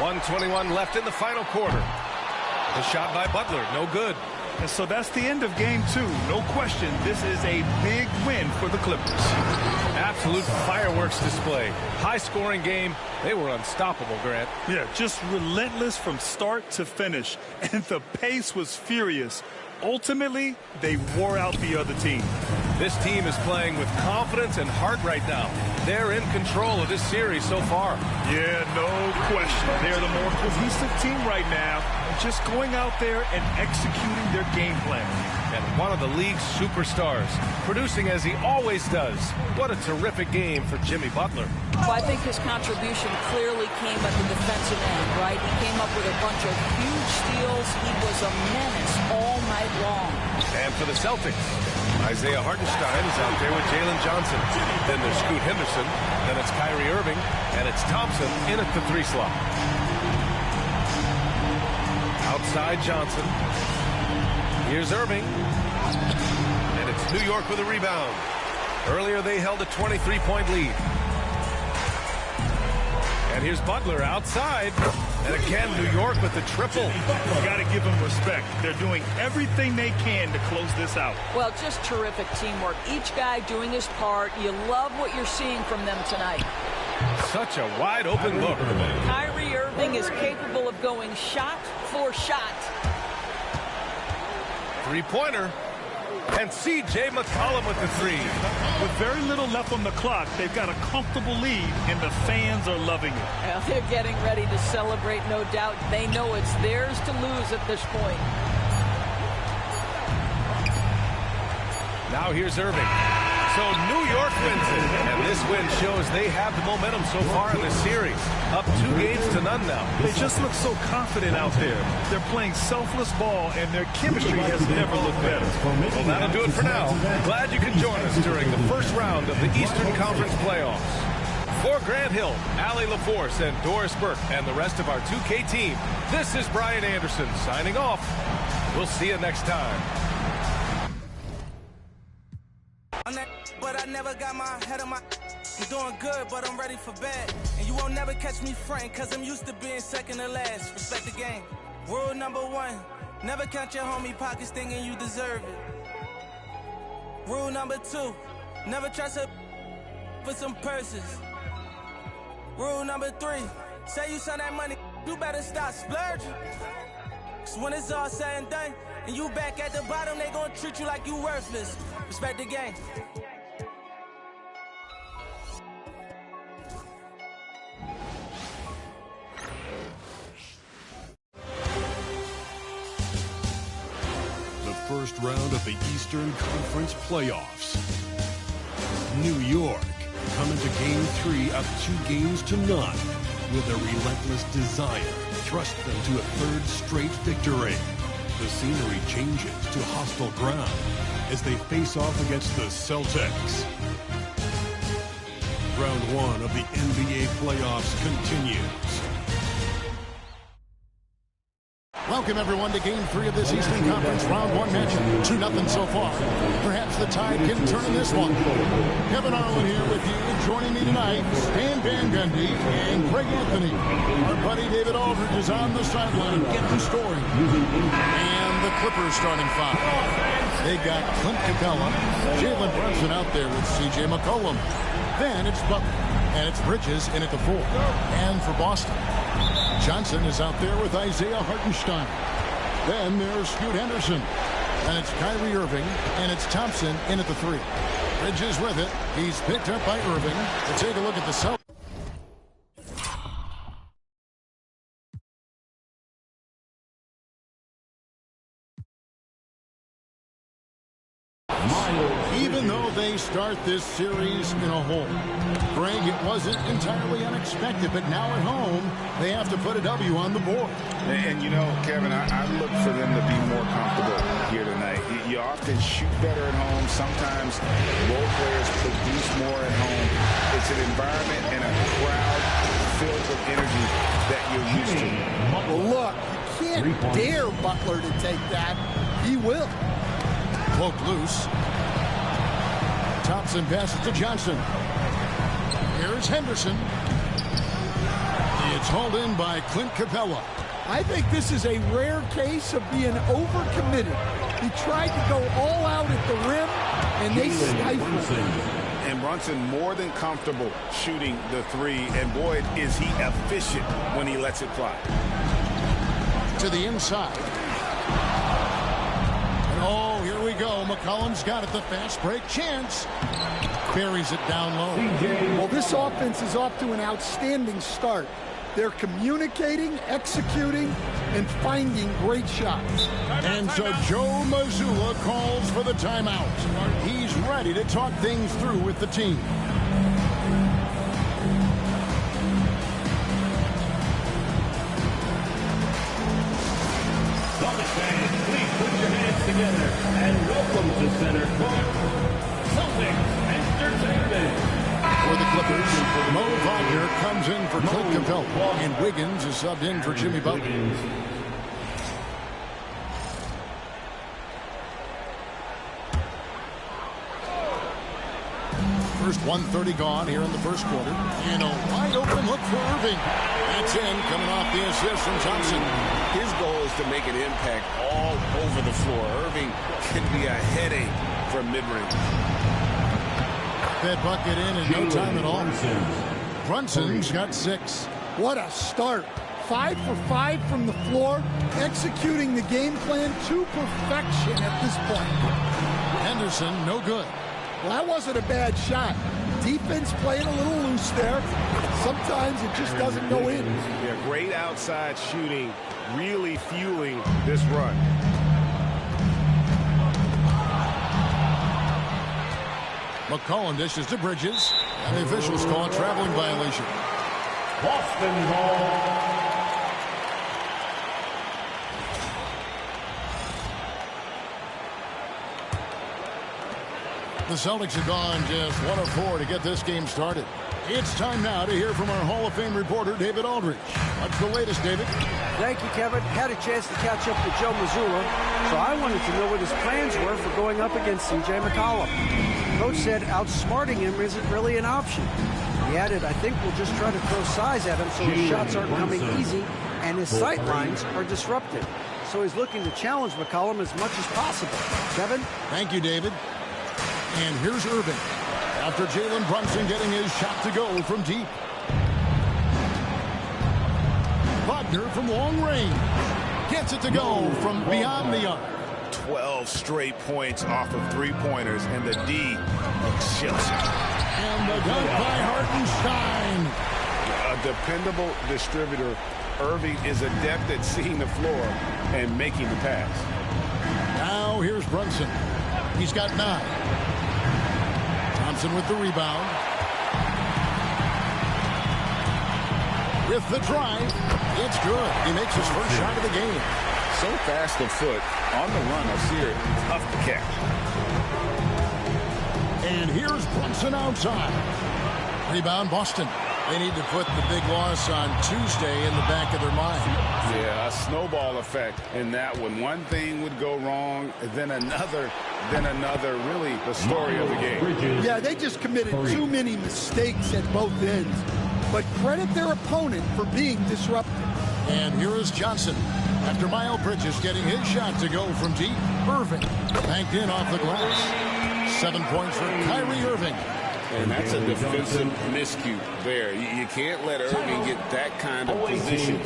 .21 left in the final quarter. The shot by Butler, no good. And so that's the end of Game 2. No question, this is a big win for the Clippers. Absolute fireworks display. High-scoring game. They were unstoppable, Grant. Yeah, just relentless from start to finish. And the pace was furious. Ultimately, they wore out the other team. This team is playing with confidence and heart right now. They're in control of this series so far. Yeah, no question. They're the more cohesive team right now, just going out there and executing their game plan. And one of the league's superstars, producing as he always does. What a terrific game for Jimmy Butler. Well, I think his contribution clearly came at the defensive end, right? He came up with a bunch of huge steals. He was a menace all night long. And for the Celtics, Isaiah Hartenstein is out there with Jalen Johnson. Then there's Scoot Henderson. Then it's Kyrie Irving. And it's Thompson in at the 3 slot. Outside Johnson. Here's Irving. And it's New York with a rebound. Earlier they held a 23-point lead. And here's Butler outside. And again, New York with the triple. You got to give them respect. They're doing everything they can to close this out. Well, just terrific teamwork. Each guy doing his part. You love what you're seeing from them tonight. Such a wide open look. Kyrie Irving is capable of going shot for shot. Three-pointer. And C.J. McCollum with the 3. With very little left on the clock, they've got a comfortable lead, and the fans are loving it. Well, they're getting ready to celebrate, no doubt. They know it's theirs to lose at this point. Now here's Irving. So New York wins it. And this win shows they have the momentum so far in this series. Up 2 games to none now. They just look so confident out there. They're playing selfless ball, and their chemistry has never looked better. Well, that'll do it for now. Glad you could join us during the first round of the Eastern Conference playoffs. For Grant Hill, Allie LaForce, and Doris Burke, and the rest of our 2K team, this is Brian Anderson signing off. We'll see you next time. But I never got my head on my... I'm doing good, but I'm ready for bed. And you won't never catch me fronting, cause I'm used to being second to last. Respect the game. Rule number 1, never count your homie pockets thinking you deserve it. Rule number 2, never trust her for some purses. Rule number 3, say you send that money, you better stop splurging. Cause when it's all said and done, and you back at the bottom, they gonna treat you like you worthless. Respect the game. The first round of the Eastern Conference playoffs. New York coming to Game 3 up 2-0 with a relentless desire to thrust them to a third straight victory. The scenery changes to hostile ground as they face off against the Celtics. Round one of the NBA playoffs continues. Welcome, everyone, to Game 3 of this Eastern Conference Round 1 matchup. 2-0 so far. Perhaps the tide can turn in this one. Kevin Harlan here with you. Joining me tonight, Stan Van Gundy and Craig Anthony. Our buddy David Aldridge is on the sideline getting story. And the Clippers starting 5. They got Clint Capella, Jalen Brunson out there with C.J. McCollum. Then it's Butler, and it's Bridges in at the 4. And for Boston, Johnson is out there with Isaiah Hartenstein. Then there's Scoot Henderson. And it's Kyrie Irving, and it's Thompson in at the 3. Bridges with it. He's picked up by Irving. To take a look at the Celtics. Even though they start this series in a hole, Greg, it wasn't entirely unexpected, but now at home, they have to put a W on the board. And you know, Kevin, I look for them to be more comfortable here tonight. You often shoot better at home. Sometimes role players produce more at home. It's an environment and a crowd filled with energy that you're used to. Well, look, you can't dare Butler to take that. He will. Cloak loose. Thompson passes to Johnson. Here's Henderson. It's hauled in by Clint Capella. I think this is a rare case of being overcommitted. He tried to go all out at the rim, and they stifled him. And Brunson more than comfortable shooting the 3, and boy, is he efficient when he lets it fly. To the inside. Oh, here we go. McCollum's got it. The fast break chance. Buries it down low. Well, this offense is off to an outstanding start. They're communicating, executing, and finding great shots. And so Joe Mazzulla calls for the timeout. He's ready to talk things through with the team. Together and welcome to center court, Celtics Entertainment. For the Clippers, Mo Wagner comes in for Clint Capella, and Wiggins is subbed in for Jimmy Butler. First 1:30 gone here in the first quarter, and a wide open look for Irving. That's in, coming off the assist from Thompson. His goal is to make an impact all over the floor. Irving can be a headache from mid-range. That bucket in no time at all. Brunson's got 6. What a start. 5 for 5 from the floor, executing the game plan to perfection at this point. Henderson, no good. Well, that wasn't a bad shot. Defense playing a little loose there. Sometimes it just doesn't go in. Yeah, great outside shooting, really fueling this run. McCollum dishes to Bridges, and the officials call a traveling violation. Boston ball. The Celtics have gone just 1 of 4 to get this game started. It's time now to hear from our Hall of Fame reporter, David Aldridge. What's the latest, David? Thank you, Kevin. Had a chance to catch up with Joe Mazzulla, so I wanted to know what his plans were for going up against C.J. McCollum. Coach said outsmarting him isn't really an option. He added, I think we'll just try to throw size at him so his shots aren't coming easy and his sight lines are disrupted. So he's looking to challenge McCollum as much as possible. Kevin? Thank you, David. And here's Irving, after Jalen Brunson getting his shot to go from deep. Wagner from long range gets it to go from beyond the arc. 12 straight points off of 3-pointers, and the D looks chilly. And the dunk by Hartenstein. A dependable distributor. Irving is adept at seeing the floor and making the pass. Now here's Brunson. He's got 9. Thompson with the rebound. With the drive, it's good. He makes his first shot of the game. So fast of foot. On the run, I see it. Tough to catch. And here's Brunson outside. Rebound, Boston. They need to put the big loss on Tuesday in the back of their mind. Yeah, a snowball effect in that one. One thing would go wrong, then another. Really the story of the game. Yeah, they just committed too many mistakes at both ends. But credit their opponent for being disruptive. And here is Johnson. After Miles Bridges getting his shot to go from deep, Irving banked in off the glass. 7 points for Kyrie Irving. And that's a defensive miscue there. You can't let Irving get that kind of position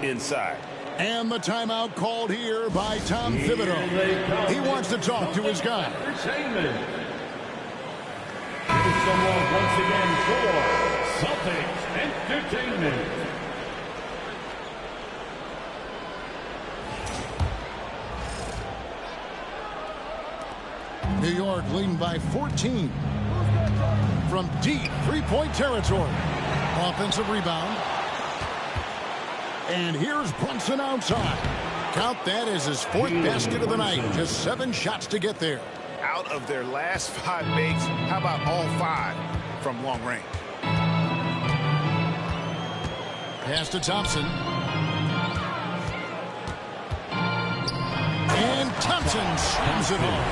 inside. And the timeout called here by Tom Thibodeau. He wants to talk to his guy. Here's someone once again for Celtics Entertainment. New York leading by 14. From deep three-point territory. Offensive rebound. And here's Brunson outside. Count that as his 4th basket of the night. Just 7 shots to get there. Out of their last 5 makes, how about all 5 from long range? Pass to Thompson. And Thompson slams it home.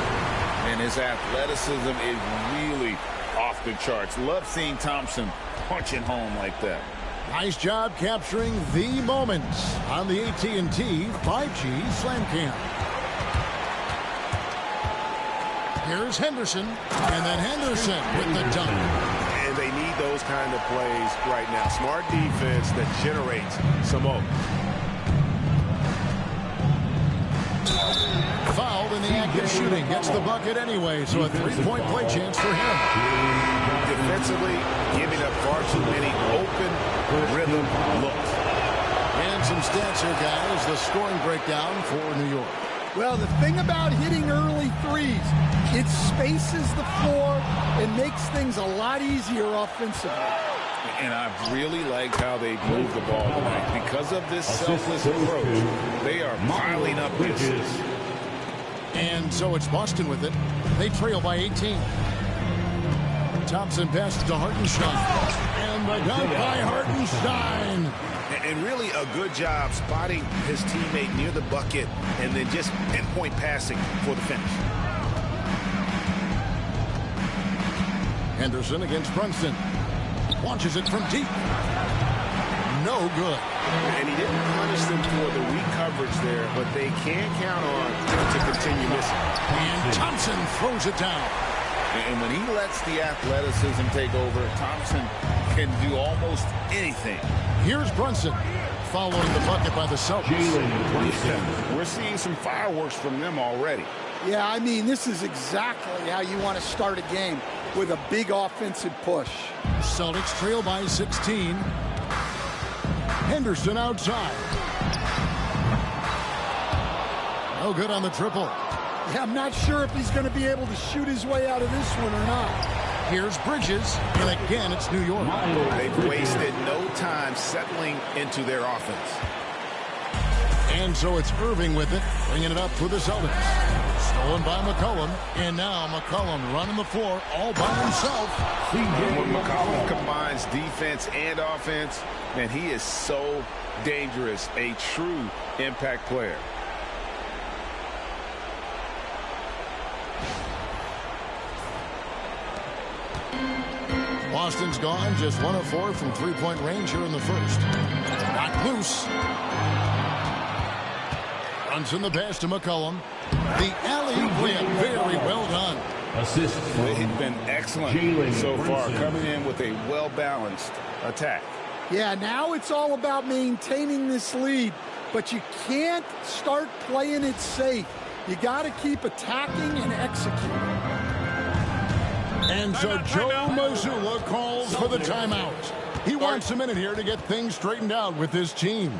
And his athleticism is really off the charts. Love seeing Thompson punching home like that. Nice job capturing the moments on the AT&T 5G Slam Cam. Here's Henderson, and then Henderson with the dunk. And they need those kind of plays right now. Smart defense that generates some hope. Fouled in the act of shooting. Gets the bucket anyway, so a 3-point play chance for him. Defensively, giving up far too many open rhythm looks. And some stats here, guys. The scoring breakdown for New York. Well, the thing about hitting early threes, it spaces the floor and makes things a lot easier offensively. And I really like how they move the ball tonight. Because of this selfless approach, they are piling up assists. And so it's Boston with it. They trail by 18. Thompson passes to Hartenstein. And the dunk by Hartenstein. And really a good job spotting his teammate near the bucket and then just pinpoint passing for the finish. Henderson against Brunson. Launches it from deep. No good. And he didn't punish them for the weak coverage there, but they can count on him to continue missing. And Thompson throws it down. And when he lets the athleticism take over, Thompson can do almost anything. Here's Brunson following the bucket by the Celtics. We're seeing some fireworks from them already. Yeah, I mean, this is exactly how you want to start a game, with a big offensive push. Celtics trail by 16. Henderson outside. No good on the triple. Yeah, I'm not sure if he's going to be able to shoot his way out of this one or not. Here's Bridges, and again, it's New York. They've wasted no time settling into their offense. And so it's Irving with it, bringing it up for the Celtics. Stolen by McCollum, and now McCollum running the floor all by himself. When McCollum combines defense and offense, man, he is so dangerous, a true impact player. Boston's gone, just 1 of 4 from three-point range here in the first. Knocked loose. Runs in the pass to McCollum. The alley-oop, very well done. Assist. They've been excellent so far, coming in with a well-balanced attack. Yeah, now it's all about maintaining this lead, but you can't start playing it safe. You got to keep attacking and executing. And so Joe Mazzulla calls for the timeout. He wants a minute here to get things straightened out with his team.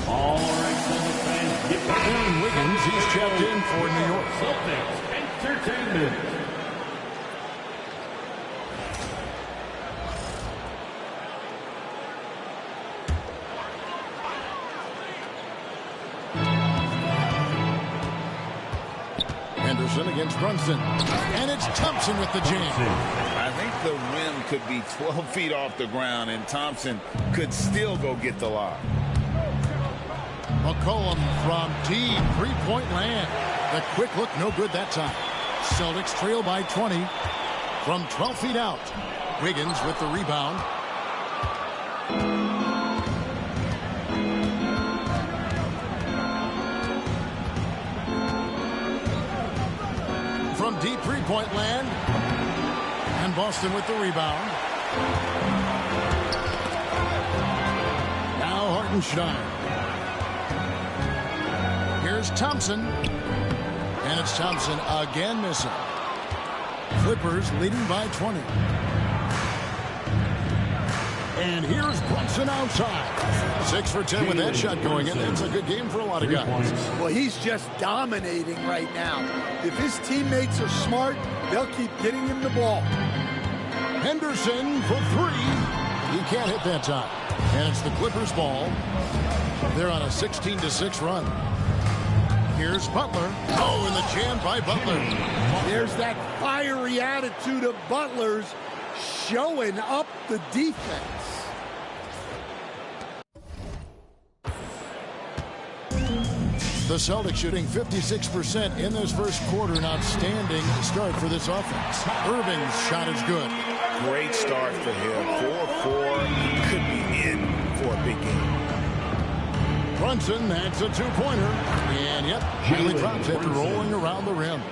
All right, Celtics fans, get Aaron Wiggins, he's checked in for New York. Celtics Entertainment. Henderson against Brunson. And it's Thompson with the jam. I think the rim could be 12 feet off the ground, and Thompson could still go get the lob. McCollum from deep three-point land. The quick look, no good that time. Celtics trail by 20 from 12 feet out. Wiggins with the rebound. From deep three-point land. And Boston with the rebound. Now Hartenstein. Here's Thompson. And it's Thompson again missing. Clippers leading by 20. And here's Brunson outside. 6 for 10 with that shot going in. It's a good game for a lot of guys. Well, he's just dominating right now. If his teammates are smart, they'll keep getting him the ball. Henderson for 3. He can't hit that time. And it's the Clippers' ball. They're on a 16-6 run. Here's Butler. Oh, and the jam by Butler. There's that fiery attitude of Butler's showing up the defense. The Celtics shooting 56% in this first quarter. An outstanding start for this offense. Irving's shot is good. Great start for him. 4-4. He could be in for a big game. Brunson, that's a two-pointer. And yep, really drops after rolling around the rim.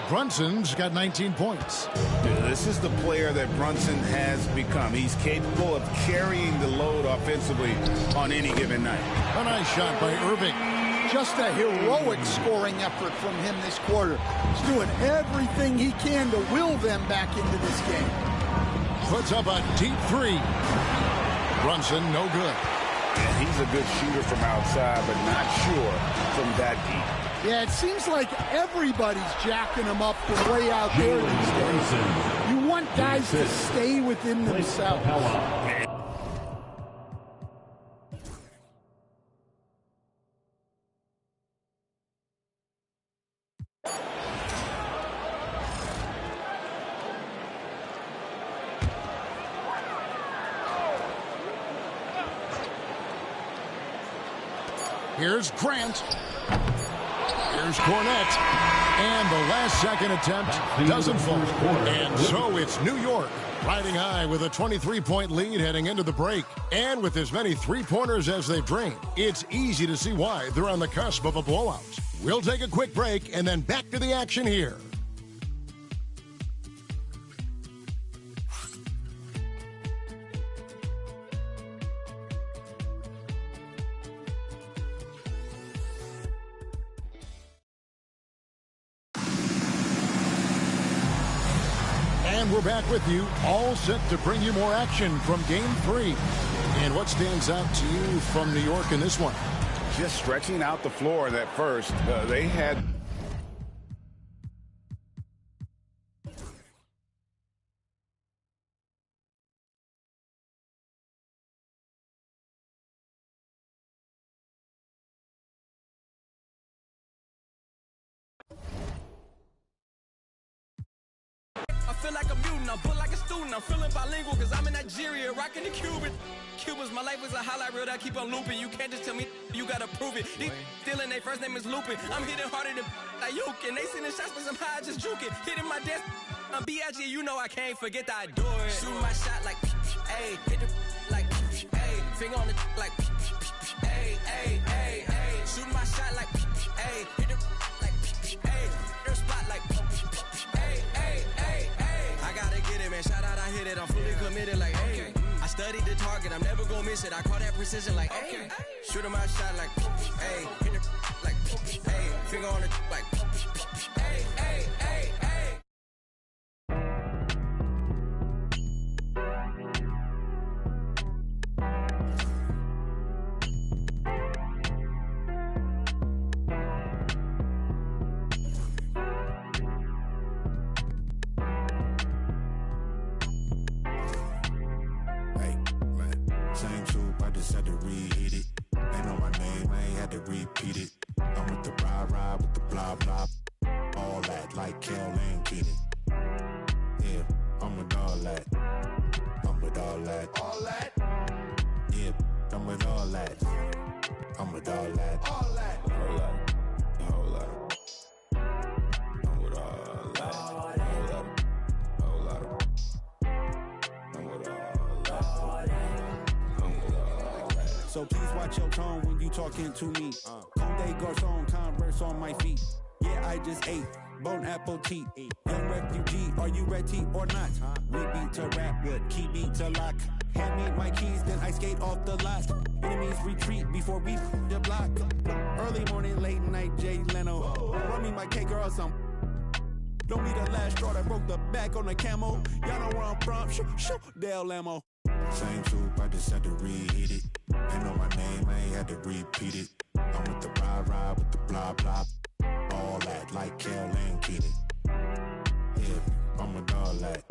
Brunson's got 19 points. This is the player that Brunson has become. He's capable of carrying the load offensively on any given night. A nice shot by Irving. Just a heroic scoring effort from him this quarter. He's doing everything he can to will them back into this game. Puts up a deep 3. Brunson, no good. And he's a good shooter from outside, but not sure from that deep. Yeah, it seems like everybody's jacking him up from way out there these days. You want guys to stay within themselves. Here's Grant. Here's Cornette. And the last second attempt doesn't fall. And so it's New York riding high with a 23-point lead heading into the break. And with as many three-pointers as they've drained, it's easy to see why they're on the cusp of a blowout. We'll take a quick break and then back to the action here. And we're back with you, all set to bring you more action from Game 3. And what stands out to you from New York in this one? Just stretching out the floor that first. They had... I feel like a mutant, I'm built like a student. I'm feeling bilingual cause I'm in Nigeria, rocking the Cuban. Cubans, my life is a highlight reel that I keep on looping. You can't just tell me, you gotta prove it. These stealing, their first name is Lupin. I'm hitting harder than Ayuk, and they sending shots but somehow I just juke it. Hitting my desk, I'm B.I.G., you know I can't forget that I do it. Shooting my shot like, ayy, hit the like, ayy, finger on the like, ayy, ayy, ayy, ayy. Shooting my shot like, ayy, hit the like, ayy, their spot like, ayy, ayy, ayy, ayy. I gotta get it, man. Shout out, I hit it. I'm fully committed, like, hey. I studied the target, I'm never gonna miss it. I call that precision, like, hey. Shooting my shot, like, hey. Hit it, like, hey. Finger on it, like, hey, hey, hey, hey. Same soup, I just had to reheat it. They know my name, I ain't had to repeat it. I'm with the ride with the blah blah. All all that like Kel and Keenan. Yeah, I'm with all that. I'm with all that. All that. Yeah, I'm with all that. I'm with all that. All that. All that. All that. I'm with all that. All that. All that. I'm with all that. I'm with all that. So please watch your tone when you talking to me. Conde Garçon, Converse on my feet. Yeah, I just ate Bon appetit. Young refugee, are you ready or not? We beat to rap with key beat to lock. Hand me my keys, then I skate off the lot. Enemies retreat before we the block. Early morning, late night, Jay Leno. Run me my cake or some. Don't be the last straw that broke the back on the camo. Y'all know where I'm from. Shoo, Dale Lamo. Same troop, I just had to reheat it. Ain't know my name, I ain't had to repeat it. I'm with the ride with the blah blah. All that like Kel and Keenan. Yeah, I'm with all that.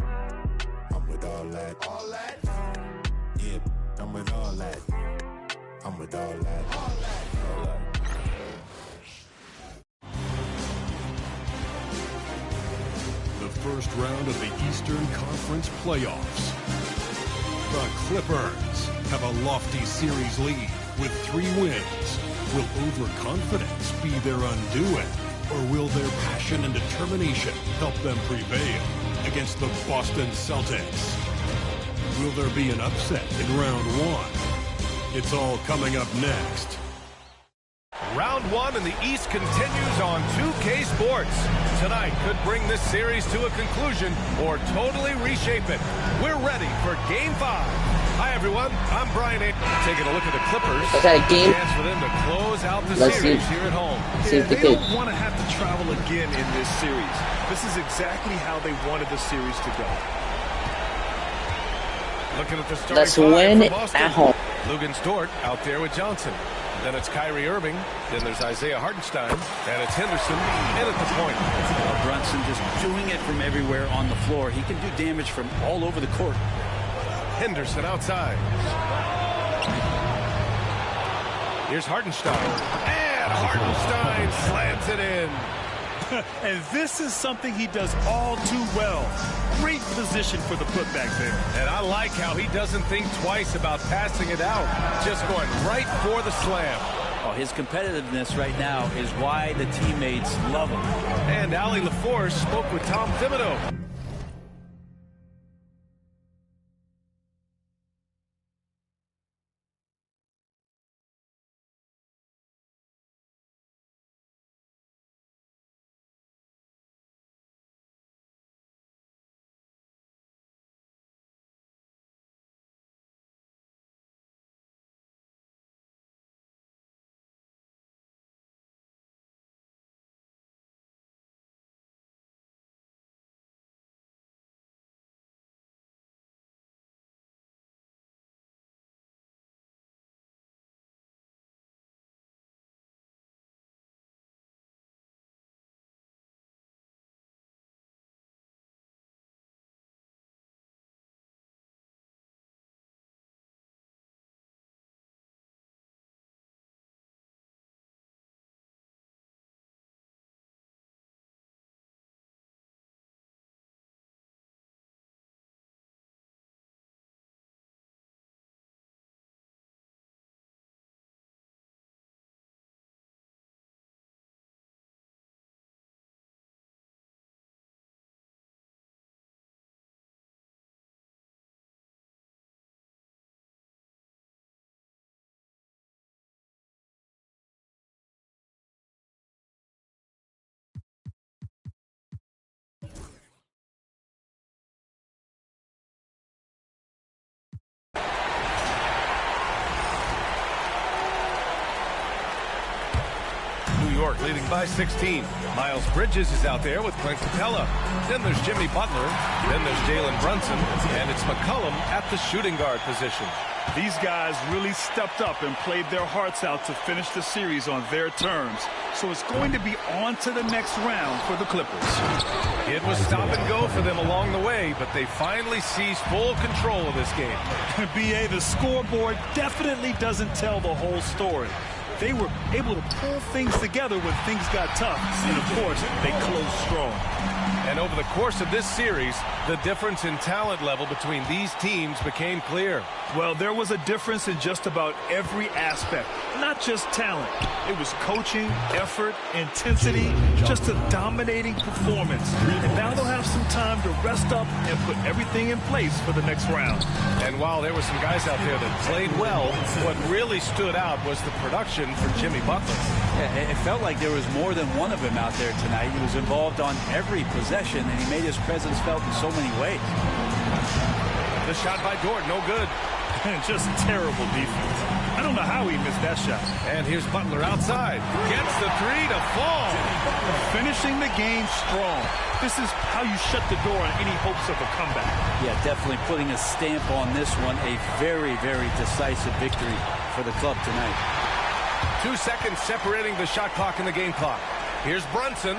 I'm with all that. All that. Yeah, I'm with all that. I'm with all that. All that. All that. The first round of the Eastern Conference playoffs. The Clippers have a lofty series lead with 3 wins. Will overconfidence be their undoing, or will their passion and determination help them prevail against the Boston Celtics? Will there be an upset in round 1? It's all coming up next. Round 1 in the East continues on 2K Sports. Tonight could bring this series to a conclusion or totally reshape it. We're ready for Game 5. Hi, everyone. I'm Brian A. Taking a look at the Clippers. Is that a game? Chance for them to close out the Let's series see. here at home. See if They they don't could. want to have to travel again in this series. This is exactly how they wanted the series to go. Looking at the starting Let's five win for Boston. at home. Lugens Dort out there with Johnson. Then it's Kyrie Irving. Then there's Isaiah Hartenstein. And it's Henderson in at the point. Brunson just doing it from everywhere on the floor. He can do damage from all over the court. Henderson outside. Here's Hartenstein. And Hartenstein slams it in. And this is something he does all too well. Great position for the putback there. And I like how he doesn't think twice about passing it out. Just going right for the slam. Oh, his competitiveness right now is why the teammates love him. And Allie LaForce spoke with Tom Thibodeau. New York leading by 16. Miles Bridges is out there with Clint Capella. Then there's Jimmy Butler. Then there's Jalen Brunson. And it's McCollum at the shooting guard position. These guys really stepped up and played their hearts out to finish the series on their terms. So it's going to be on to the next round for the Clippers. It was stop and go for them along the way, but they finally seized full control of this game. B.A., the scoreboard definitely doesn't tell the whole story. They were able to pull things together when things got tough. And, of course, they closed strong. And over the course of this series, the difference in talent level between these teams became clear. Well, there was a difference in just about every aspect, not just talent. It was coaching, effort, intensity, just a dominating performance. And now they'll have some time to rest up and put everything in place for the next round. And while there were some guys out there that played well, what really stood out was the production for Jimmy Butler. Yeah, it felt like there was more than one of him out there tonight. He was involved on every possession, and he made his presence felt in so many ways. The shot by Dort, no good. Just terrible defense. I don't know how he missed that shot. And here's Butler outside. Gets the three to fall. Finishing the game strong. This is how you shut the door on any hopes of a comeback. Yeah, definitely putting a stamp on this one. A very, very decisive victory for the club tonight. 2 seconds separating the shot clock and the game clock. Here's Brunson.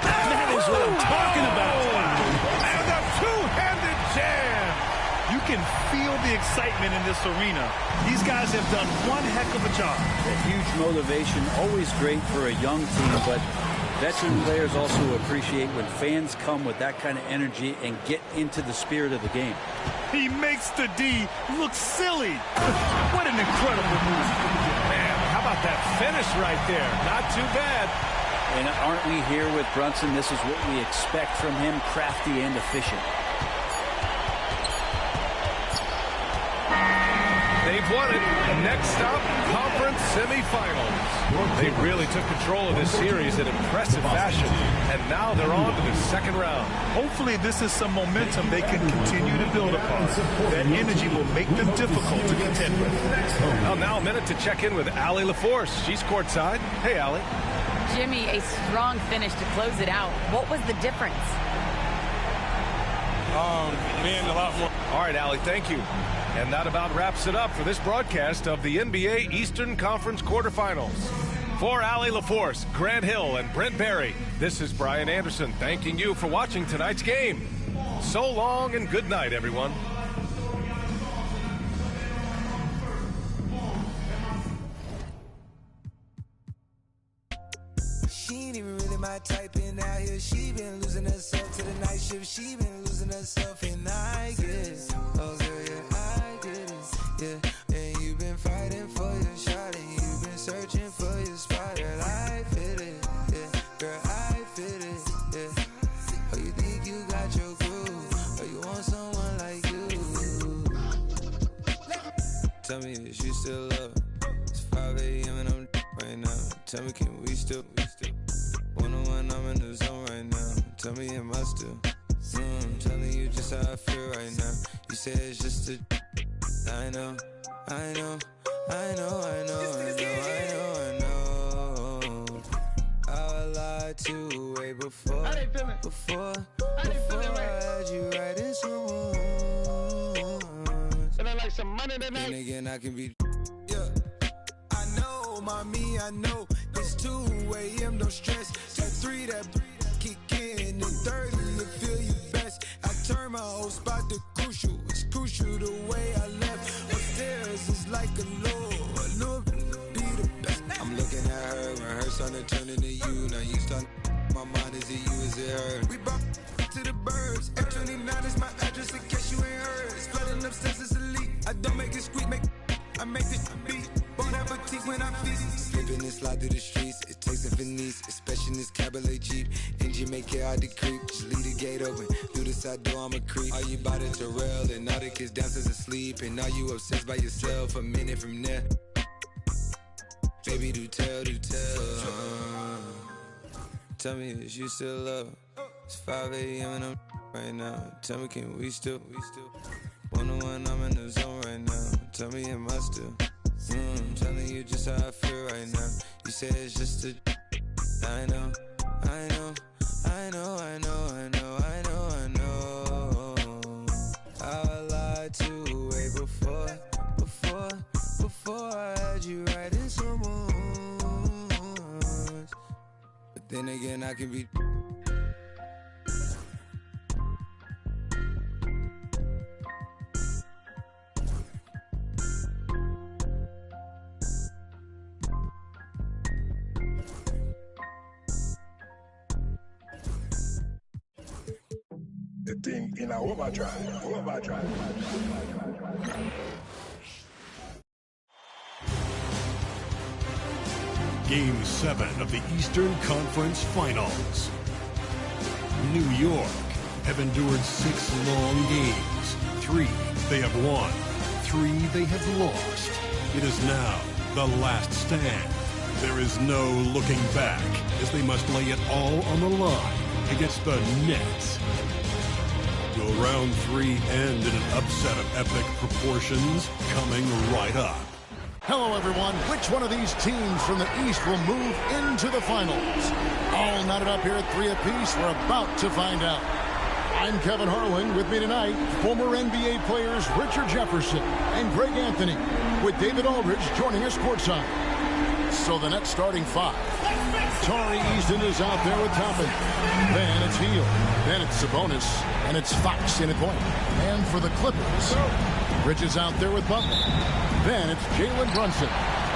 That is what I'm talking about. And a two-handed jam. You can feel the excitement in this arena. These guys have done one heck of a job. A huge motivation, always great for a young team, but veteran players also appreciate when fans come with that kind of energy and get into the spirit of the game. He makes the D look silly. What an incredible move. Man, how about that finish right there? Not too bad. And aren't we here with Brunson? This is what we expect from him, crafty and efficient. They've won it. Next stop, conference semifinals. They really took control of this series in impressive fashion, and now they're on to the second round. Hopefully this is some momentum they can continue to build upon. That energy will make them difficult to contend with. Well, now a minute to check in with Allie LaForce. She's courtside. Hey, Allie. Jimmy, a strong finish to close it out. What was the difference? Being a lot more. All right, Allie, thank you. And that about wraps it up for this broadcast of the NBA Eastern Conference quarterfinals. For Allie LaForce, Grant Hill, and Brent Barry, this is Brian Anderson thanking you for watching tonight's game. So long and good night, everyone. She ain't even really my type in out here. She been losing herself to the night shift. She been losing herself, and I guess. Oh, girl, yeah, I get it. Yeah, and you've been fighting for your shot, and you've been searching for your spot. Girl, I fit it. Yeah, girl, I fit it. Yeah. Oh, you think you got your groove? Or you want someone like you? Tell me, is you still love? It's 5 a.m. and I'm right now. Tell me, can we still? One-on-one, I'm in the zone right now. Tell me, am I still? Telling you just how I feel right now. You say it's just a. I know. I lied to way before. Before I had you right in some words. And I like some money tonight. Then again, I can be. Yeah. I know, mommy, I know. It's 2 a.m., no stress. That 3, that kick in. And 30, you feel you best. I turn my whole spot to crucial. It's crucial the way I left. Upstairs is like a lure be the best. I'm looking at her when her starting to turn into you. Now you start, my mind, is it you, is it her? We brought to the birds. F29 is my address in case you ain't heard. It's flooding upstairs, it's elite. I don't make it squeak, I make this beat. Bon appetit when I feast. Slipping and slide through the streets. It takes a finesse, especially in this Cabernet Jeep. Engine make it hard to creep. Just leave the gate open. Through the side door, I'm a creep. Are you by the Terrell? And all the kids downstairs asleep. And are you obsessed by yourself? A minute from there. Baby, do tell. Tell me, is you still love? It's 5 a.m. and I'm right now. Tell me, can we still? One-on-one, I'm in the zone right now. Tell me, am I still? Telling you just how I feel right now. You say it's just a. I know. I lied to way before I had you right in some words. But then again, I can be. the thing in our overdrive. Game 7 of the Eastern Conference Finals. New York have endured 6 long games. 3 they have won. 3 they have lost. It is now the last stand. There is no looking back as they must lay it all on the line against the Nets. Will round 3 end in an upset of epic proportions? Coming right up. Hello, everyone. Which one of these teams from the East will move into the finals? All knotted up here at 3 apiece. We're about to find out. I'm Kevin Harlan. With me tonight, former NBA players Richard Jefferson and Greg Anthony, with David Aldridge joining us courtside. So the Nets starting 5. Tari Easton is out there with Toppin. Then it's Hield. Then it's Sabonis. And it's Fox in at point. And for the Clippers, Bridges out there with Butler. Then it's Jalen Brunson.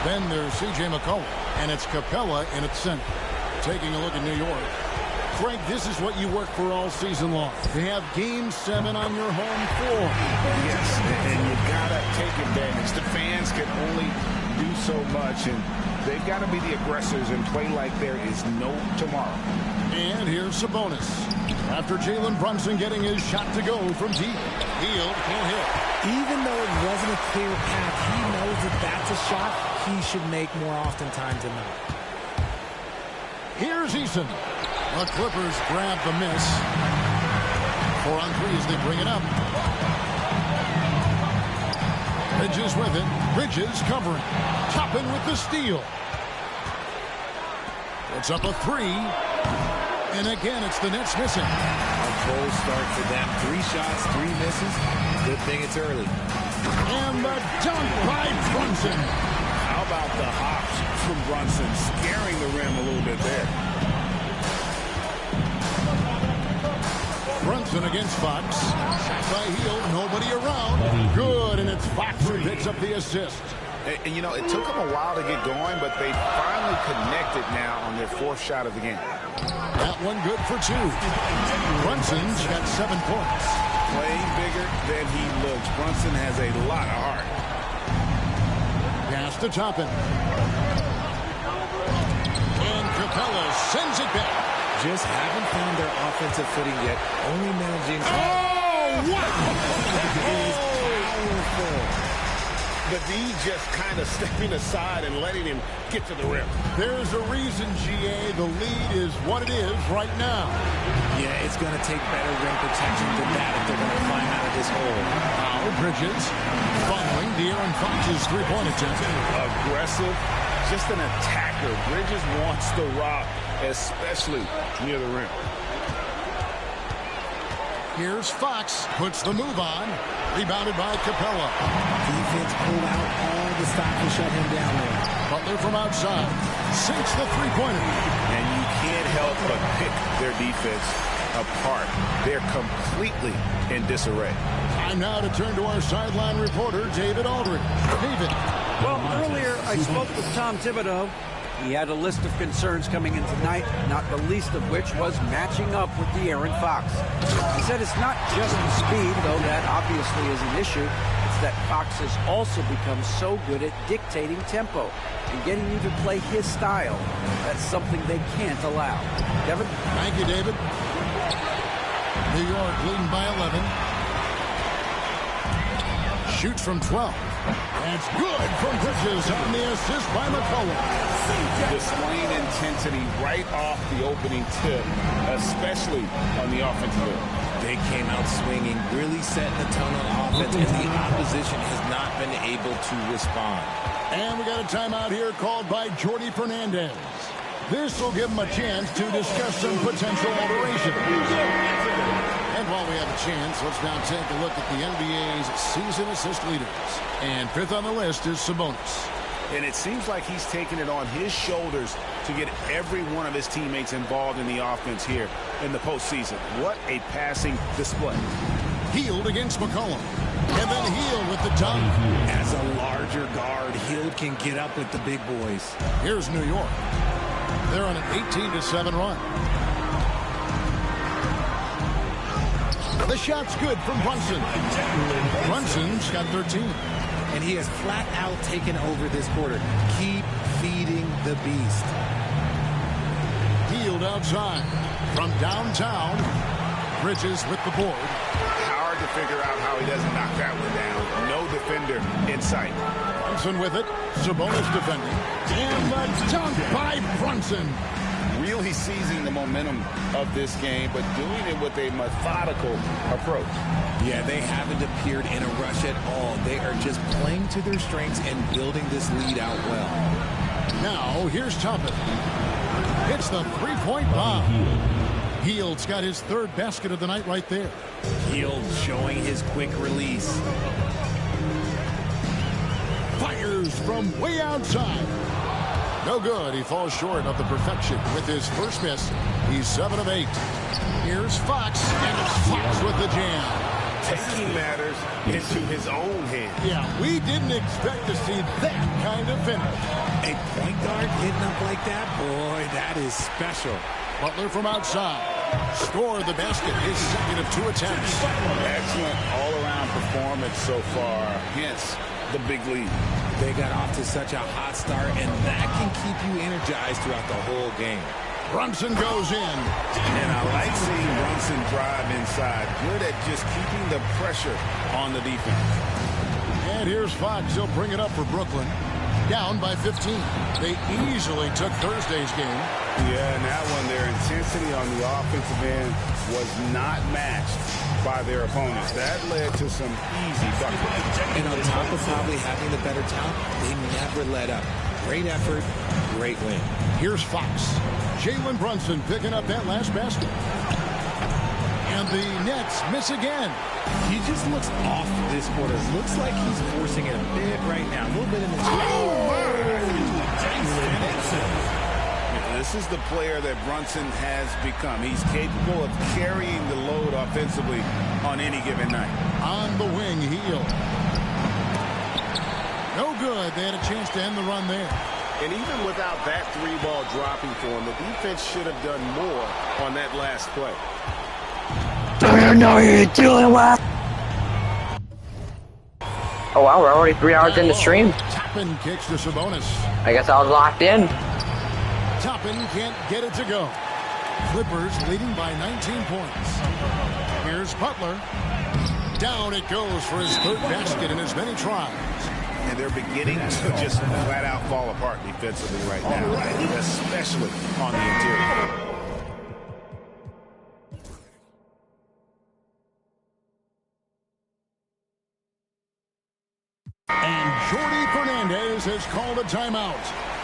Then there's C.J. McCollum. And it's Capella in at center. Taking a look at New York. Frank, this is what you work for all season long. They have Game 7 on your home floor. Yes, and you got to take advantage. The fans can only do so much, and they've got to be the aggressors and play like there is no tomorrow. And here's Sabonis. After Jalen Brunson getting his shot to go from deep. Hield can't hit. Even though it wasn't a clear path, he knows that that's a shot he should make more oftentimes than not. Here's Eason. The Clippers grab the miss. 4 on 3 as they bring it up. Bridges with it. Bridges covering. Toppin with the steal. It's up a 3. And again, it's the Nets missing. A cold start for them. 3 shots, 3 misses. Good thing it's early. And the dunk by Brunson. How about the hops from Brunson, scaring the rim a little bit there. Brunson against Fox. Shot by Hield. Nobody around. Good, and it's Fox who picks up the assist. And, you know, it took them a while to get going, but they finally connected now on their 4th shot of the game. That one good for 2. Brunson's got 7 points. Playing bigger than he looks. Brunson has a lot of heart. Pass to Toppin. And Capella sends it back. Just haven't found their offensive footing yet. Only managing. Oh, wow! It is powerful. The D just kind of stepping aside and letting him get to the rim. There's a reason, GA, the lead is what it is right now. Yeah, it's going to take better rim protection than that if they're going to climb out of this hole. Now Bridges following De'Aaron Fox's 3-point attempt. Aggressive, just an attacker. Bridges wants the rock, especially near the rim. Here's Fox, puts the move on, rebounded by Capella. Defense pulled out all the stock to shut him down there. Butler from outside, sinks the 3-pointer. And you can't help but pick their defense apart. They're completely in disarray. Time now to turn to our sideline reporter, David Aldridge. David. Well, earlier I spoke with Tom Thibodeau. He had a list of concerns coming in tonight, not the least of which was matching up with De'Aaron Fox. He said it's not just the speed, though that obviously is an issue. It's that Fox has also become so good at dictating tempo and getting you to play his style. That's something they can't allow. Kevin? Thank you, David. New York leading by 11. Shoots from 12. That's good from Bridges on the assist by McCollum. Displaying intensity right off the opening tip, especially on the offensive end. They came out swinging, really setting the tone on offense, and the opposition has not been able to respond. And we got a timeout here called by Jordi Fernandez. This will give him a chance to discuss some potential alteration. And while we have a chance, let's now take a look at the NBA's season assist leaders. And 5th on the list is Sabonis. And it seems like he's taking it on his shoulders to get every one of his teammates involved in the offense here in the postseason. What a passing display. Hield against McCollum. And then Hield with the dunk. As a larger guard, Hield can get up with the big boys. Here's New York. They're on an 18-7 run. shot's good from Brunson. Brunson's got 13. And he has flat out taken over this quarter. Keep feeding the beast. Hield outside. From downtown, Bridges with the board. Hard to figure out how he doesn't knock that one down. No defender in sight. Brunson with it. Sabonis defending. And the dunk by Brunson. Really seizing the momentum of this game, but doing it with a methodical approach. Yeah, they haven't appeared in a rush at all. They are just playing to their strengths and building this lead out well. Now, here's Toppin. Hits the three-point bomb. Hield's got his third basket of the night right there. Hield showing his quick release. Fires from way outside. No good. He falls short of the perfection with his first miss. He's 7 of 8. Here's Fox, and it's Fox with the jam. Taking matters into his own hands. Yeah, we didn't expect to see that kind of finish. A point guard hitting up like that? Boy, that is special. Butler from outside. Scored the basket, his second of 2 attempts. Excellent all-around performance so far. Hence, the big lead. They got off to such a hot start, and that can keep you energized throughout the whole game. Brunson goes in. And I like seeing Brunson drive inside. Good at just keeping the pressure on the defense. And here's Fox. He'll bring it up for Brooklyn. Down by 15. They easily took Thursday's game. Yeah, and that one, their intensity on the offensive end was not matched by their opponents. That led to some easy buckets. And on top of probably having the better talent, they never let up. Great effort, great win. Here's Fox. Jalen Brunson picking up that last basket. And the Nets miss again. He just looks off this quarter. Looks like he's forcing it a bit right now. A little bit in the This is the player that Brunson has become. He's capable of carrying the load offensively on any given night. On the wing, Hield. No good. They had a chance to end the run there. And even without that 3-ball dropping for him, the defense should have done more on that last play. Do you know you're doing well? Oh wow, we're already 3 hours in the stream. Toppin kicks to Sabonis. I guess I was locked in. Toppin can't get it to go. Clippers leading by 19 points. Here's Butler. Down it goes for his third basket in as many tries. And they're beginning to just flat out fall apart defensively right now, especially on the interior. And Jordi Fernandez has called a timeout.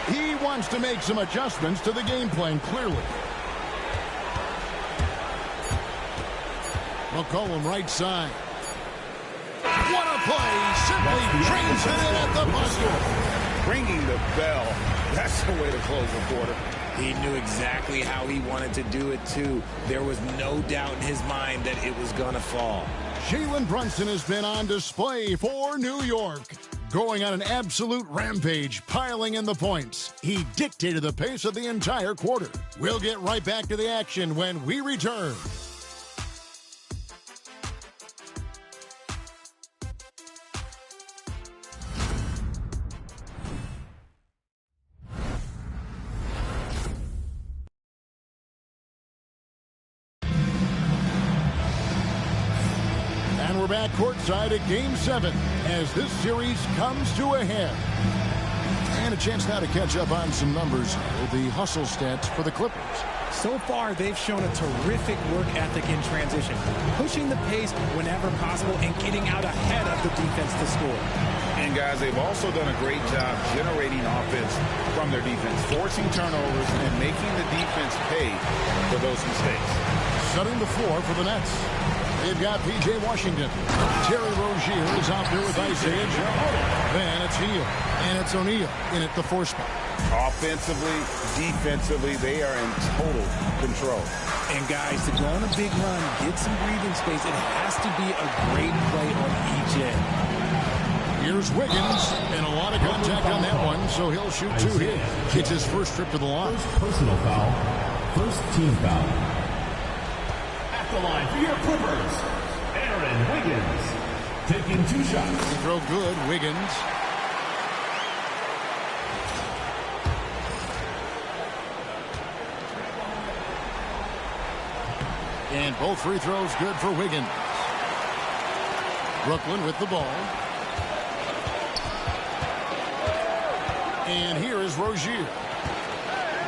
He wants to make some adjustments to the game plan, clearly. McCollum right side. What a play! Simply trains it in at the buzzer. Ringing the bell. That's the way to close the quarter. He knew exactly how he wanted to do it, too. There was no doubt in his mind that it was going to fall. Jalen Brunson has been on display for New York. Going on an absolute rampage, piling in the points. He dictated the pace of the entire quarter. We'll get right back to the action when we return. We're back courtside at Game 7 as this series comes to a head. And a chance now to catch up on some numbers with the hustle stats for the Clippers. So far, they've shown a terrific work ethic in transition, pushing the pace whenever possible and getting out ahead of the defense to score. And guys, they've also done a great job generating offense from their defense, forcing turnovers and making the defense pay for those mistakes. Setting the floor for the Nets. They've got P.J. Washington. Terry Rozier is out there with Isaiah Joe. Then it's Hield. And it's O'Neal in at the 4 spot. Offensively, defensively, they are in total control. And guys, to go on a big run, get some breathing space, it has to be a great play on each end. Here's Wiggins, and a lot of contact on that one, so he'll shoot 2 here. It's his first trip to the line. First personal foul. First team foul. At the line for your Clippers, Aaron Wiggins. Taking 2 shots. Free throw good, Wiggins. And both free throws good for Wiggins. Brooklyn with the ball. And here is Rozier.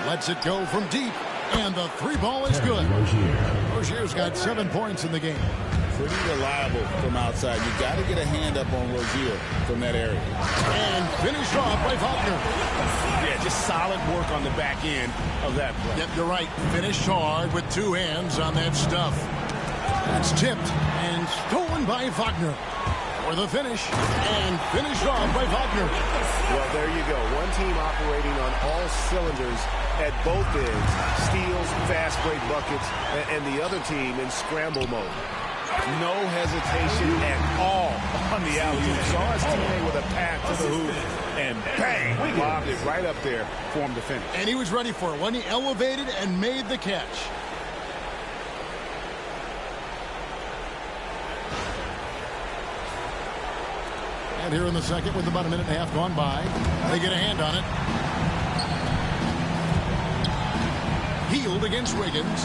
Lets it go from deep. And the 3 ball is good. Rozier's got 7 points in the game. Pretty reliable from outside. You got to get a hand up on Rozier from that area. And finished off by Wagner. Yeah, just solid work on the back end of that play. Yep, you're right. Finished hard with 2 hands on that stuff. It's tipped and stolen by Wagner. For the finish. And finished off by Wagner. Well, there you go. One team operating on all cylinders at both ends. Steals, fast break buckets, and the other team in scramble mode. No hesitation at all on the alley-oop. Saw his teammate with a path to the hoop, and bang, lobbed it right up there for him to finish. And he was ready for it when he elevated and made the catch. And here in the second, with about a minute and a half gone by, they get a hand on it. Hield against Wiggins.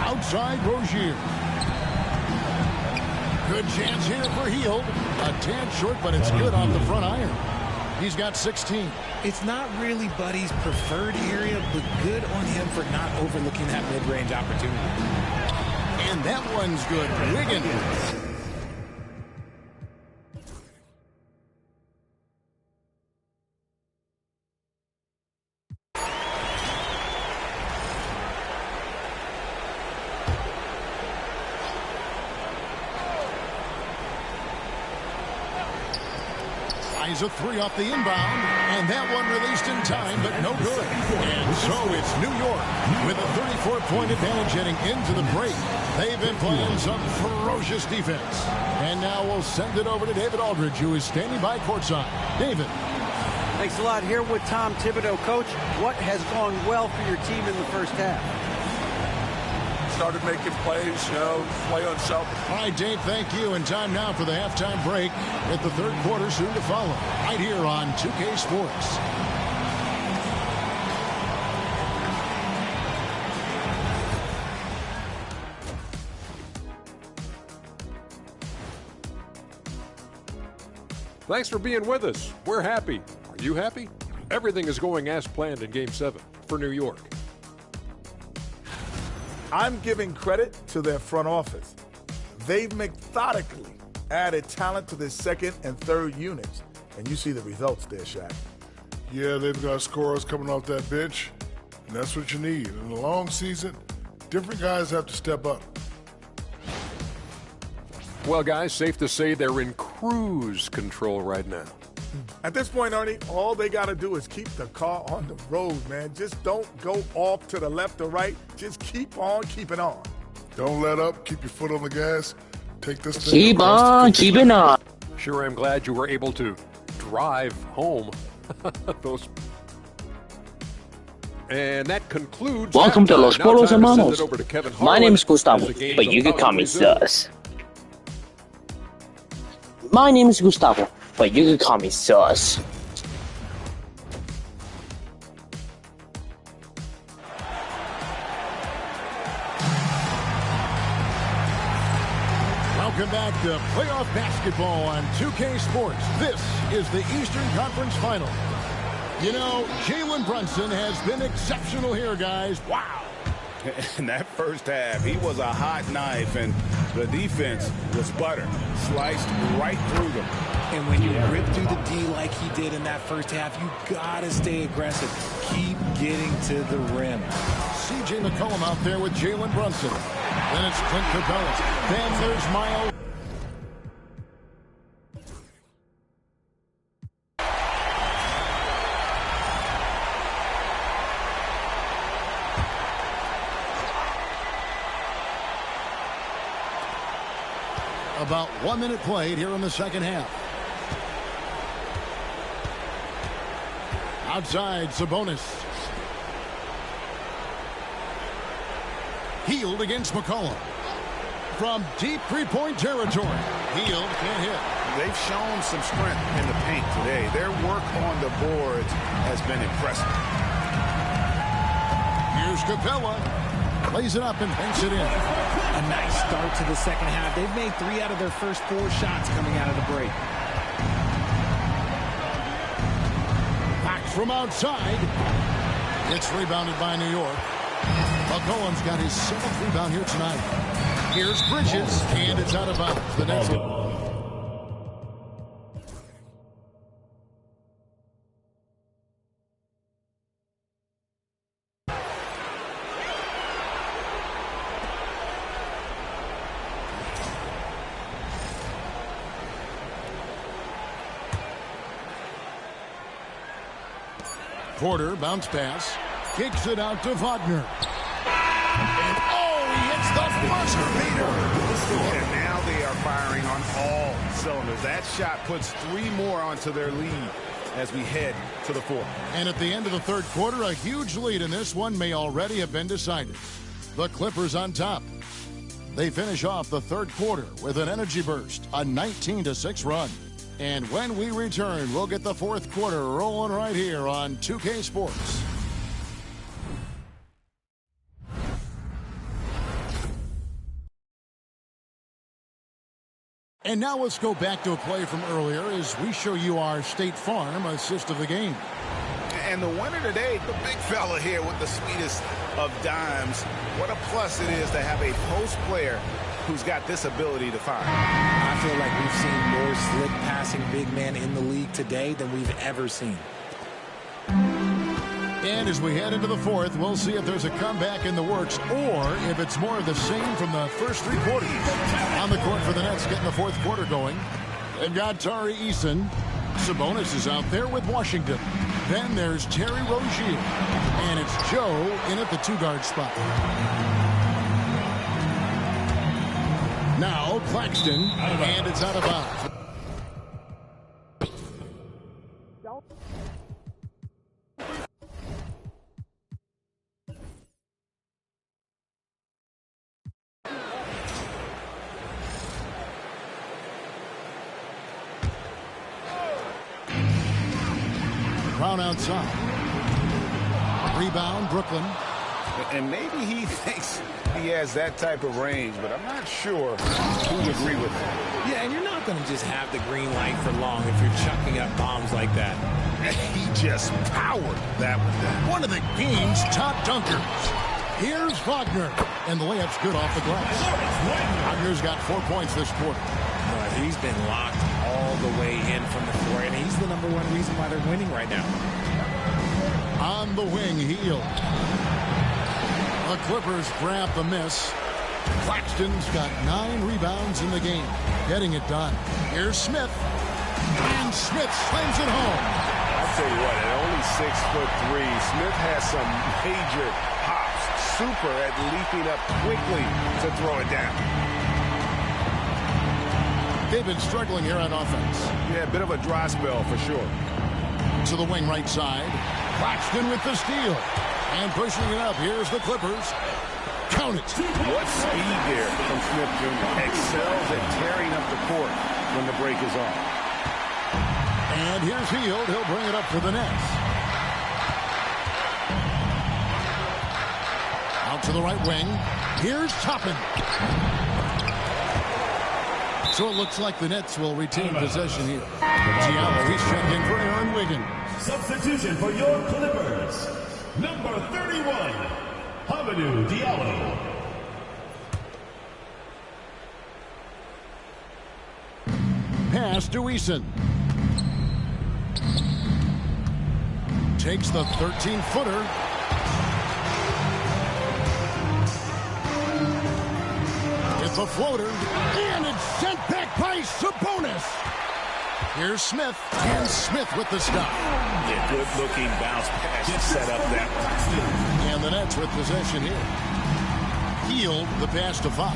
Outside Rozier. Good chance here for Hield. A tad short, but it's good off the front iron. He's got 16. It's not really Buddy's preferred area, but good on him for not overlooking that mid-range opportunity. And that one's good. Wiggins. A 3 off the inbound, and that one released in time, but no good. And so it's New York with a 34-point advantage heading into the break. They've been playing some ferocious defense. And now we'll send it over to David Aldridge, who is standing by courtside. David. Thanks a lot. Here with Tom Thibodeau. Coach, what has gone well for your team in the first half? Started making plays, play on self. All right, Dave, thank you. And time now for the halftime break with the third quarter soon to follow. Right here on 2K Sports. Thanks for being with us. We're happy. Are you happy? Everything is going as planned in Game 7 for New York. I'm giving credit to their front office. They've methodically added talent to their second and third units, and you see the results there, Shaq. Yeah, they've got scorers coming off that bench, and that's what you need. In a long season, different guys have to step up. Well, guys, safe to say they're in cruise control right now. At this point, Ernie, all they got to do is keep the car on the road, man. Just don't go off to the left or right. Just keep on keeping on. Don't let up. Keep your foot on the gas. Take this thing. Keep on keeping on. Sure, I'm glad you were able to drive home. And that concludes. Welcome to Los Polos Hermanos. My name is Gustavo, but you can call me Sus. My name is Gustavo, but you can call me Sus. Welcome back to playoff basketball on 2K Sports. This is the Eastern Conference Final. You know, Jalen Brunson has been exceptional here, guys. Wow. In that first half, he was a hot knife, and the defense was butter. Sliced right through them. And when you rip through the D like he did in that first half, you gotta stay aggressive. Keep getting to the rim. C.J. McCollum out there with Jalen Brunson. Then it's Clint Capella. Then there's Miles. About 1 minute played here in the second half. Outside, Sabonis. Hield against McCollum. From deep three-point territory, Hield can't hit. They've shown some strength in the paint today. Their work on the boards has been impressive. Here's Capella. Plays it up and banks it in. A nice start to the second half. They've made 3 out of their first 4 shots coming out of the break. Back from outside. It's rebounded by New York. McCollum's got his 7th rebound here tonight. Here's Bridges, and it's out of bounds. The next Porter, bounce pass, kicks it out to Wagner. And he hits the buzzer beater. And now they are firing on all cylinders. That shot puts 3 more onto their lead as we head to the 4th. And at the end of the third quarter, a huge lead in this one may already have been decided. The Clippers on top. They finish off the third quarter with an energy burst, a 19-6 run. And when we return, we'll get the fourth quarter rolling right here on 2K Sports. And now let's go back to a play from earlier as we show you our State Farm assist of the game. And the winner today, the big fella here with the sweetest of dimes. What a plus it is to have a post player who's got this ability to fire. I feel like we've seen more slick passing big men in the league today than we've ever seen. And as we head into the fourth, we'll see if there's a comeback in the works or if it's more of the same from the first 3 quarters. On the court for the Nets, getting the fourth quarter going. They've got Tari Eason. Sabonis is out there with Washington. Then there's Terry Rozier. And it's Joe in at the 2-guard spot. Now Claxton, and it's out of bounds. Brown outside. Rebound, Brooklyn. And maybe he thinks he has that type of range, but I'm not sure who would agree with him. Yeah, and you're not going to just have the green light for long if you're chucking up bombs like that. He just powered that one down. One of the game's top dunkers. Here's Wagner, and the layup's good off the glass. Wagner's got 4 points this quarter. He's been locked all the way in from the floor, and he's the #1 reason why they're winning right now. On the wing, Hield. The Clippers grab the miss. Claxton's got 9 rebounds in the game, getting it done. Here's Smith, and Smith slams it home. I'll tell you what, at only 6'3", Smith has some major hops. Super at leaping up quickly to throw it down. They've been struggling here on offense. Yeah, a bit of a dry spell for sure. To the wing right side. Claxton with the steal. And pushing it up. Here's the Clippers. Count it. What speed there from Smith Jr. Excels at tearing up the court when the break is on. And here's Hield. He'll bring it up for the Nets. Out to the right wing. Here's Toppin. So it looks like the Nets will retain possession here. Diallo, he's checked in for Aaron Wiggins. Substitution for your Clippers. Number 31, Hamidou Diallo. Pass to Eason. Takes the 13-footer. It's a floater. And it's sent back by Sabonis. Here's Smith, and Smith with the stop. Yeah, good-looking bounce pass to set up that one. And the Nets with possession here. Hield the pass to Fox.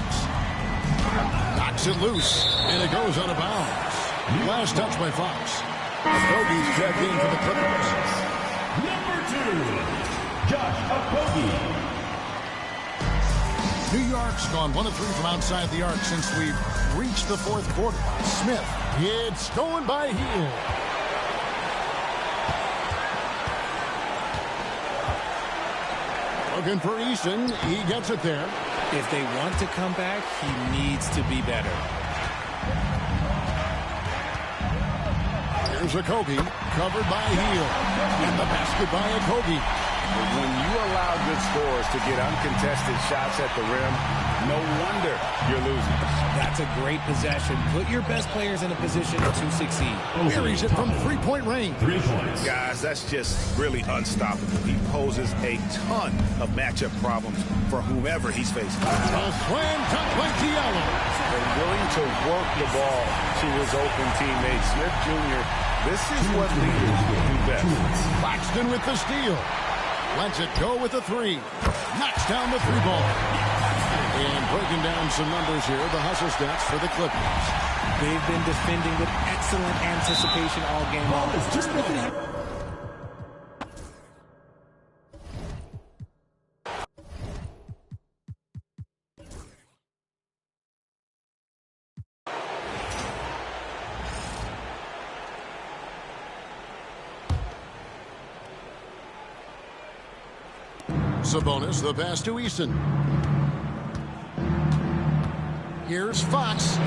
Knocks it loose, and it goes out of bounds. Last touch by Fox. Okogie's checked in for the Clippers. Number 2, Josh Okogie. New York's gone 1 of 3 from outside the arc since we've reached the fourth quarter. Smith, it's going by Hield. Looking for Eason. He gets it there. If they want to come back, he needs to be better. Here's Okogie, covered by Hield. And the basket by Okogie. When you allow good scorers to get uncontested shots at the rim, no wonder you're losing. That's a great possession. Put your best players in a position to succeed. Buries it from three-point range. 3 points. Guys, that's just really unstoppable. He poses a ton of matchup problems for whomever he's facing. A slam dunk by Diallo. And willing to work the ball to his open teammate, Smith Jr. This is what leaders do best. Claxton with the steal. Lets it go with the 3. Knocks down the 3-ball. And breaking down some numbers here, the hustle stats for the Clippers. They've been defending with excellent anticipation all game long. Just look at him. Sabonis, the pass to Eason. Here's Fox.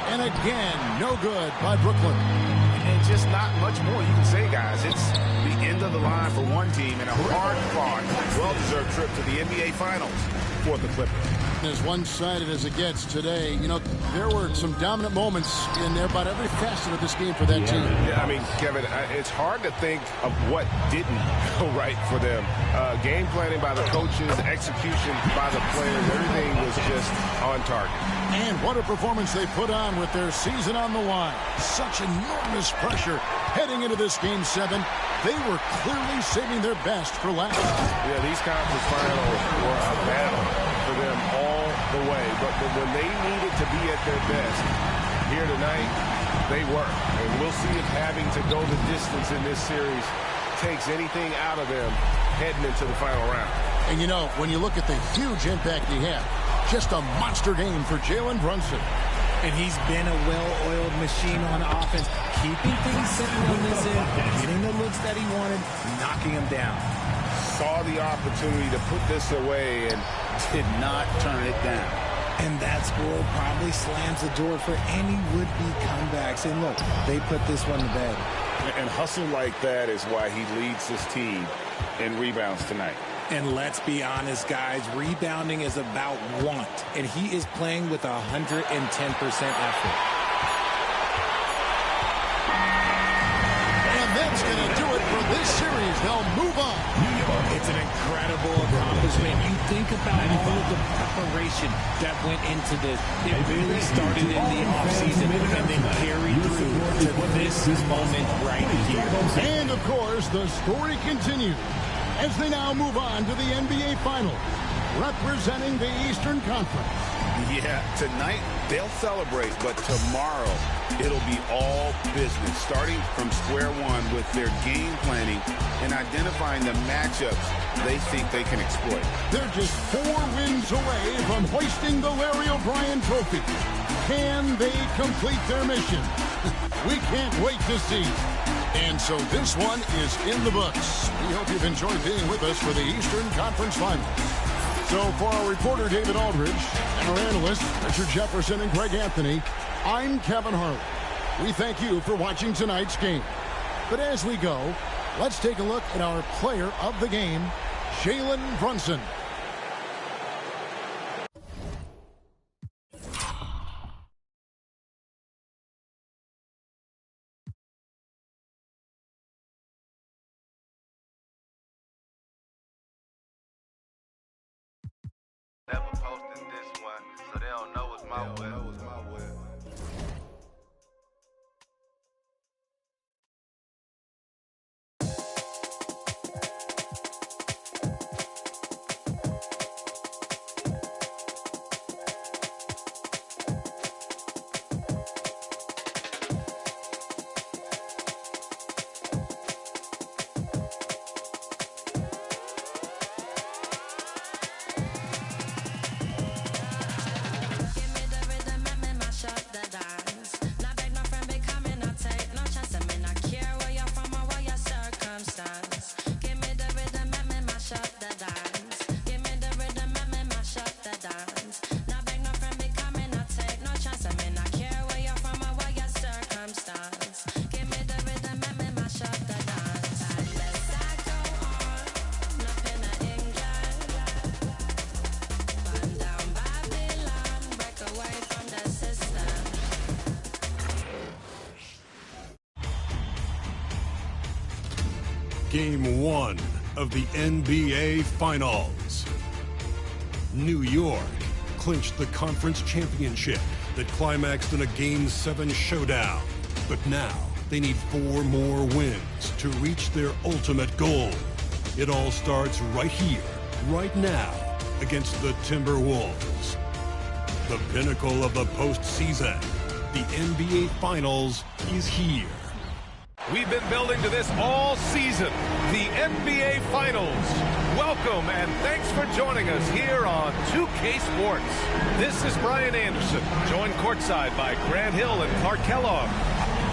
And again, no good by Brooklyn. And just not much more you can say, guys. It's the end of the line for one team and a hard-fought, well-deserved trip to the NBA Finals for the Clippers. As one-sided as it gets today, you know, there were some dominant moments in there about every facet of this game for that team. Yeah, I mean, Kevin, it's hard to think of what didn't go right for them. Game planning by the coaches, execution by the players, everything was just on target. And what a performance they put on with their season on the line. Such enormous pressure heading into this Game 7. They were clearly saving their best for last. Yeah, these conference finals were a battle for them all the way. But when they needed to be at their best here tonight, they were. And we'll see if having to go the distance in this series takes anything out of them heading into the final round. And you know, when you look at the huge impact he had, just a monster game for Jalen Brunson. And he's been a well-oiled machine on offense, keeping things simple on this end, getting the looks that he wanted, knocking them down. Saw the opportunity to put this away and did not turn it down. And that score probably slams the door for any would-be comebacks. And look, they put this one to bed. And hustle like that is why he leads this team in rebounds tonight. And let's be honest, guys, rebounding is about want. And he is playing with 110% effort. And that's going to do it for this series. They'll move on. It's an incredible accomplishment. You think about all of the preparation that went into this. It really started in the offseason and then carried through to this moment right here. And, of course, the story continues as they now move on to the NBA Finals, representing the Eastern Conference. Yeah, tonight they'll celebrate, but tomorrow it'll be all business, starting from square one with their game planning and identifying the matchups they think they can exploit. They're just 4 wins away from hoisting the Larry O'Brien Trophy. Can they complete their mission? We can't wait to see. And so this one is in the books. We hope you've enjoyed being with us for the Eastern Conference Finals. So for our reporter, David Aldridge, and our analysts, Richard Jefferson and Greg Anthony, I'm Kevin Harlan. We thank you for watching tonight's game. But as we go, let's take a look at our player of the game, Jalen Brunson. Never posted this one, so they don't know it's my web. Game 1 of the NBA Finals. New York clinched the conference championship that climaxed in a Game 7 showdown. But now they need 4 more wins to reach their ultimate goal. It all starts right here, right now, against the Timberwolves. The pinnacle of the postseason, the NBA Finals, is here. We've been building to this all season, the NBA Finals. Welcome and thanks for joining us here on 2K Sports. This is Brian Anderson, joined courtside by Grant Hill and Clark Kellogg.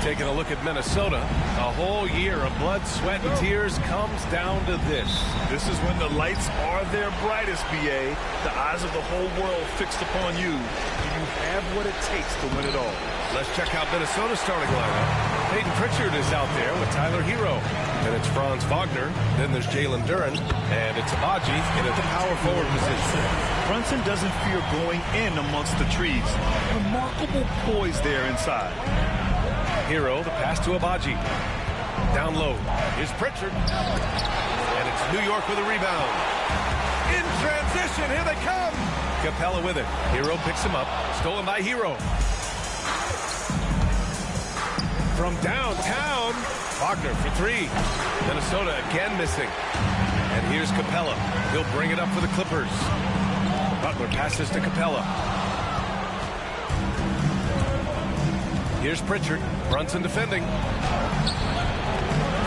Taking a look at Minnesota, a whole year of blood, sweat, and tears comes down to this. This is when the lights are their brightest, BA. The eyes of the whole world fixed upon you. Do you have what it takes to win it all? Let's check out Minnesota's starting lineup. Peyton Pritchard is out there with Tyler Hero. And it's Franz Wagner. Then there's Jalen Duren. And it's Abaji in at the power forward position. Brunson doesn't fear going in amongst the trees. Remarkable poise there inside. Hero, the pass to Abaji. Down low. Here's Pritchard. And it's New York with a rebound. In transition, here they come. Capella with it. Hero picks him up. Stolen by Hero. From downtown, Wagner for 3. Minnesota again missing. And here's Capella. He'll bring it up for the Clippers. Butler passes to Capella. Here's Pritchard. Brunson defending.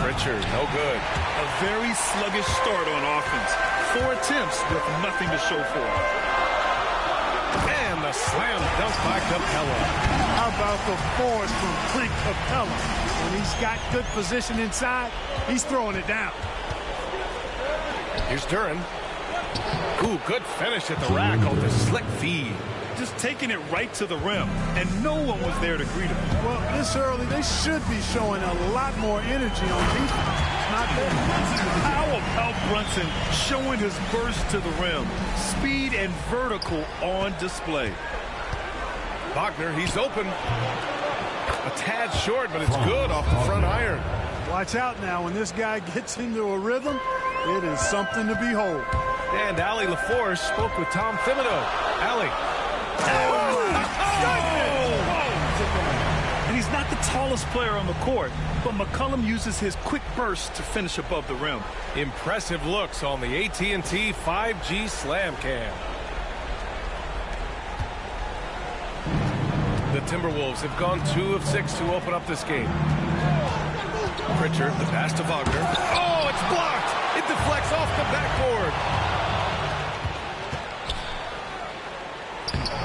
Pritchard, no good. A very sluggish start on offense. 4 attempts with nothing to show for it. And the slam dunk by Capella. How about the force from Clint Capella? When he's got good position inside, he's throwing it down. Here's Duren. Ooh, good finish at the rack on the slick feed. Just taking it right to the rim, and no one was there to greet him. Well, this early, they should be showing a lot more energy on defense. It's not there. How about Brunson showing his burst to the rim? Speed and vertical on display. Wagner, he's open. A tad short, but it's good off the front iron. Watch out now. When this guy gets into a rhythm, it is something to behold. And Allie LaForce spoke with Tom Thibodeau. Allie. And he's not the tallest player on the court, but McCollum uses his quick burst to finish above the rim. Impressive looks on the AT&T 5G Slam Cam. The Timberwolves have gone 2 of 6 to open up this game. Pritchard, the pass to Wagner. Oh, it's blocked! It deflects off the backboard.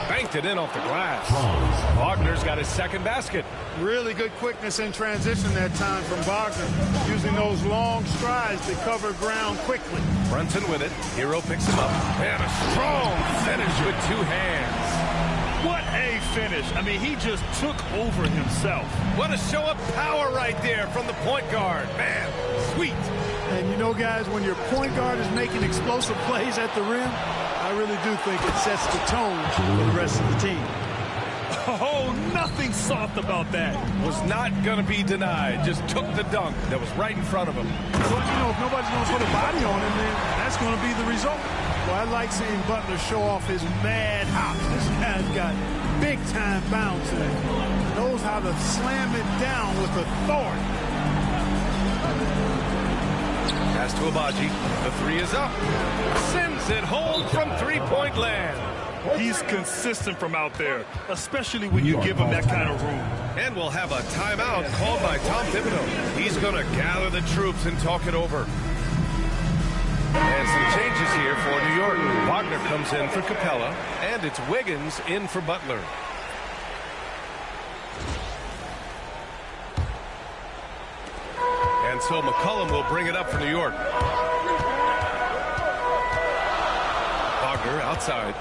Banked it in off the glass. Wagner's got his second basket. Really good quickness in transition that time from Wagner, using those long strides to cover ground quickly. Brunson with it. Hero picks him up. And a strong finish with 2 hands. What a finish. I mean, he just took over himself. What a show of power right there from the point guard. Man, sweet. And you know, guys, when your point guard is making explosive plays at the rim, I really do think it sets the tone for the rest of the team. Oh, nothing soft about that. Was not going to be denied. Just took the dunk that was right in front of him. Well, you know, if nobody's going to put a body on him, then that's going to be the result. Well, I like seeing Butler show off his mad hops. This guy's got big-time bounce and knows how to slam it down with authority. Pass to Abaji. The 3 is up. Sends it home from three-point land. He's consistent from out there, especially when you give him that kind of room. And we'll have a timeout called by Tom Thibodeau. He's going to gather the troops and talk it over. And some changes here for New York. Wagner comes in for Capella, and it's Wiggins in for Butler. And so McCollum will bring it up for New York. Wagner outside.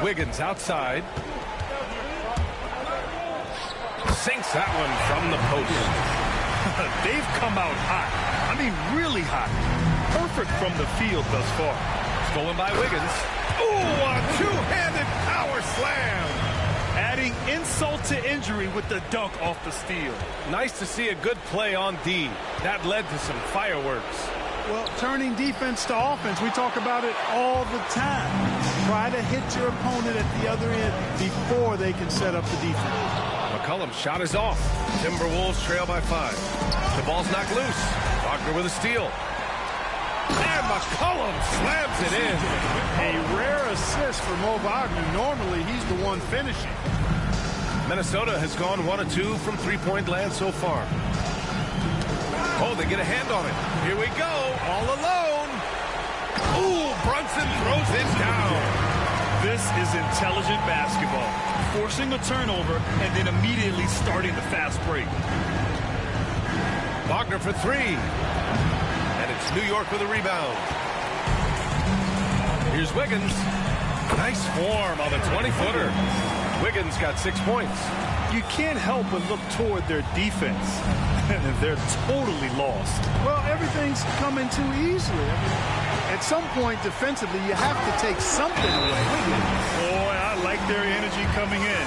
Wiggins outside. Sinks that one from the post. They've come out hot. I mean, really hot. Perfect from the field thus far. Stolen by Wiggins. Ooh, a two-handed power slam. adding insult to injury with the dunk off the steal. Nice to see a good play on D. That led to some fireworks. Well, turning defense to offense, we talk about it all the time. Try to hit your opponent at the other end before they can set up the defense. McCollum's shot is off. Timberwolves trail by 5. The ball's knocked loose. Wagner with a steal. And McCollum slams it in. A rare assist for Mo Wagner. Normally, he's the one finishing. Minnesota has gone 1 of 2 from three-point land so far. Oh, they get a hand on it. Here we go, all alone. Ooh, Brunson throws it down. This is intelligent basketball. Forcing a turnover and then immediately starting the fast break. Wagner for 3. And it's New York with a rebound. Here's Wiggins. Nice form on the 20-footer. Wiggins got 6 points. You can't help but look toward their defense. They're totally lost. Well, everything's coming too easily. At some point, defensively, you have to take something away. Boy, I like their energy coming in.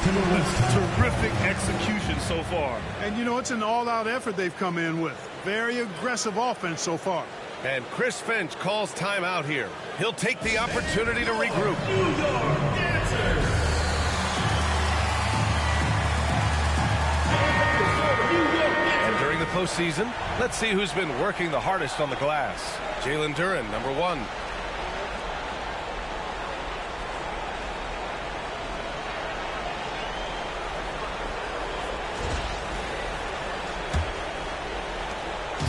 Terrific execution so far. And, you know, it's an all-out effort they've come in with. Very aggressive offense so far. And Chris Finch calls timeout here. He'll take the opportunity to regroup. During the postseason, let's see who's been working the hardest on the glass. Jalen Duren, number 1.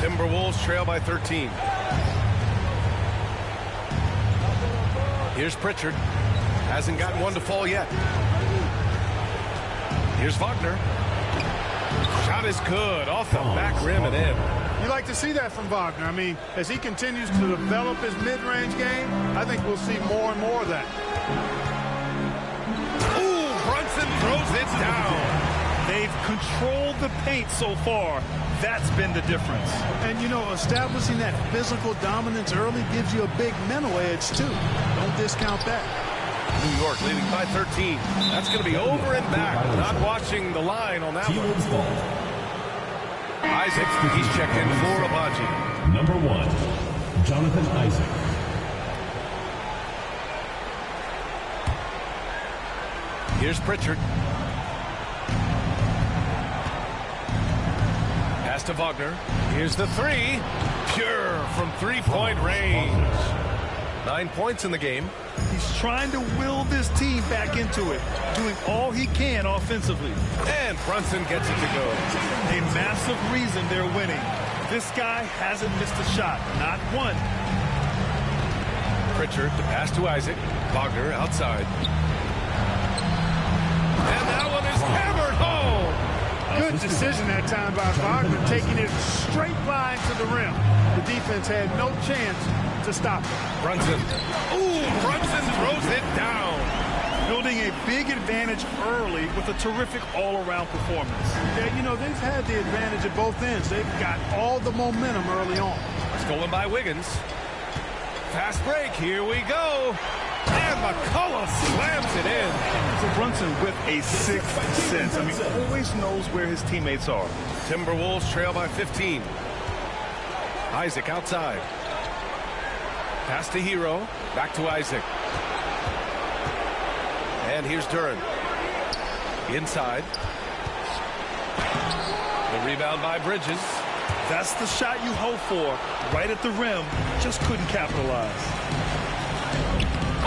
Timberwolves trail by 13. Here's Pritchard. Hasn't gotten one to fall yet. Here's Wagner. Shot is good, off the back rim and in. You like to see that from Wagner. I mean, as he continues to develop his mid-range game, I think we'll see more and more of that. Ooh, Brunson throws it down. They've controlled the paint so far. That's been the difference. And, you know, establishing that physical dominance early gives you a big mental edge, too. Don't discount that. New York leading by 13. That's going to be over and back. Not watching the line on that one. Isaac, he's checked in for Abaji. Number 1, Jonathan Isaac. Here's Pritchard. Pass to Wagner. Here's the 3. Pure from three-point range. 9 points in the game. He's trying to will this team back into it, doing all he can offensively. And Brunson gets it to go. A massive reason they're winning. This guy hasn't missed a shot, not one. Pritchard to pass to Isaac. Wagner outside. And that one is hammered home. Good decision that time by Wagner, taking it straight line to the rim. The defense had no chance to stop it. Brunson. Ooh, Brunson throws it down. Building a big advantage early with a terrific all-around performance. Yeah, you know, they've had the advantage at both ends. They've got all the momentum early on. Stolen by Wiggins. Fast break, here we go. And McCollum slams it in. So Brunson with a sixth sense. I mean, always knows where his teammates are. Timberwolves trail by 15. Isaac outside. Pass to Hero. Back to Isaac. And here's Duren. Inside. The rebound by Bridges. That's the shot you hope for. Right at the rim. Just couldn't capitalize.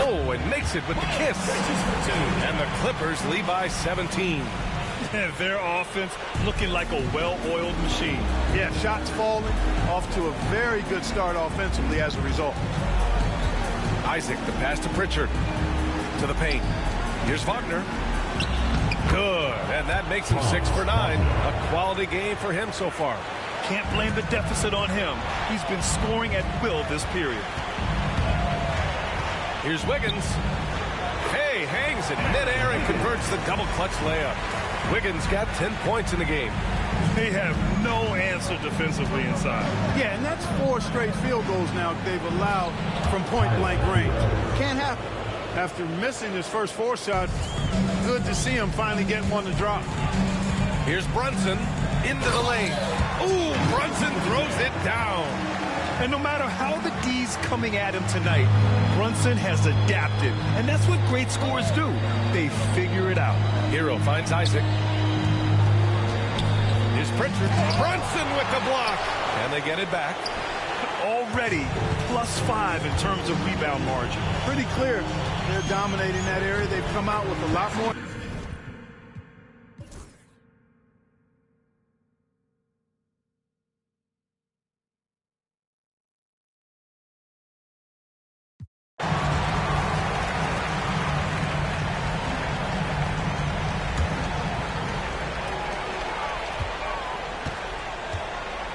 Oh, and makes it with the kiss. And the Clippers lead by 17. Their offense looking like a well-oiled machine. Yeah, shots falling, off to a very good start offensively as a result. Isaac, the pass to Pritchard. To the paint. Here's Wagner. Good, and that makes him 6 for 9. A quality game for him so far. Can't blame the deficit on him. He's been scoring at will this period. Here's Wiggins. Hey, hangs in midair and converts the double clutch layup. Wiggins got 10 points in the game. They have no answer defensively inside. Yeah, and that's 4 straight field goals now they've allowed from point-blank range. Can't happen. After missing his first 4 shots, good to see him finally get one to drop. Here's Brunson into the lane. Ooh, Brunson throws it down. And no matter how the D's coming at him tonight, Brunson has adapted. And that's what great scorers do. They figure it out. Hero finds Isaac. Here's Pritchard. Brunson with the block. And they get it back. Already +5 in terms of rebound margin. Pretty clear they're dominating that area. They've come out with a lot more.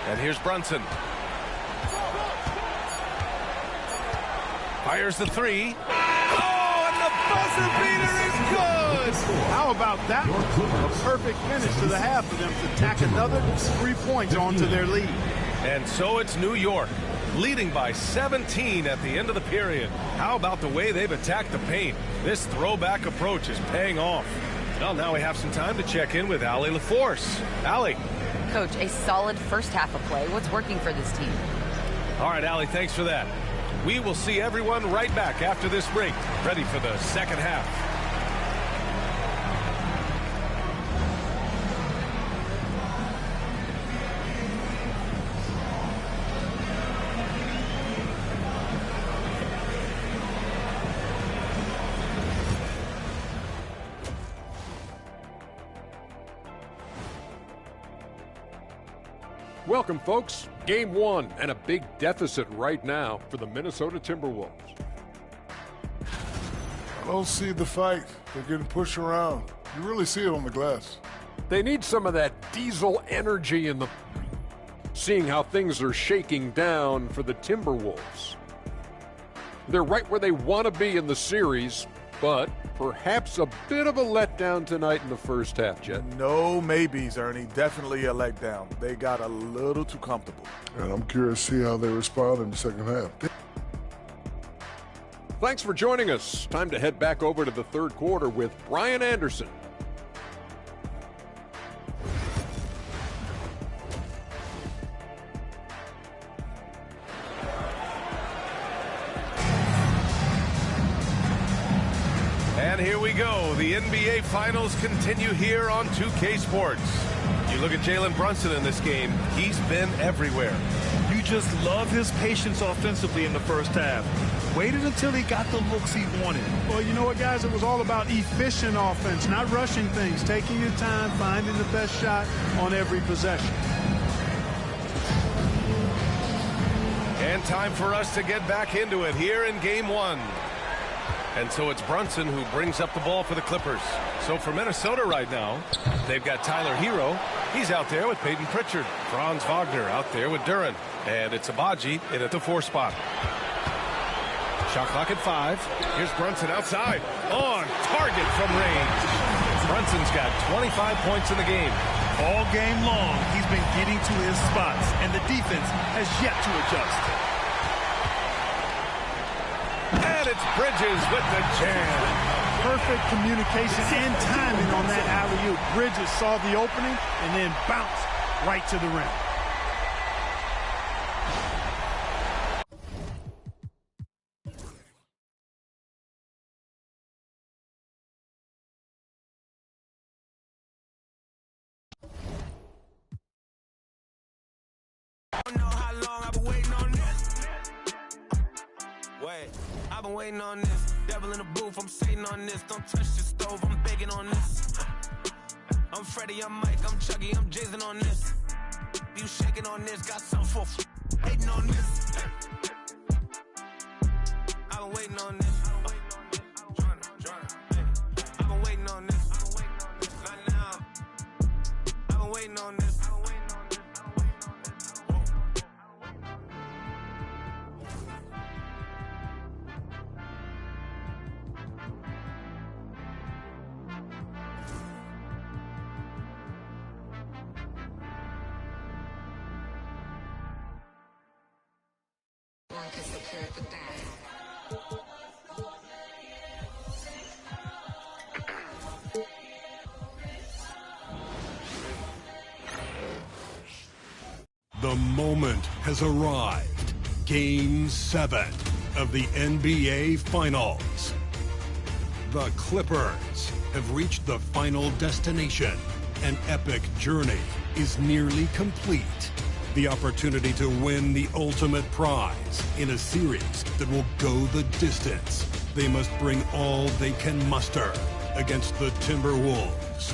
And here's Brunson. Fires the three. Oh, and the buzzer beater is good! How about that? A perfect finish to the half for them to tack another 3 points onto their lead. And so it's New York, leading by 17 at the end of the period. How about the way they've attacked the paint? This throwback approach is paying off. Well, now we have some time to check in with Allie LaForce. Allie. Coach, a solid first half of play. What's working for this team? All right, Allie, thanks for that. We will see everyone right back after this break, ready for the second half. Welcome, folks. Game 1 and a big deficit right now for the Minnesota Timberwolves. I don't see the fight. They're getting pushed around. You really see it on the glass. They need some of that diesel energy in the... Seeing how things are shaking down for the Timberwolves. They're right where they want to be in the series, but perhaps a bit of a letdown tonight in the first half, Jet. No maybes, Ernie. Definitely a letdown. They got a little too comfortable. And I'm curious to see how they respond in the second half. Thanks for joining us. Time to head back over to the third quarter with Brian Anderson. And here we go. The NBA Finals continue here on 2K Sports. You look at Jalen Brunson in this game. He's been everywhere. You just love his patience offensively in the first half. Waited until he got the looks he wanted. Well, you know what, guys? It was all about efficient offense, not rushing things, taking your time, finding the best shot on every possession. And time for us to get back into it here in Game 1. And so it's Brunson who brings up the ball for the Clippers. So for Minnesota right now, they've got Tyler Hero. He's out there with Peyton Pritchard. Franz Wagner out there with Duren. And it's Abaji in at the 4 spot. Shot clock at 5. Here's Brunson outside. On target from range. Brunson's got 25 points in the game. All game long, he's been getting to his spots, and the defense has yet to adjust. And it's Bridges with the jam. Perfect communication and timing on that alley-oop. Bridges saw the opening and then bounced right to the rim. I've been waiting on this. Devil in the booth, I'm sitting on this. Don't touch the stove, I'm begging on this. I'm Freddie, I'm Mike, I'm Chucky, I'm Jason on this. You shaking on this, got something for hating on this. I've been waiting on this. I've been waiting on this. Not now. I've been waiting on this. moment has arrived. Game 7 of the NBA Finals. The Clippers have reached the final destination. An epic journey is nearly complete. The opportunity to win the ultimate prize in a series that will go the distance. They must bring all they can muster against the Timberwolves.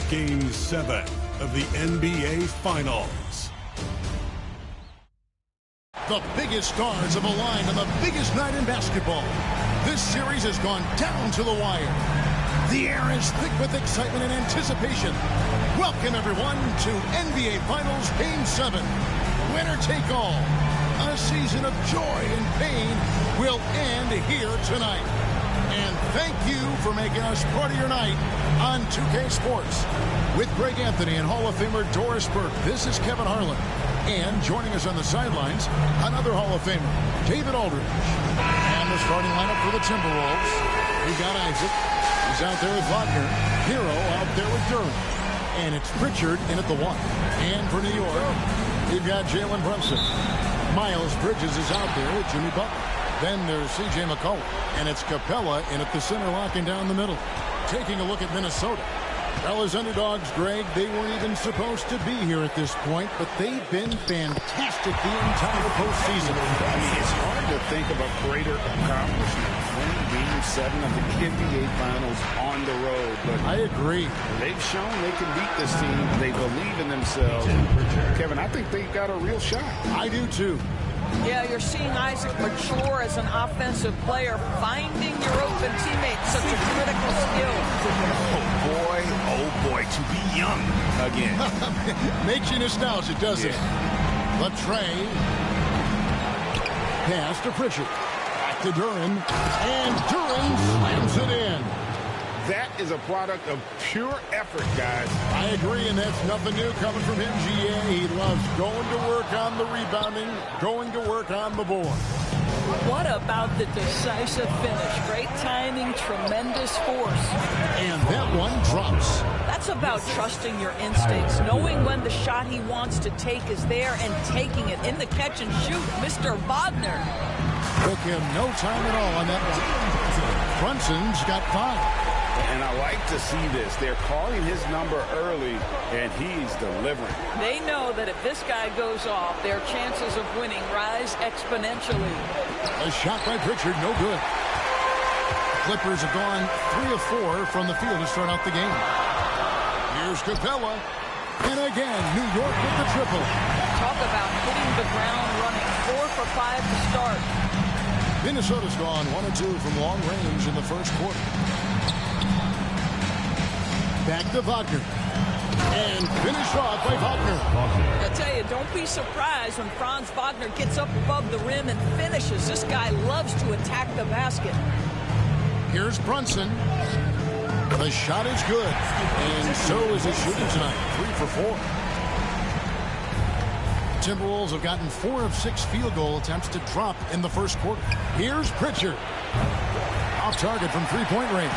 Game 7 of the NBA Finals. The biggest stars have aligned on the biggest night in basketball. This series has gone down to the wire. The air is thick with excitement and anticipation. Welcome, everyone, to NBA Finals Game 7. Winner take all. A season of joy and pain will end here tonight. And thank you for making us part of your night on 2K Sports. With Greg Anthony and Hall of Famer Doris Burke, this is Kevin Harlan. And joining us on the sidelines, another Hall of Famer, David Aldridge. And the starting lineup for the Timberwolves. We've got Isaac. He's out there with Wagner. Hero out there with Duren. And it's Pritchard in at the 1. And for New York, we've got Jalen Brunson. Miles Bridges is out there with Jimmy Butler. Then there's C.J. McCollum. And it's Capella in at the center, locking down the middle. Taking a look at Minnesota. Well, as underdogs, Greg, they weren't even supposed to be here at this point, but they've been fantastic the entire postseason. I mean, it's hard to think of a greater accomplishment. Winning Game 7 of the NBA Finals on the road. But I agree. They've shown they can beat this team. They believe in themselves. Kevin, I think they've got a real shot. I do, too. Yeah, you're seeing Isaac mature as an offensive player, finding your open teammates, such a critical skill. Oh boy, to be young again. Makes you nostalgic, doesn't it? Latrey. Pass to Pritchard. Back to Duren. And Duren slams it in. That is a product of pure effort, guys. I agree, and that's nothing new coming from him, GA. He loves going to work on the rebounding, going to work on the board. What about the decisive finish? Great timing, tremendous force. And that one drops. That's about trusting your instincts, knowing when the shot he wants to take is there and taking it in the catch and shoot. Mr. Wagner. Took him no time at all on that one. Brunson's got 5. And I like to see this. They're calling his number early, and he's delivering. They know that if this guy goes off, their chances of winning rise exponentially. A shot by Pritchard, no good. Clippers have gone 3 of 4 from the field to start out the game. Here's Capella. And again, New York with the triple. Talk about hitting the ground running. 4 for 5 to start. Minnesota's gone 1 of 2 from long range in the first quarter. Back to Wagner. And finish off by Wagner. I tell you, don't be surprised when Franz Wagner gets up above the rim and finishes. This guy loves to attack the basket. Here's Brunson. The shot is good. And so is his shooting tonight. 3 for 4. Timberwolves have gotten 4 of 6 field goal attempts to drop in the first quarter. Here's Pritchard. Off target from 3-point range.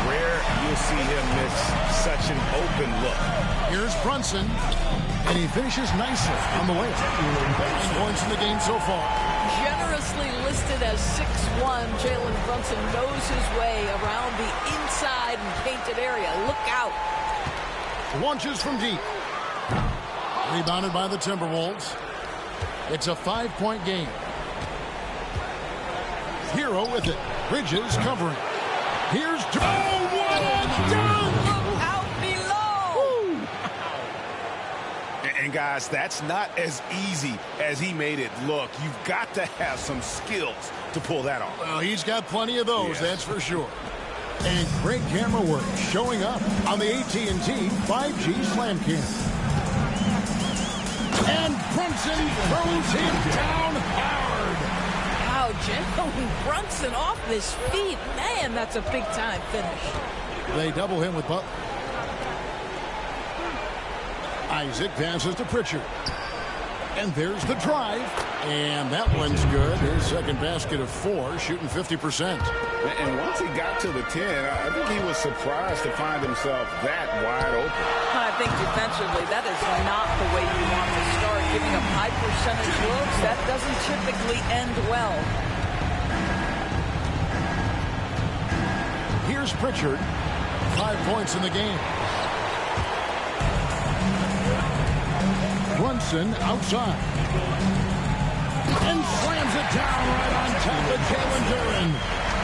Rare you'll see him miss such an open look. Here's Brunson, and he finishes nicely on the way. 9 points in the game so far. Generously listed as 6'1", Jalen Brunson knows his way around the inside and painted area. Look out. Launches from deep. Rebounded by the Timberwolves. It's a 5-point game. Hero with it. Bridges covering. Here's what done! Look out below! And guys, that's not as easy as he made it look. You've got to have some skills to pull that off. Well, he's got plenty of those, that's for sure. And great camera work showing up on the AT&T 5G Slam Cam. And Brunson throws him down hard. Wow, Jalen Brunson off his feet. Man, that's a big-time finish. They double him with Butler. Isaac passes to Pritchard. And there's the drive. And that one's good. His second basket of 4, shooting 50%. And once he got to the 10, I think he was surprised to find himself that wide open. I think defensively, that is not the way you want to start. Giving up high percentage looks, that doesn't typically end well. Here's Pritchard. 5 points in the game. Brunson outside. And slams it down right on top of Jalen Duren.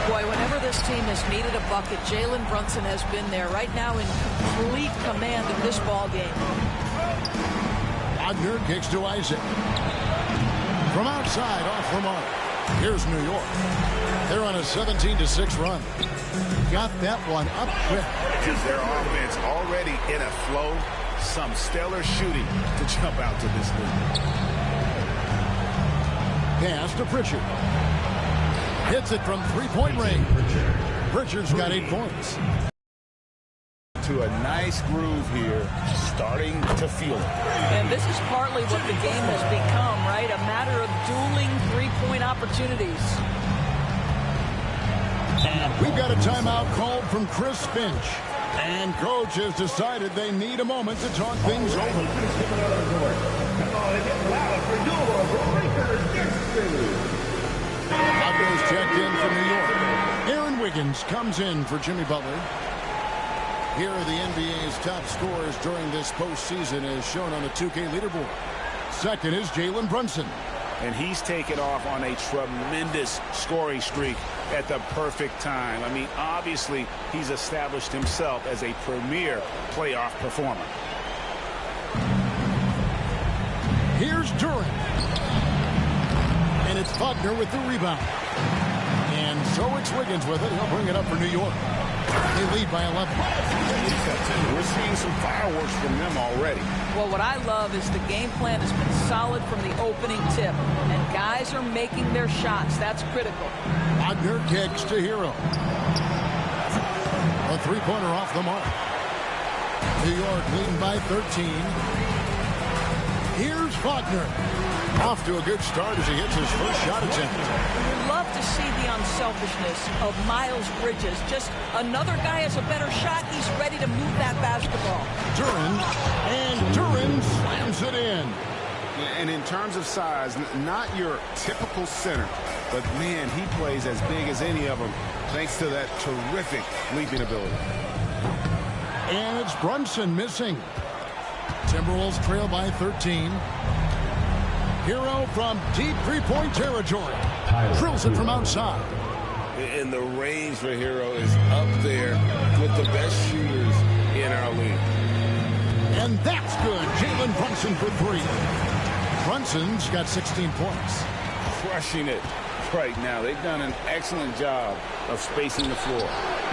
Boy, whenever this team has needed a bucket, Jalen Brunson has been there right now in complete command of this ball game. Wagner kicks to Isaac. From outside, off the mark. Here's New York. They're on a 17-6 run. Got that one up quick. Is their offense already in a flow? Some stellar shooting to jump out to this lead. Pass to Pritchard. Hits it from three-point range. Pritchard's got 8 points. To a nice groove here, starting to feel it. And this is partly what the game has become, right? A matter of dueling three-point opportunities. We've got a timeout called from Chris Finch. And coach has decided they need a moment to talk things over. Wagner's checked in from New York. Aaron Wiggins comes in for Jimmy Butler. Here are the NBA's top scorers during this postseason as shown on the 2K leaderboard. Second is Jalen Brunson. And he's taken off on a tremendous scoring streak at the perfect time. I mean, obviously, he's established himself as a premier playoff performer. Here's Duren. And it's Wagner with the rebound. And so it's Wiggins with it. He'll bring it up for New York. They lead by 11. We're seeing some fireworks from them already. Well, what I love is the game plan has been solid from the opening tip. And guys are making their shots. That's critical. Wagner kicks to Hero. A three-pointer off the mark. New York leading by 13. Here's Wagner. Off to a good start as he hits his first shot attempt. You love to see the unselfishness of Miles Bridges. Just another guy has a better shot. He's ready to move that basketball. Duren, and Duren slams it in. And in terms of size, not your typical center, but man, he plays as big as any of them thanks to that terrific leaping ability. And it's Brunson missing. Timberwolves trail by 13. Hero from deep three-point territory. Drills it from outside. And the range for Hero is up there with the best shooters in our league. And that's good. Jalen Brunson for 3. Brunson's got 16 points. Crushing it right now. They've done an excellent job of spacing the floor.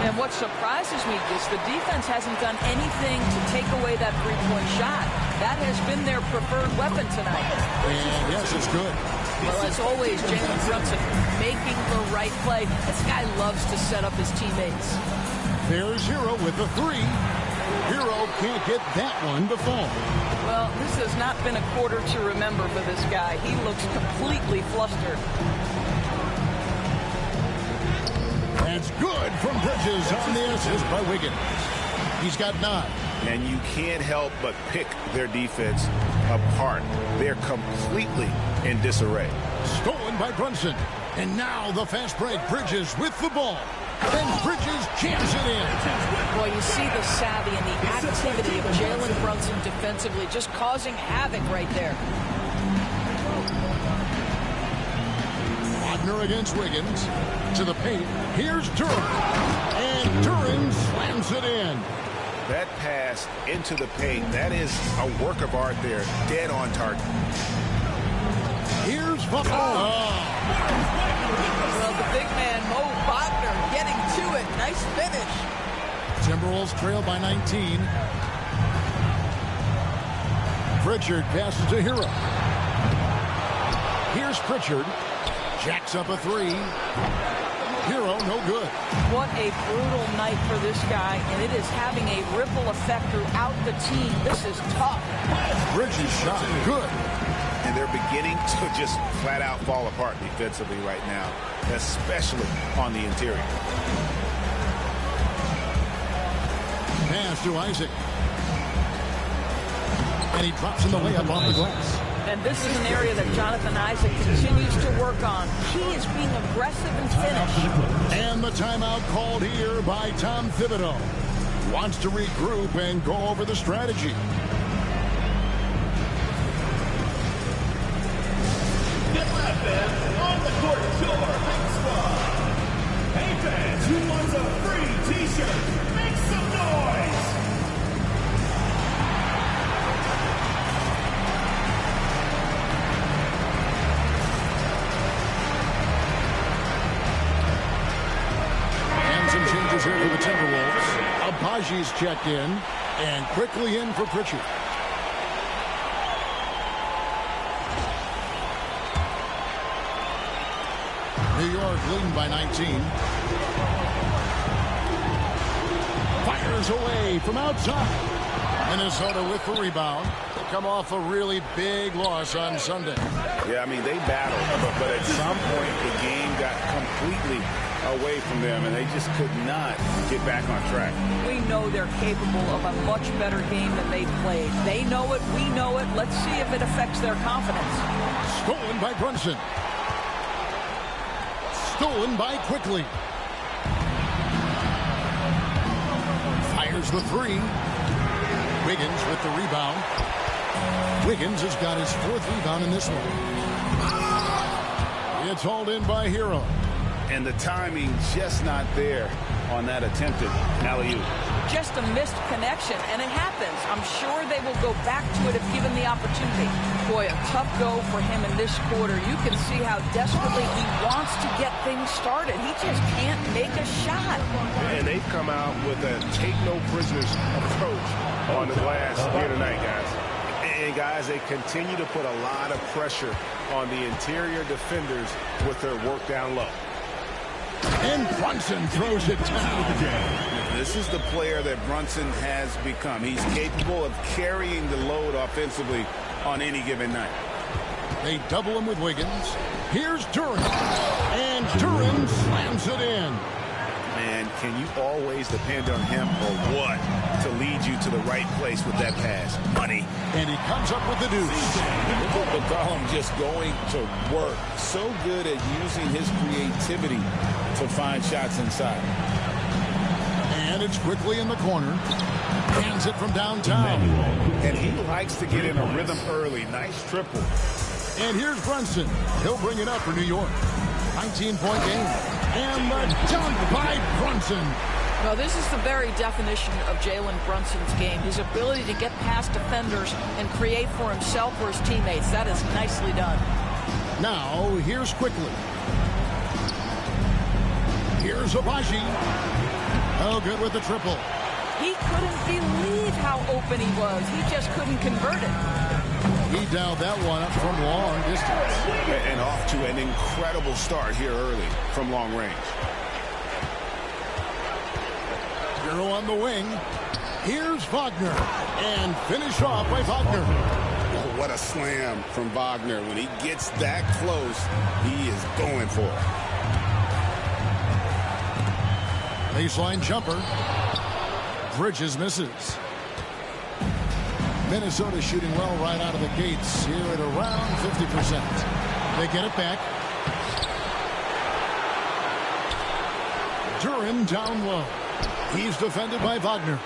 And what surprises me is the defense hasn't done anything to take away that three-point shot. That has been their preferred weapon tonight. And yes, it's good. Well, as always, Jalen Brunson making the right play. This guy loves to set up his teammates. There's Hero with the 3. Hero can't get that one to fall. Well, this has not been a quarter to remember for this guy. He looks completely flustered. That's good from Bridges on the assist by Wiggins. He's got 9. And you can't help but pick their defense apart. They're completely in disarray. Stolen by Brunson. And now the fast break. Bridges with the ball. And Bridges jams it in. Boy, you see the savvy and the activity of Jalen Brunson defensively, just causing havoc right there. Wagner against Wiggins. To the paint. Here's Duren. And Duren slams it in. That pass into the paint, that is a work of art there. Dead on target. Here's Wagner. Well, the big man, Mo Wagner, getting to it. Nice finish. Timberwolves trail by 19. Pritchard passes to Hero. Here's Pritchard. Jacks up a 3. Hero, no good. What a brutal night for this guy, and it is having a ripple effect throughout the team. This is tough. Bridges shot good. And and they're beginning to just flat out fall apart defensively right now, especially on the interior. Pass to Isaac. And he drops in the layup on the glass. And this is an area that Jonathan Isaac continues to work on. He is being aggressive and finish. And the timeout called here by Tom Thibodeau. Wants to regroup and go over the strategy. On the court, your Hate Squad. Hey fans, who wants a free t-shirt? Make some noise! And some changes here for the Timberwolves. Abaji's checked in, and quickly in for Pritchard. New York leading by 19. Fires away from outside. Minnesota with the rebound. They come off a really big loss on Sunday. Yeah, I mean, they battled, but at some point the game got completely away from them, and they just could not get back on track. We know they're capable of a much better game than they played. They know it, we know it. Let's see if it affects their confidence. Stolen by Brunson. Stolen by Quickly. Fires the three. Wiggins with the rebound. Wiggins has got his 4th rebound in this one. It's hauled in by Hero. And the timing just not there on that attempted alley-oop. Just a missed connection, and it happens. I'm sure they will go back to it if given the opportunity. Boy, a tough go for him in this quarter. You can see how desperately he wants to get things started. He just can't make a shot. And they've come out with a take-no-prisoners approach on the glass here tonight, guys. And, guys, they continue to put a lot of pressure on the interior defenders with their work down low. And Brunson throws it down. This is the player that Brunson has become. He's capable of carrying the load offensively on any given night. They double him with Wiggins. Here's Duren. And Duren slams it in. Man, can you always depend on him or what to lead you to the right place with that pass? Money. And he comes up with the deuce. Look at McCollum just going to work. So good at using his creativity to find shots inside. And it's Quickly in the corner. Hands it from downtown. And he likes to get in a rhythm early. Nice triple. And here's Brunson. He'll bring it up for New York. 19-point game. And the dunk by Brunson. Well, this is the very definition of Jalen Brunson's game. His ability to get past defenders and create for himself or his teammates. That is nicely done. Now, here's Quickly. Here's Abaji. Oh, good with the triple. He couldn't believe how open he was. He just couldn't convert it. He dialed that one up from long distance. And off to an incredible start here early from long range. Hero on the wing. Here's Wagner. And finish off by Wagner. Oh, what a slam from Wagner. When he gets that close, he is going for it. Baseline jumper. Bridges misses. Minnesota shooting well right out of the gates here at around 50%. They get it back. Duren down low. He's defended by Wagner.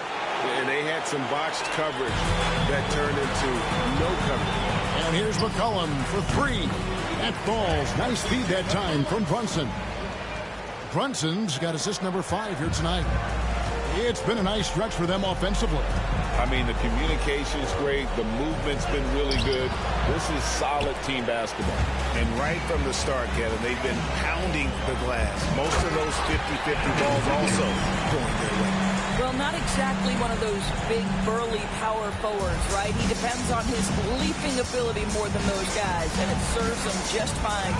And they had some botched coverage that turned into no coverage. And here's McCollum for three. That falls. Nice feed that time from Brunson. Brunson's got assist number 5 here tonight. It's been a nice stretch for them offensively. I mean, the communication's great. The movement's been really good. This is solid team basketball. And right from the start, Kevin, they've been pounding the glass. Most of those 50-50 balls also going their way. Well, not exactly one of those big, burly power forwards, right? He depends on his leaping ability more than those guys, and it serves him just fine.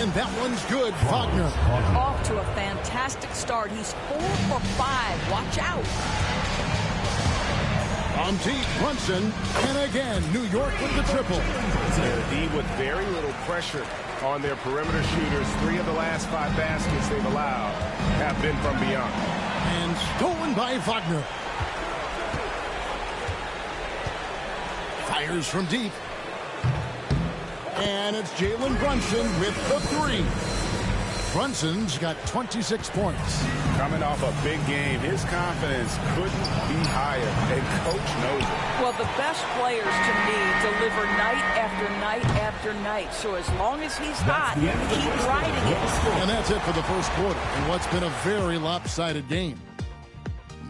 And that one's good, Wagner. Off to a fantastic start. He's 4 for 5. Watch out. On deep, Brunson, and again, New York with the triple. The D with very little pressure on their perimeter shooters. 3 of the last 5 baskets they've allowed have been from beyond. And stolen by Wagner. Fires from deep. And it's Jalen Brunson with the 3. Brunson's got 26 points. Coming off a big game, his confidence couldn't be higher, and coach knows it. Well, the best players, to me, deliver night after night after night. So as long as he's hot, keep riding it. And that's it for the first quarter in what's been a very lopsided game.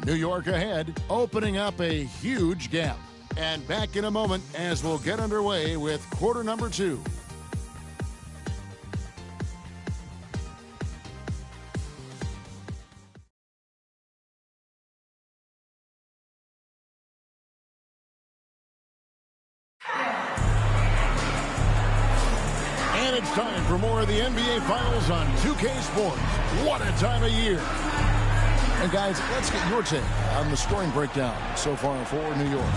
New York ahead, opening up a huge gap. And back in a moment as we'll get underway with quarter number 2. And it's time for more of the NBA Finals on 2K Sports. What a time of year. And guys, let's get your take on the scoring breakdown so far for New York.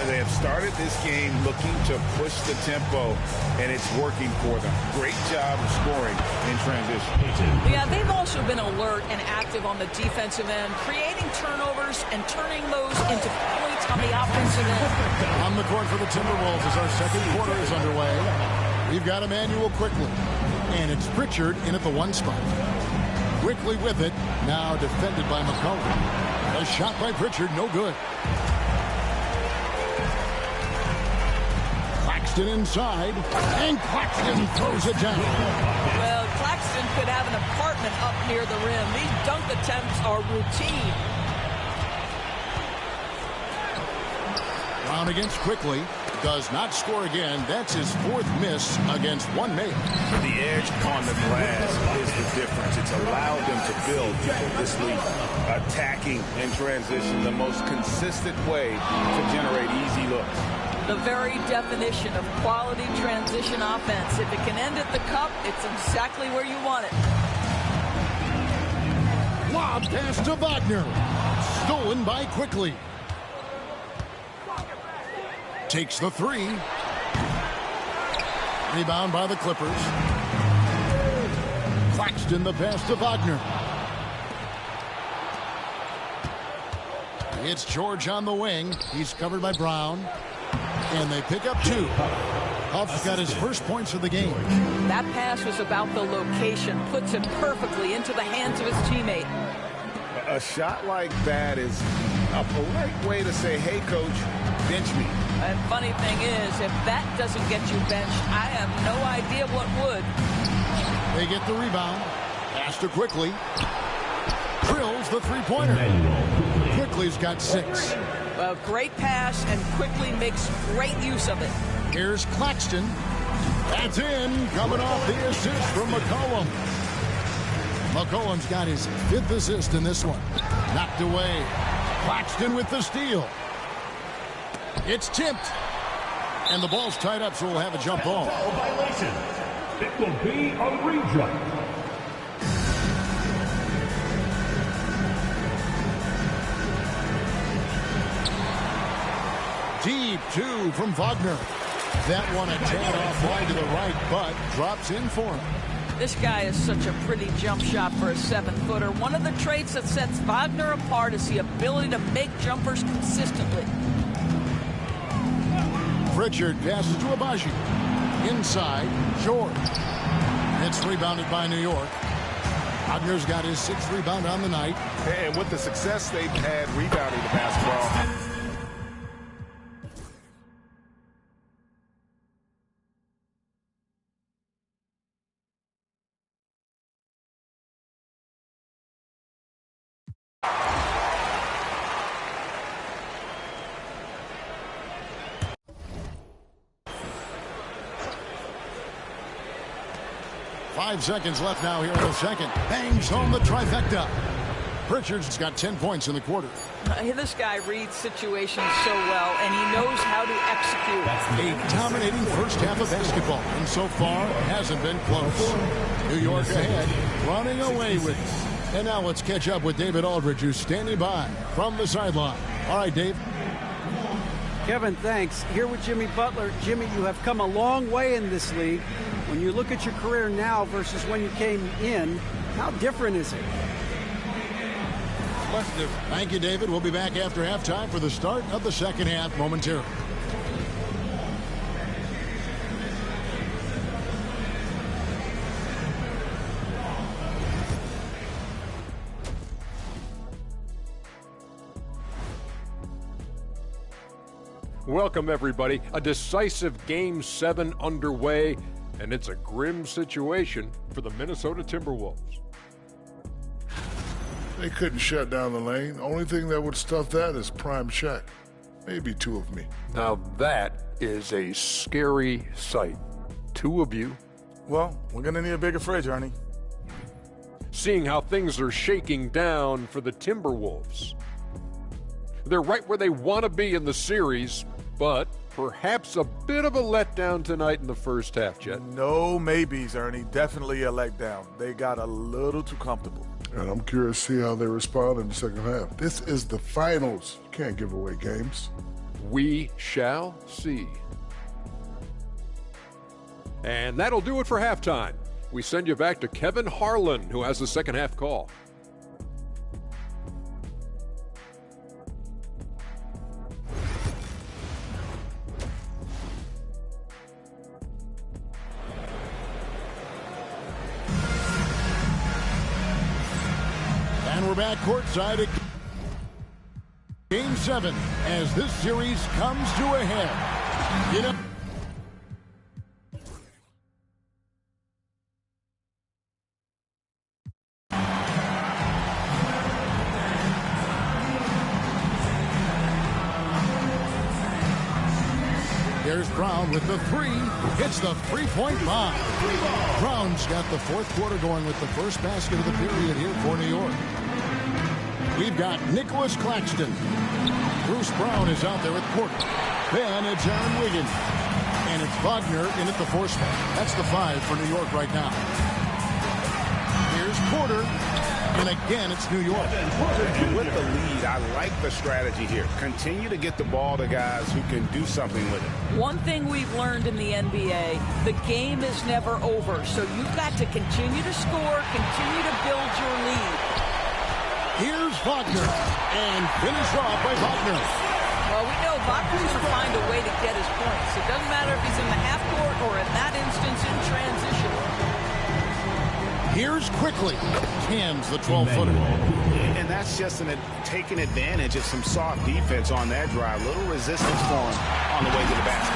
They have started this game looking to push the tempo, and it's working for them. Great job of scoring in transition. Yeah, they've also been alert and active on the defensive end, creating turnovers and turning those into points on the offensive end. On the court for the Timberwolves as our second quarter is underway. We've got Emmanuel Quickley, and it's Pritchard in at the 1 spot. Quickly with it, now defended by McCollum. A shot by Pritchard, no good. Claxton inside, and Claxton throws it down. Well, Claxton could have an apartment up near the rim. These dunk attempts are routine. Brown against Quickly. Does not score again. That's his 4th miss against one male. The edge on the glass is the difference. It's allowed them to build this lead. Attacking in transition, the most consistent way to generate easy looks. The very definition of quality transition offense. If it can end at the cup, it's exactly where you want it. Lob pass to Wagner. Stolen by Quickly. Takes the 3. Rebound by the Clippers. Claxton the pass to Wagner. It's George on the wing. He's covered by Brown. And they pick up 2. Huff's got his first points of the game. That pass was about the location. Puts it perfectly into the hands of his teammate. A shot like that is a polite way to say, hey, coach, bench me. And funny thing is, if that doesn't get you benched, I have no idea what would. They get the rebound. Pass to Quickly. Drills the 3-pointer. Quickly's got 6. Well, great pass, and Quickly makes great use of it. Here's Claxton. That's in. Coming off the assist from McCollum. McCollum's got his 5th assist in this one. Knocked away. Claxton with the steal. It's tipped. And the ball's tied up, so we'll have a jump ball. Violation. It will be a reject. Deep 2 from Wagner. That one a tad off wide to the right, but drops in for him. This guy is such a pretty jump shot for a 7-footer. One of the traits that sets Wagner apart is the ability to make jumpers consistently. Pritchard passes to Abaji. Inside, George. It's rebounded by New York. Wagner's got his 6th rebound on the night. And with the success they've had rebounding the basketball. Five seconds left now here in the second. Bangs home the trifecta. Pritchard's got 10 points in the quarter. This guy reads situations so well, and he knows how to execute. A dominating first half of basketball, and so far hasn't been close. New York ahead, running away with it. And now let's catch up with David Aldridge, who's standing by from the sideline. All right, Dave. Kevin, thanks. Here with Jimmy Butler. Jimmy, you have come a long way in this league. When you look at your career now versus when you came in, how different is it? Much different. Thank you, David. We'll be back after halftime for the start of the second half momentarily. Welcome, everybody. A decisive Game 7 underway, and it's a grim situation for the Minnesota Timberwolves. They couldn't shut down the lane. Only thing that would stuff that is prime Shaq. Maybe two of me. Now that is a scary sight. Two of you. Well, we're going to need a bigger fridge, Ernie. Seeing how things are shaking down for the Timberwolves. They're right where they want to be in the series, but perhaps a bit of a letdown tonight in the first half, Jet. No maybes, Ernie. Definitely a letdown. They got a little too comfortable. And I'm curious to see how they respond in the second half. This is the finals. You can't give away games. We shall see. And that'll do it for halftime. We send you back to Kevin Harlan, who has the second half call. And we're back courtside at Game 7 as this series comes to a head. You know, there's Brown with the three. Hits the three-point bomb. Brown's got the fourth quarter going with the first basket of the period here for New York. We've got Nicholas Claxton. Bruce Brown is out there with Porter. Then it's Aaron Wiggins. And it's Wagner in at the four spot. That's the 5 for New York right now. Here's Porter. And again, it's New York. With the lead, I like the strategy here. Continue to get the ball to guys who can do something with it. One thing we've learned in the NBA, the game is never over. So you've got to continue to score, continue to build your lead. Here's Wagner. And finish off by Wagner. Well, we know Wagner's going to find a way to get his points. It doesn't matter if he's in the half court or in that instance in transition. Here's Quickly. Cams the 12-footer. And that's just taking advantage of some soft defense on that drive. Little resistance for him on the way to the basket.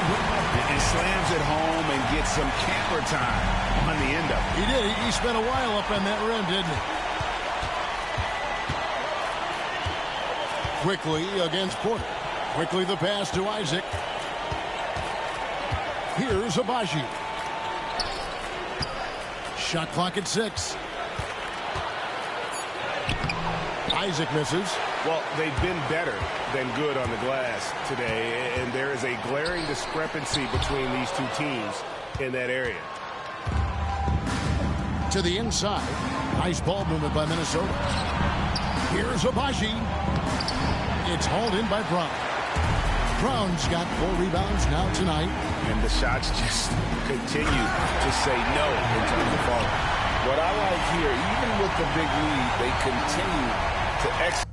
And slams it home and gets some camera time on the end of it. He did. He spent a while up on that rim, didn't he? Quickly against Porter. Quickly the pass to Isaac. Here's Abaji. Shot clock at 6. Isaac misses. Well, they've been better than good on the glass today, and there is a glaring discrepancy between these two teams in that area. To the inside. Nice ball movement by Minnesota. Here's Abaji. It's hauled in by Brown. Brown's got 4 rebounds now tonight. And the shots just continue to say no in terms of falling. What I like here, even with the big lead, they continue to execute.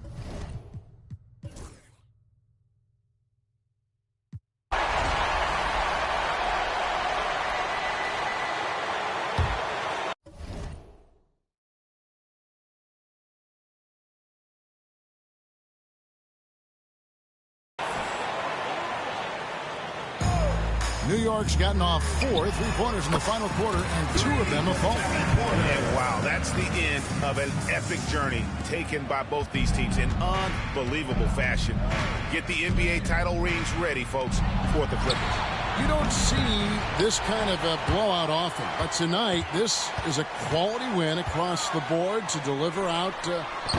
New York's gotten off 4 3-pointers in the final quarter, and 2 of them have fallen. And wow, that's the end of an epic journey taken by both these teams in unbelievable fashion. Get the NBA title rings ready, folks, for the Clippers. You don't see this kind of a blowout often, but tonight this is a quality win across the board to deliver out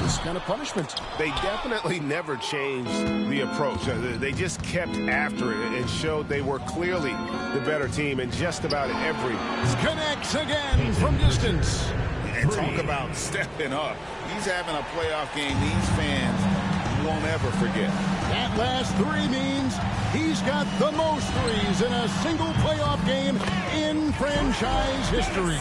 this kind of punishment. They definitely never changed the approach. They just kept after it and showed they were clearly the better team in just about every. Connects again from distance. And talk about stepping up. He's having a playoff game. These fans won't ever forget. That last three means he's got the most threes in a single playoff game in franchise history.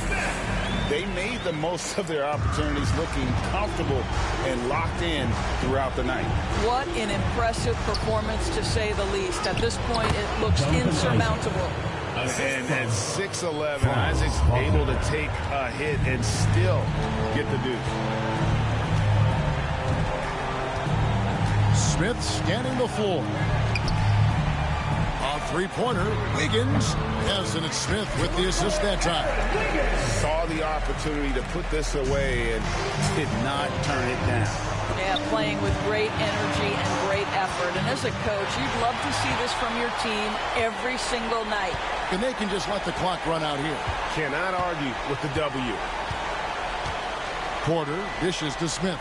They made the most of their opportunities, looking comfortable and locked in throughout the night. What an impressive performance, to say the least. At this point, it looks insurmountable. And at 6'11", Isaac's able to take a hit and still get the deuce. Smith scanning the floor. A three-pointer. Wiggins has it. It's Smith with the assist that time. Saw the opportunity to put this away and did not turn it down. Yeah, playing with great energy and great effort. And as a coach, you'd love to see this from your team every single night. And they can just let the clock run out here. Cannot argue with the W. Porter dishes to Smith.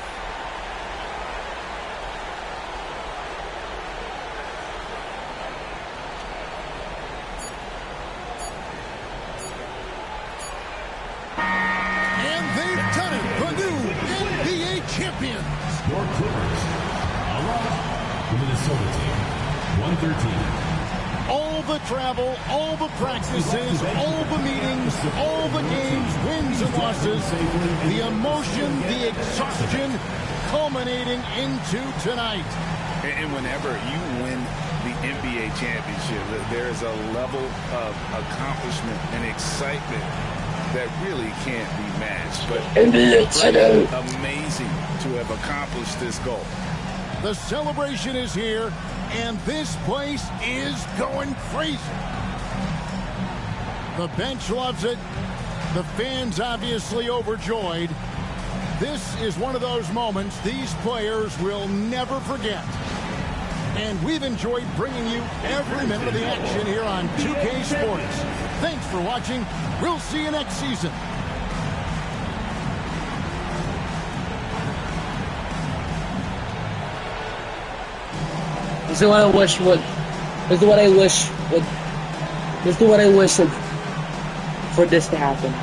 And they've done it. The new NBA champions. Your Clippers. The Minnesota team. 113. All the travel, all the practices, all the meetings, all the games, wins and losses, the emotion, the exhaustion culminating into tonight. And whenever you win the NBA championship, there is a level of accomplishment and excitement that really can't be matched. But it's amazing to have accomplished this goal. The celebration is here, and this place is going crazy. The bench loves it. The fans obviously overjoyed. This is one of those moments these players will never forget. And we've enjoyed bringing you every minute of the action here on 2K Sports. Thanks for watching. We'll see you next season. This is what I wish would. This is what I wish would. This is what I wish would, for this to happen.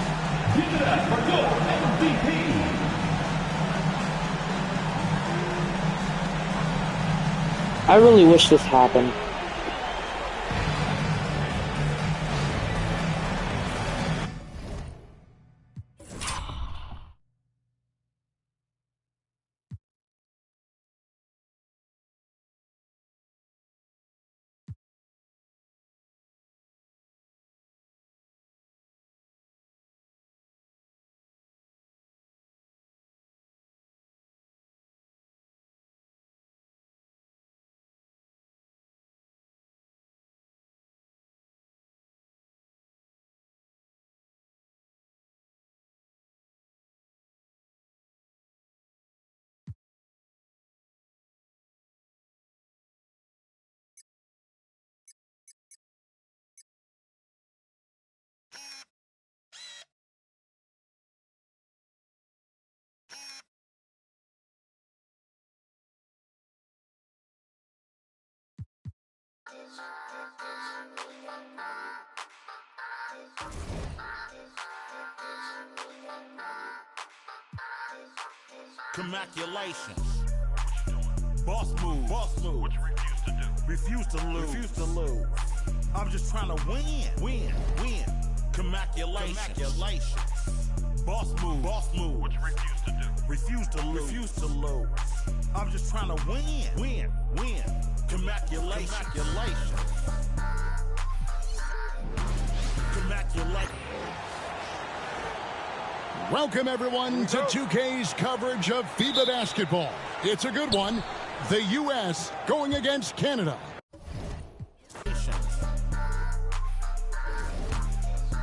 I really wish this happened. Congratulations. Boss move. Boss move. What you refuse to do. Refuse to lose. I'm just trying to win. Win. Congratulations. Boss move. Boss move. What you refuse to do. Refuse to lose. I'm just trying to win. Win. Congratulations. Welcome, everyone, to 2K's coverage of FIBA basketball. It's a good one. The U.S. going against Canada.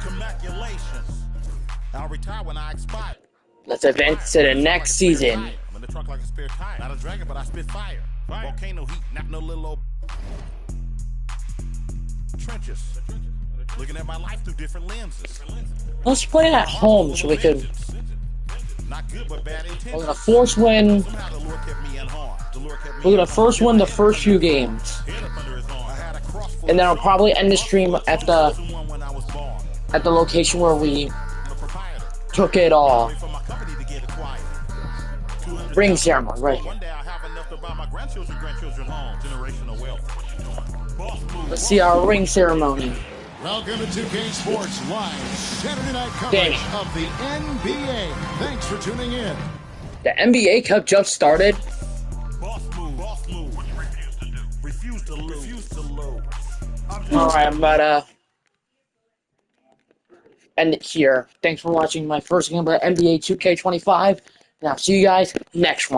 Congratulations. I'll retire when I expire. Let's advance to the next season. I'm in the trunk like a spare tire. Not a dragon, but I spit fire. Volcano heat, not no little old trenches. Looking at my life through different lenses. Let's play at home so we can. Not good, but bad intentions. We're gonna force win. We're gonna first win the first few games, and then I'll probably end the stream at the location where we took it all. Ring ceremony, right here. buy my grandchildren home. Generational wealth. Boss move. Let's see our ring ceremony. Welcome to 2K Sports Live Saturday night coverage of the NBA. Thanks for tuning in. The NBA Cup just started. Boss move. Boss move. What you refuse to do. Refuse to lose. Refuse to lose. Alright, I'm about to end it here. Thanks for watching my first game of NBA 2K25. And I'll see you guys next one.